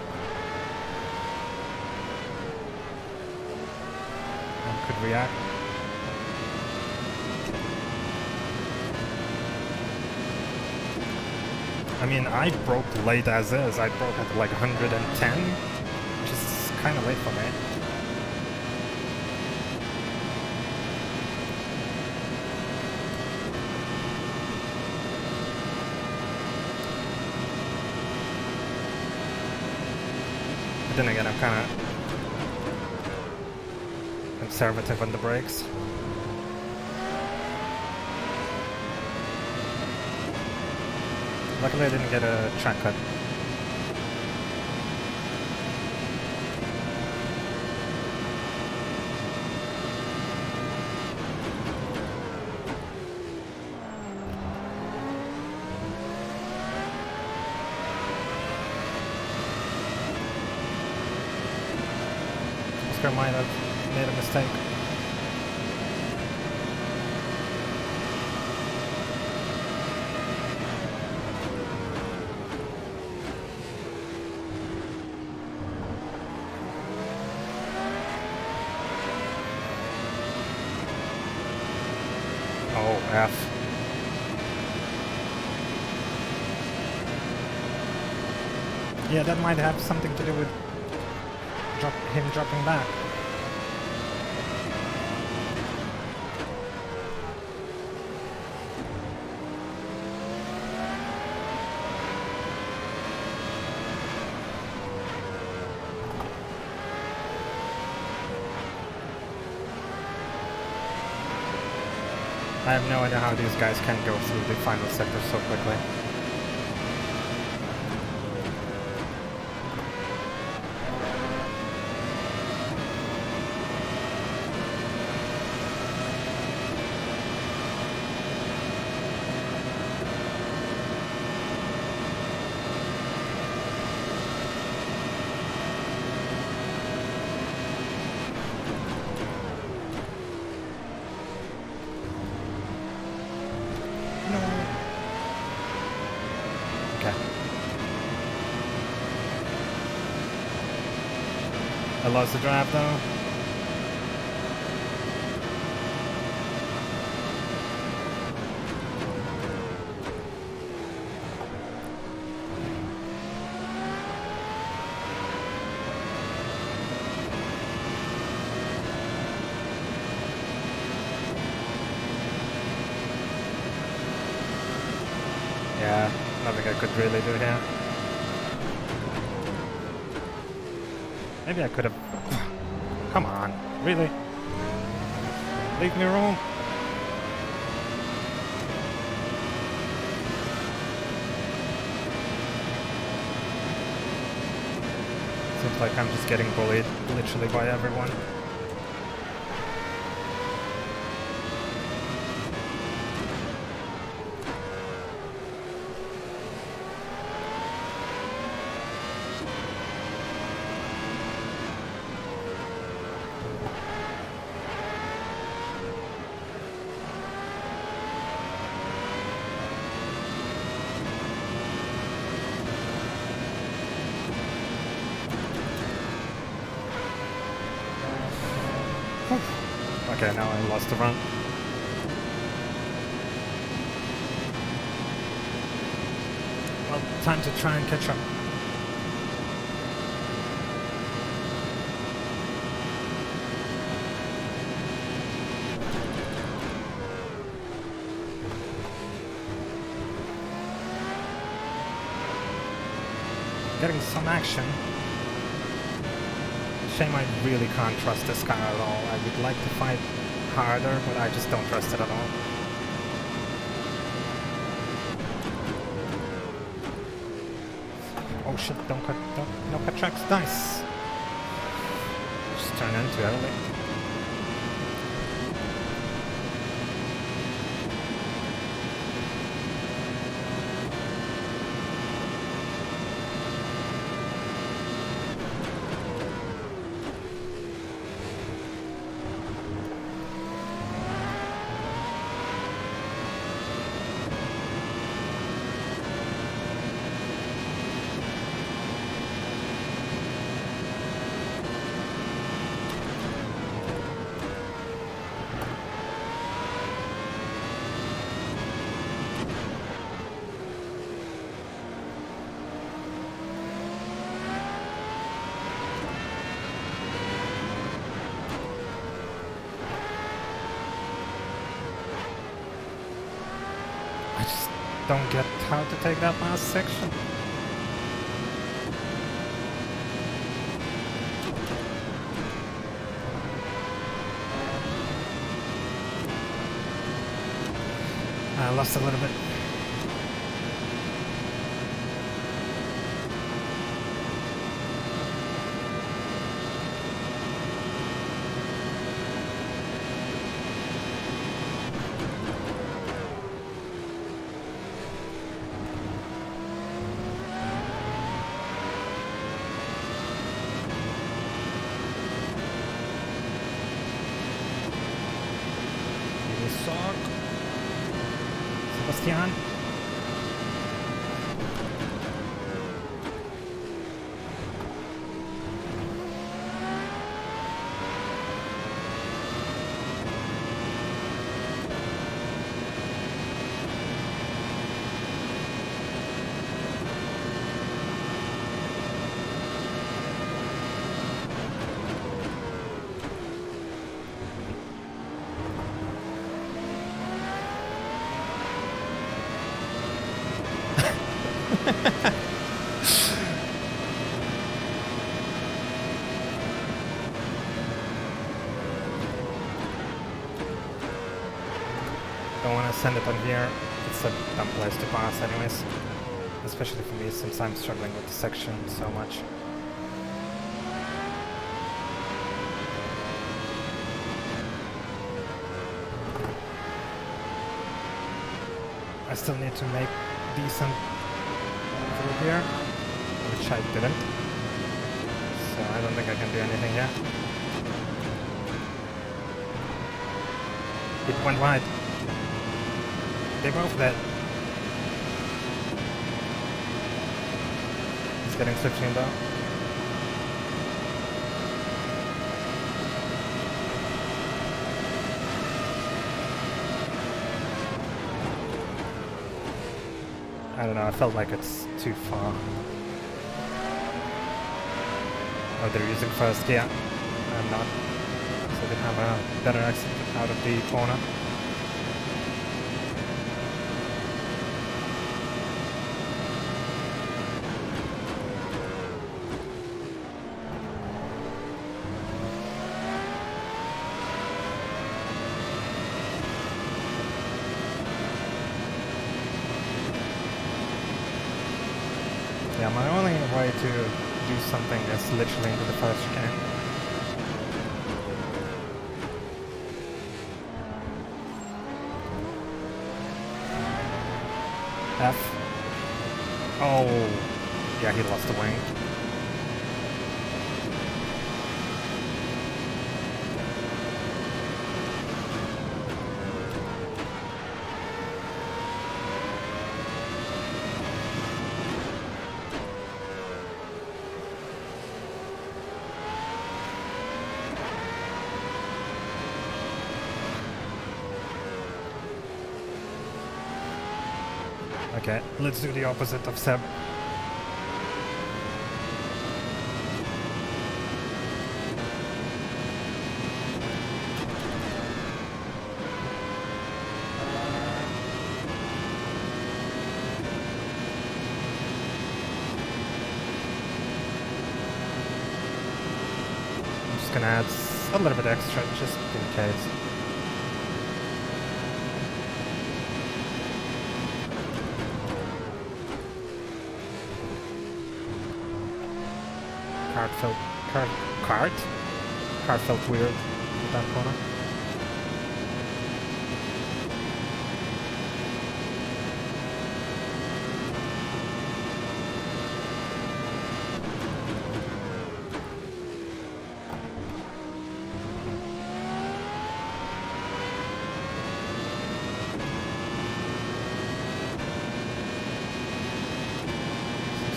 Could react. I mean, I broke late as is. I broke at like 110, which is kind of late for me. But then again, I'm kind of conservative on the brakes. Luckily I didn't get a track cut. Oscar might have made a mistake. Oh, F. Yeah, that might have something to do with him dropping back. I have no idea how these guys can go through the final sector so quickly. I lost the drive though. Yeah, nothing I could really do here. Maybe I could have... Come on, really? Leave me alone. Seems like I'm just getting bullied, literally by everyone. Okay, now I lost the run. Well, time to try and catch up. Getting some action. Shame I really can't trust this car at all. I would like to fight harder, but I just don't trust it at all. Oh shit, don't no cut tracks, nice! Just turn in too early. I just don't get how to take that last section. I lost a little bit. Bastian. Don't want to send it on here. It's a dumb place to pass anyways. Especially for me since I'm struggling with the section so much. I still need to make decent through here, which I didn't. So I don't think I can do anything here. It went wide. They both dead. He's getting slipstreamed though. I don't know, I felt like it's too far. Oh, they're using first gear. I'm not. So they have a better exit out of the corner. Yeah, my only way to do something is literally into the first chicane. F. Oh, yeah, he lost the wing. Okay, let's do the opposite of Seb. I'm just gonna add a little bit extra just in case. Car felt weird in that corner.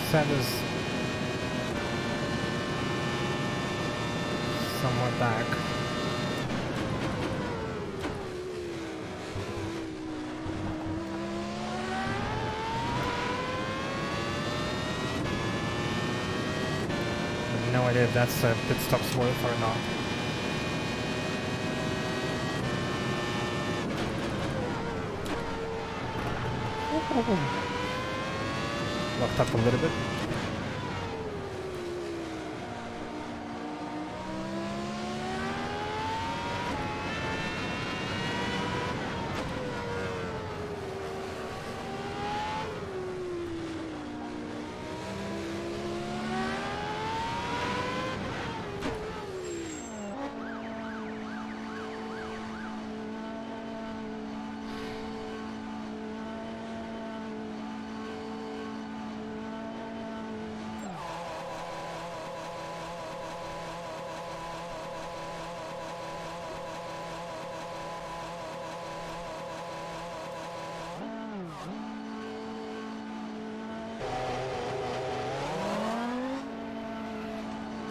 Sanders somewhat back. I have no idea if that's a pit stop's worth or not. Locked up a little bit.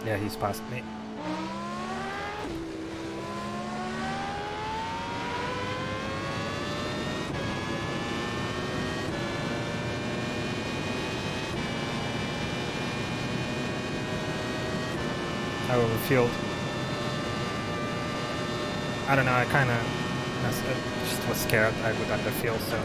Yeah, he's past me. I overfueled. I don't know, I kinda just was scared I would underfuel, so...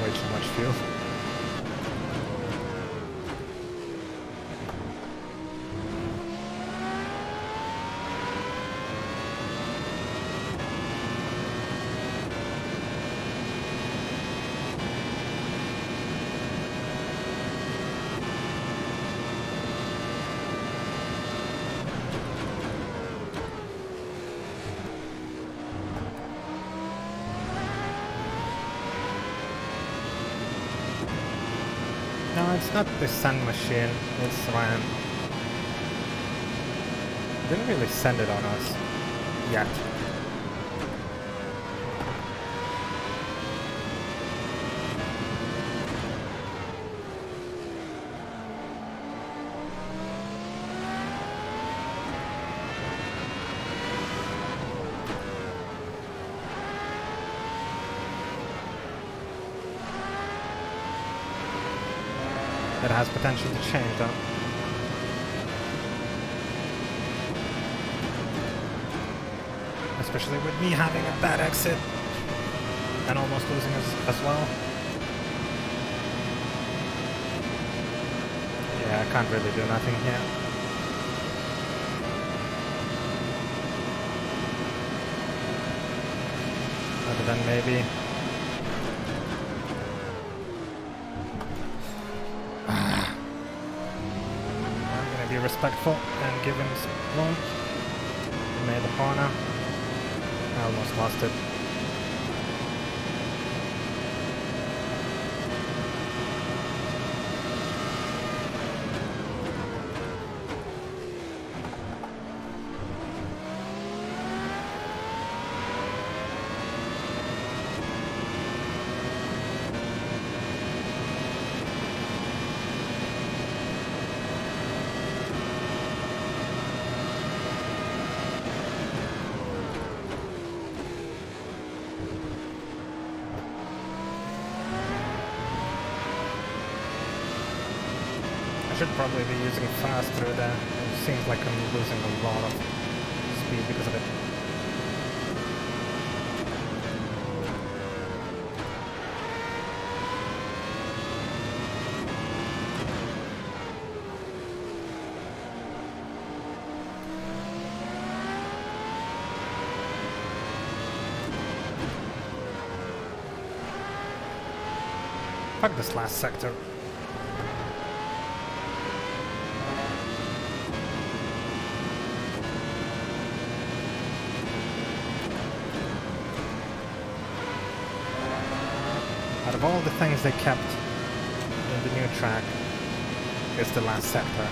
Way too much fuel. No, it's not the sun machine, it's Ryan. Didn't really send it on us yet. That has potential to change though. Especially with me having a bad exit and almost losing as well. Yeah, I can't really do nothing here. Other than maybe... be respectful and give him some room. He made the corner. I almost lost it. Should probably be using fast through there. It seems like I'm losing a lot of speed because of it. Fuck this last sector. Out of all the things they kept in the new track, it's the last sector.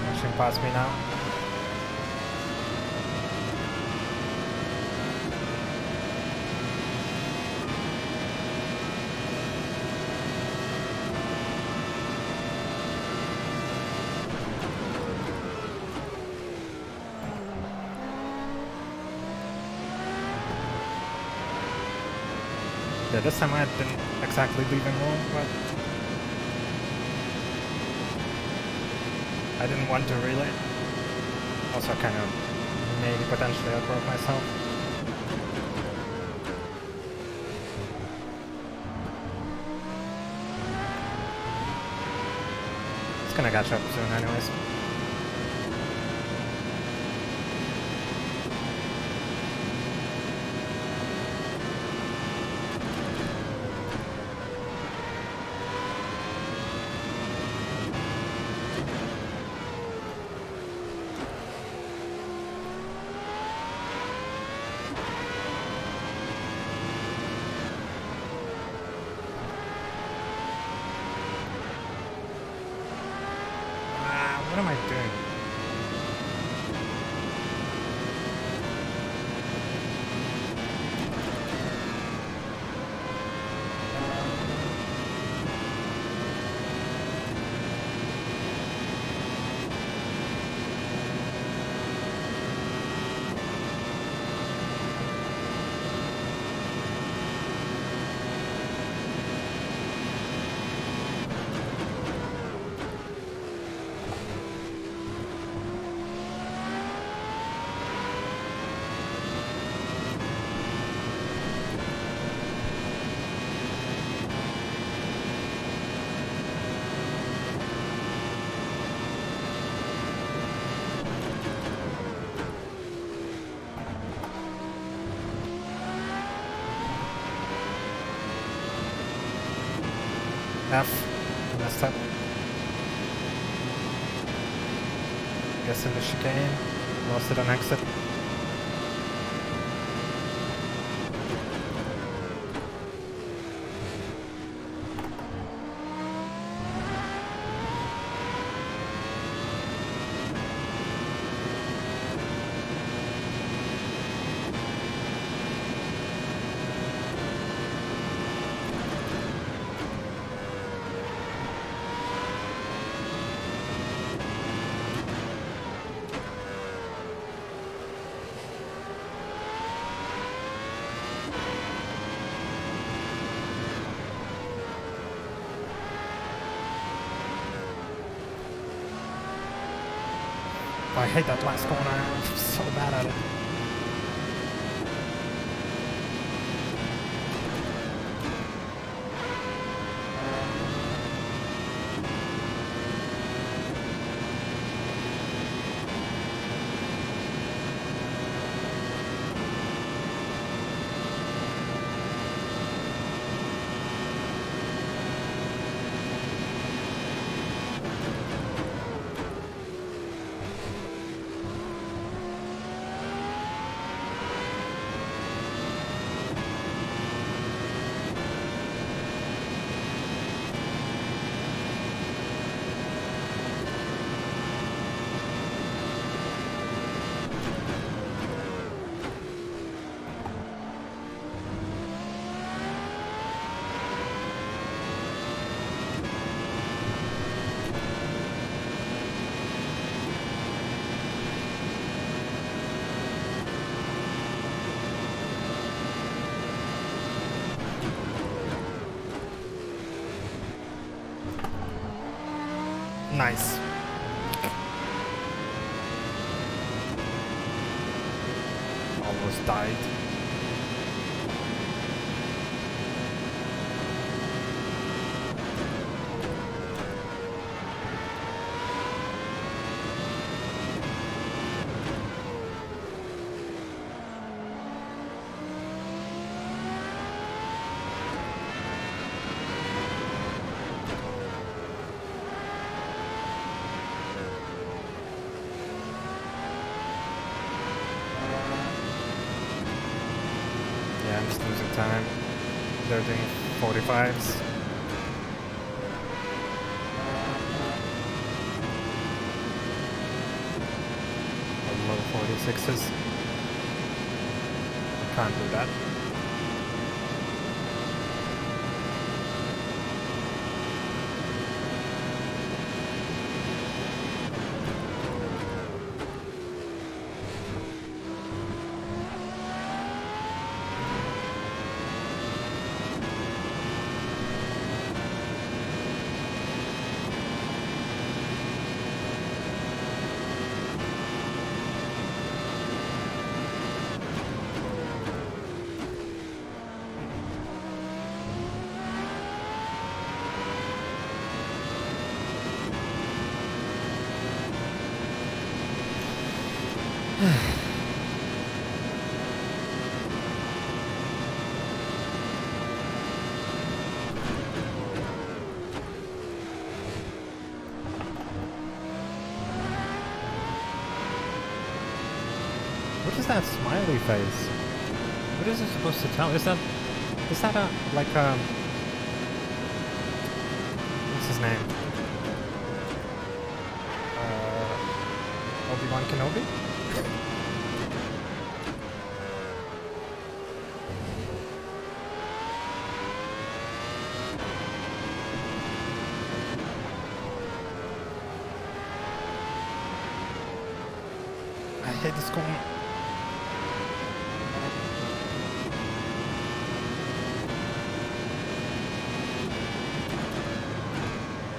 Rushing past me now. Yeah, this time I didn't exactly leave him room, but I didn't want to relay. Also kind of maybe potentially I broke myself. It's gonna catch up soon anyways. F. Messed up. Guess in the chicane. Lost it on exit. I hate that last corner. I'm so bad at it. Nice. Almost died. Yeah, I'm just losing time. They're doing 45s. Or low 46s. Can't do that. What is that smiley face? What is it supposed to tell? Is that a, like a, what's his name? Obi-Wan Kenobi? I hate this corner.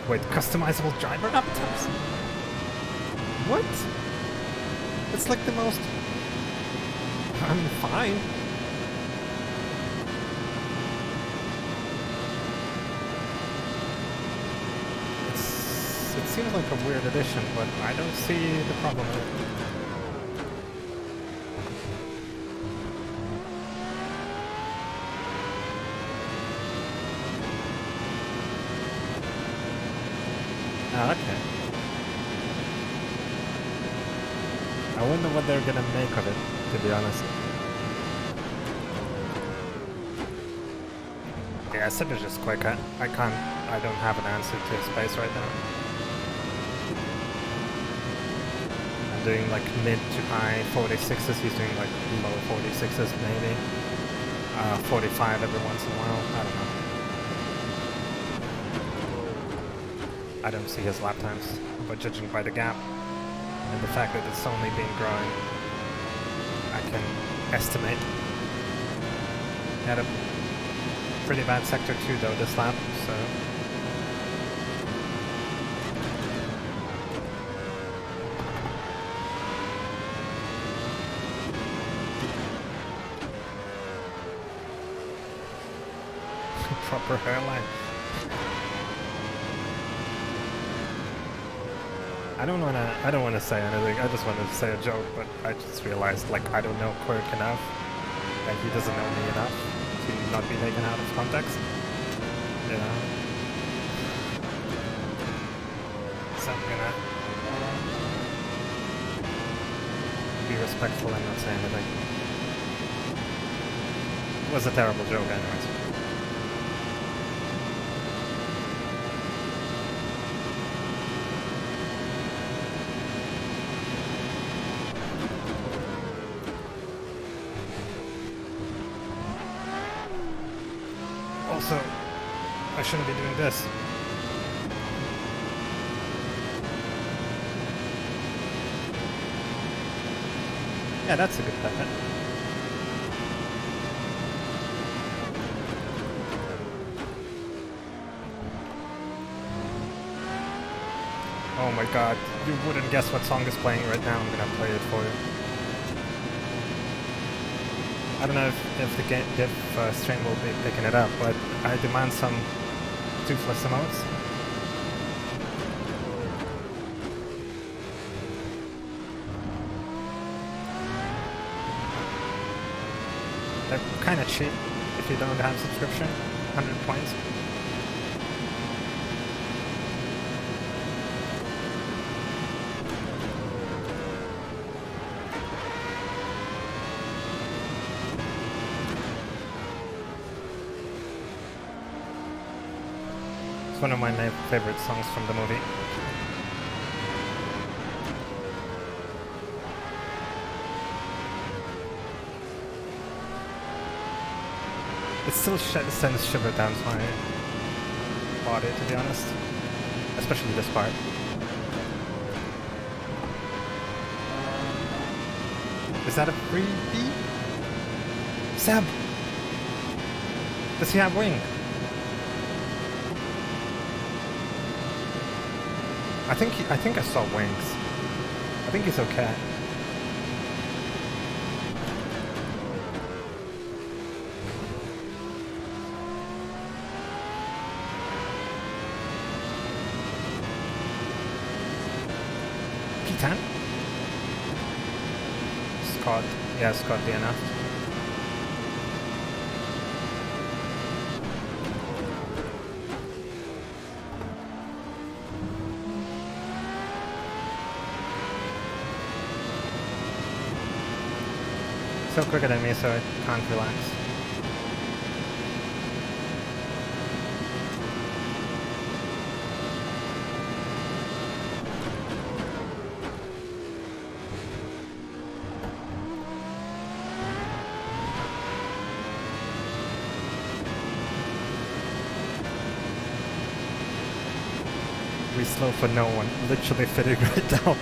Wait, customizable driver avatars? What? It's like the most... I'm fine. It seems like a weird addition, but I don't see the problem with it. Oh, okay. I wonder what they're gonna make of it, to be honest. Yeah, I said it's just quick. I don't have an answer to his pace right now. I'm doing like mid to high 46s, he's doing like low 46s maybe. 45 every once in a while, I don't know. I don't see his lap times, but judging by the gap and the fact that it's only been growing, I can estimate. He had a pretty bad sector 2 though this lap, so... Proper hairline. I don't wanna say anything, I just wanted to say a joke, but I just realized, like, I don't know Quirk enough, and he doesn't know me enough to not be taken out of context, you know? So I'm gonna be respectful and not say anything. It was a terrible joke anyways. Also, I shouldn't be doing this. Yeah, that's a good pet. Oh my god, you wouldn't guess what song is playing right now. I'm gonna play it for you. I don't know if the stream will be picking it up, but I demand some toothless emotes. They're kind of cheap if you don't have subscription, 100 points. It's one of my favorite songs from the movie. It still sends shiver down my body, to be honest. Especially this part. Is that a freebie? Seb! Does he have wing? I think I saw wings. I think he's okay. P10? Scott. Yeah, Scott DNF. So quicker than me, so I can't relax. We slow for no one, literally fitting right down.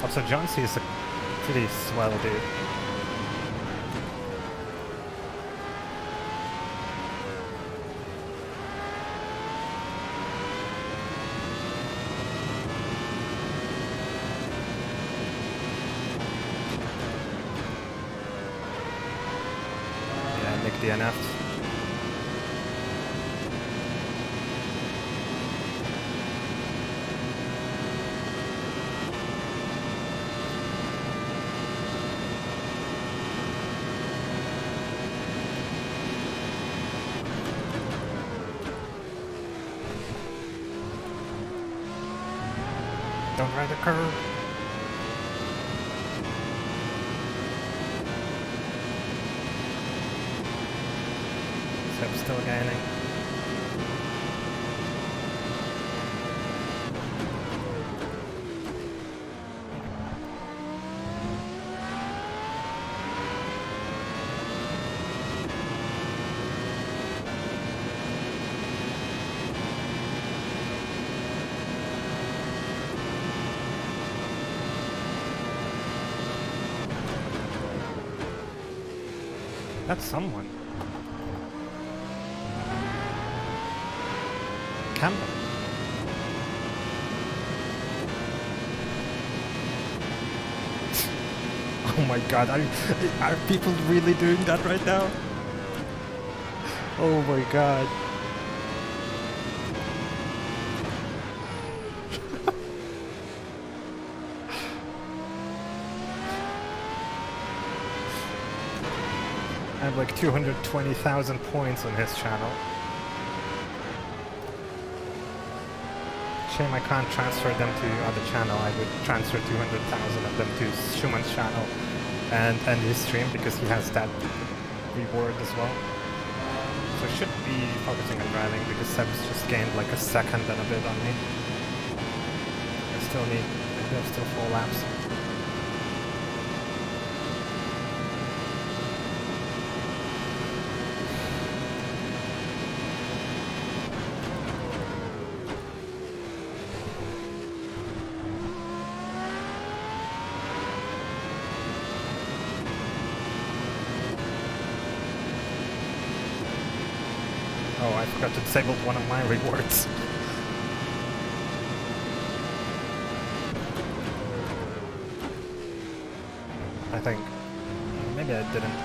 Also, John C is a pretty swell dude. Yeah, Nick DNF'd. don't ride the curb. Seb's still gaining. That's someone. Campbell. Oh my god, are people really doing that right now? Oh my god. I have like 220,000 points on his channel. Shame I can't transfer them to other channel. I would transfer 200,000 of them to Schumann's channel and end his stream because he has that reward as well. So I should be focusing on driving because Seb's just gained like a second and a bit on me. I still need, maybe I've still 4 laps. Oh, I forgot to disable one of my rewards. I think. Maybe I didn't.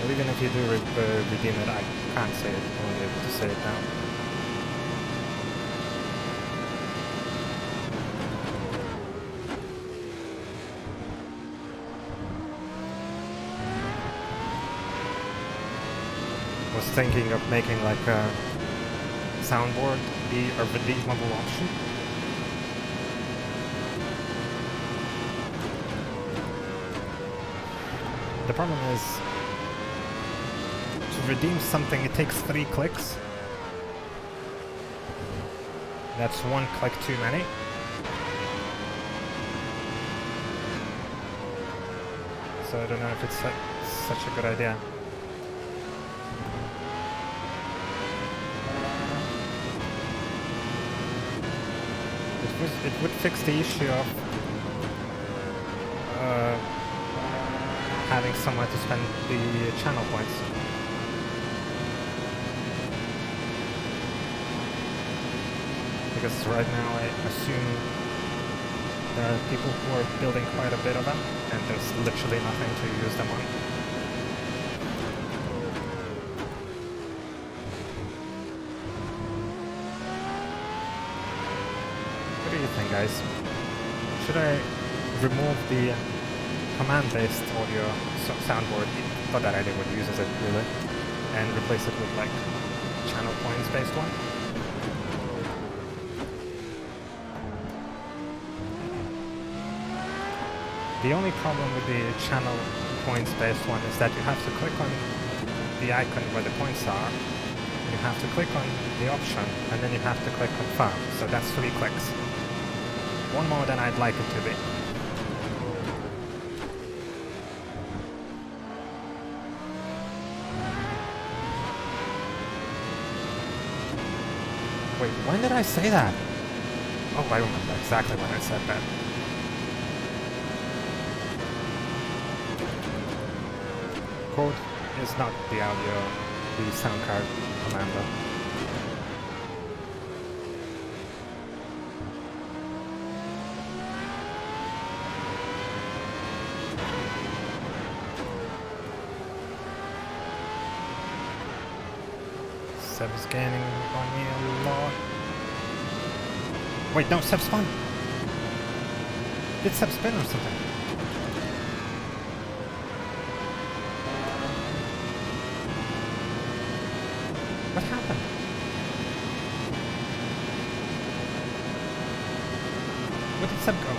But even if you do redeem it, I can't say it. I'm only able to say it now. Was thinking of making like a soundboard be a redeemable option. The problem is to redeem something it takes 3 clicks. That's 1 click too many. So I don't know if it's such a good idea. It would fix the issue of having somewhere to spend the channel points. Because right now I assume there are people who are building quite a bit of them and there's literally nothing to use them on. What do you think, guys? Should I remove the command-based audio soundboard, not that I would use it really, and replace it with like channel points-based one? The only problem with the channel points-based one is that you have to click on the icon where the points are, you have to click on the option, and then you have to click confirm, so that's 3 clicks. One more than I'd like it to be. Wait, when did I say that? Oh, I remember exactly when I said that. Code is not the audio, the sound card commander. Seb is gaining on me a lot. Wait, no, Seb spun! Did Seb spin or something? What happened? Where did Seb go?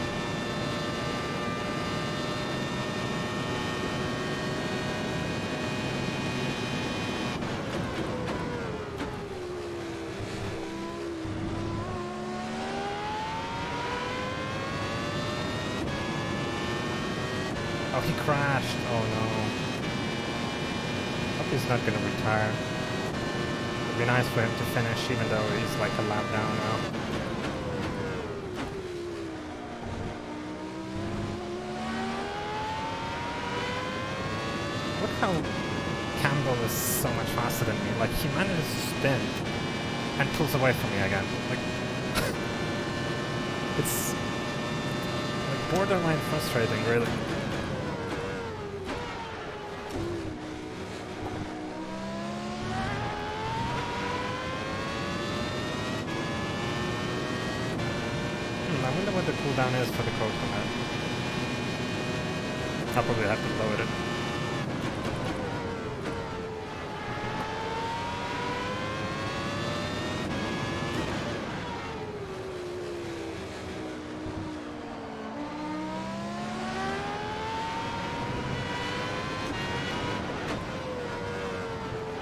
Oh, he crashed. Oh no. Hope he's not gonna retire. It'd be nice for him to finish even though he's like a lap down now. Look how Campbell is so much faster than me. Like he manages to spin and pulls away from me again. Like it's like borderline frustrating, really. I wonder what the cooldown is for the code command. I'll probably have to load it.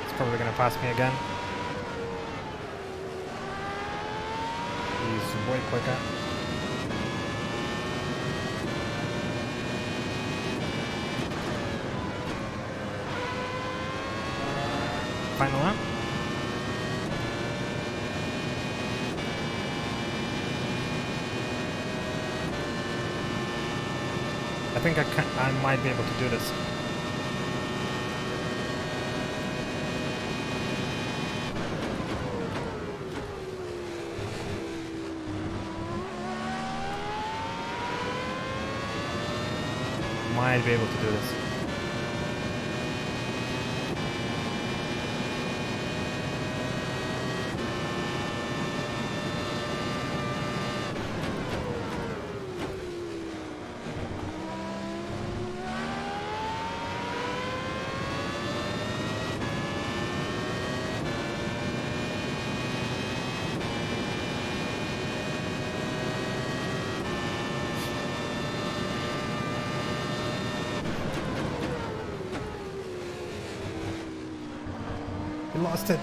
It's probably gonna pass me again. He's way quicker. Final lap. I think I might be able to do this. Might be able to do this. He lost it.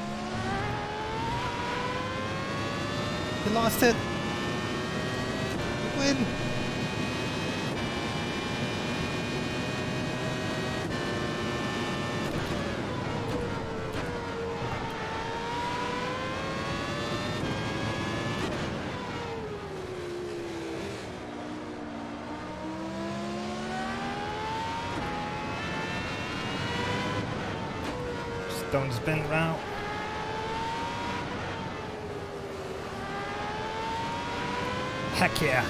He lost it. Win. Don't spin route. Heck yeah.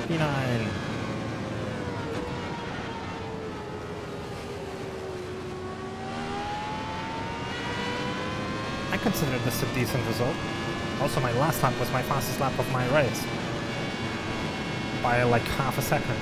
P9. I consider this a decent result. Also, my last lap was my fastest lap of my race. By like half a second.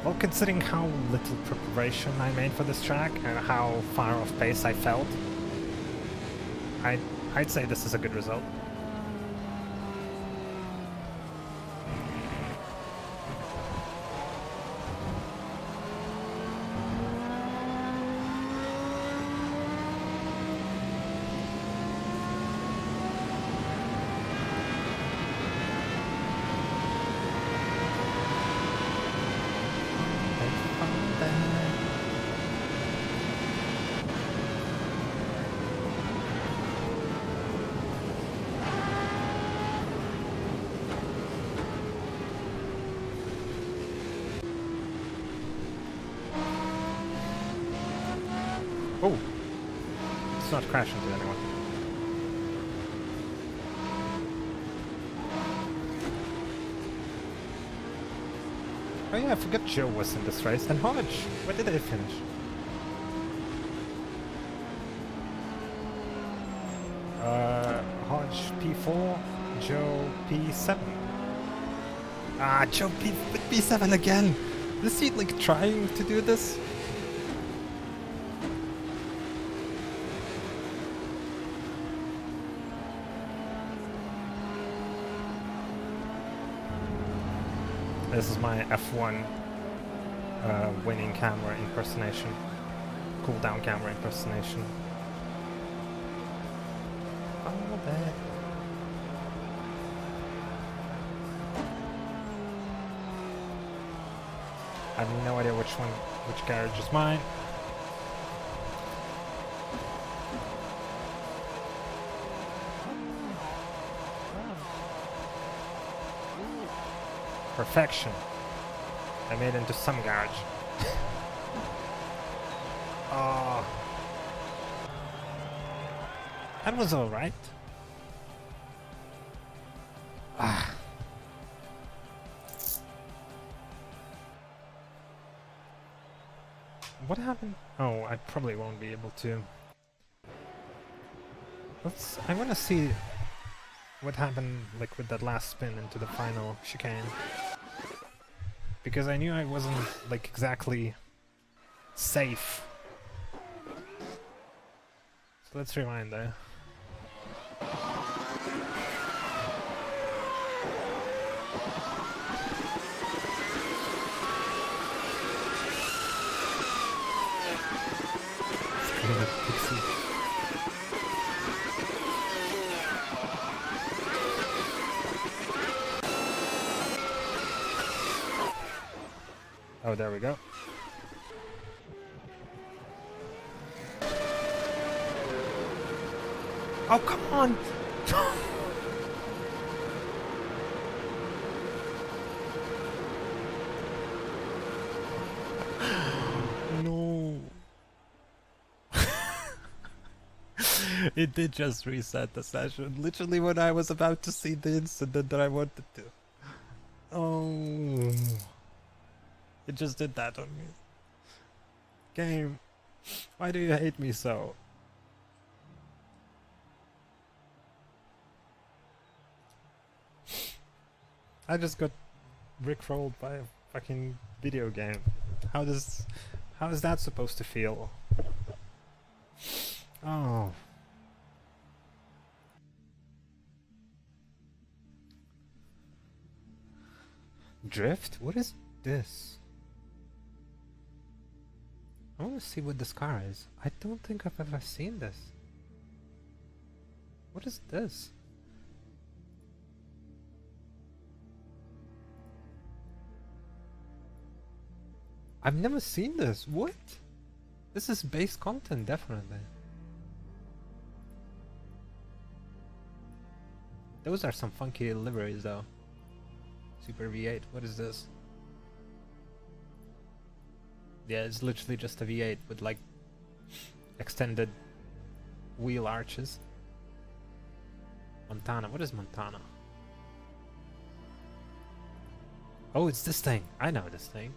Well, considering how little preparation I made for this track and how far off pace I felt, I'd say this is a good result. not crash into anyone. Oh yeah, I forgot Joe was in this race. And Hodge, where did they finish? Hodge P4, Joe P7. Ah, Joe P7 again! Is he like trying to do this? This is my F1 winning camera impersonation. Cooldown camera impersonation. Oh, that. I have no idea which garage is mine. Perfection. I made it into some garage. Oh. That was alright. Ah. What happened? Oh, I probably won't be able to. I want to see what happened like with that last spin into the final chicane. Because I knew I wasn't like exactly safe. So let's rewind there. Oh, there we go. Oh, come on! No. It did just reset the session, literally when I was about to see the incident that I wanted to. Oh. It just did that on me. Game, why do you hate me so? I just got rickrolled by a fucking video game. How is that supposed to feel? Oh. Drift? What is this? I want to see what this car is. I don't think I've ever seen this. What is this? I've never seen this. What? This is base content, definitely. Those are some funky liveries, though. Super V8. What is this? Yeah, it's literally just a V8 with like extended wheel arches. Montana. What is Montana? Oh, it's this thing. I know this thing.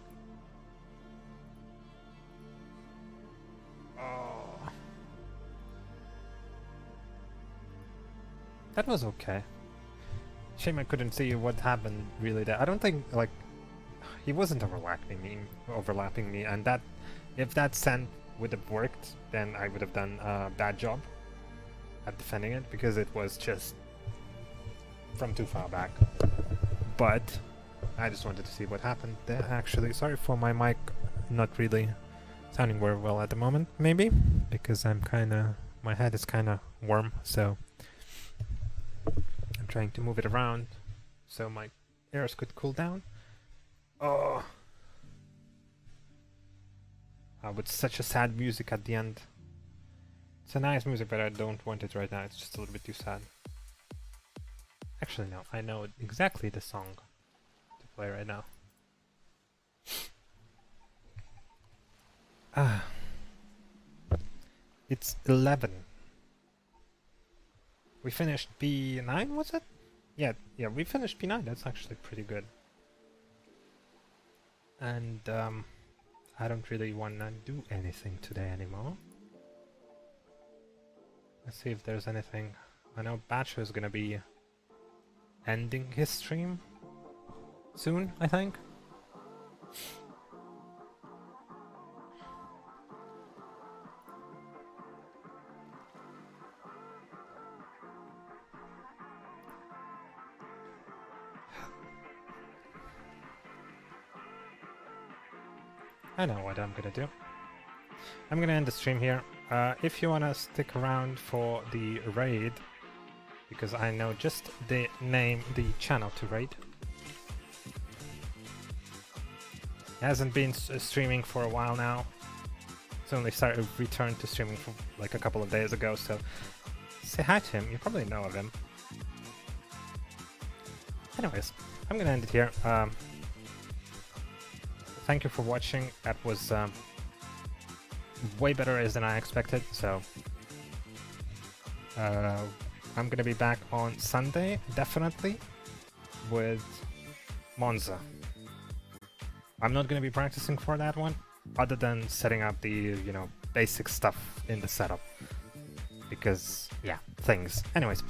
Oh. That was okay. Shame I couldn't see what happened really there. I don't think like he wasn't overlapping me, and that if that scent would have worked, then I would have done a bad job at defending it because it was just from too far back. But I just wanted to see what happened there. Actually, sorry for my mic not really sounding very well at the moment. Maybe because my head is kind of warm, so I'm trying to move it around so my ears could cool down. Oh, with such a sad music at the end. It's a nice music, but I don't want it right now. It's just a little bit too sad. Actually, no. I know exactly the song to play right now. It's 11 We finished P9, was it? Yeah, we finished P9. That's actually pretty good. And I don't really want to do anything today anymore. Let's see if there's anything. I know Batcher is gonna be ending his stream soon, I think. I know what I'm gonna do. I'm gonna end the stream here. If you wanna stick around for the raid, because I know just the channel to raid. He hasn't been streaming for a while now. It's only returned to streaming for like a couple of days ago, so say hi to him. You probably know of him. Anyways, I'm gonna end it here. Thank you for watching. That was way better than I expected, so I'm gonna be back on Sunday, definitely, with Monza. I'm not gonna be practicing for that one, other than setting up the, you know, basic stuff in the setup. Because, yeah, things. Anyways,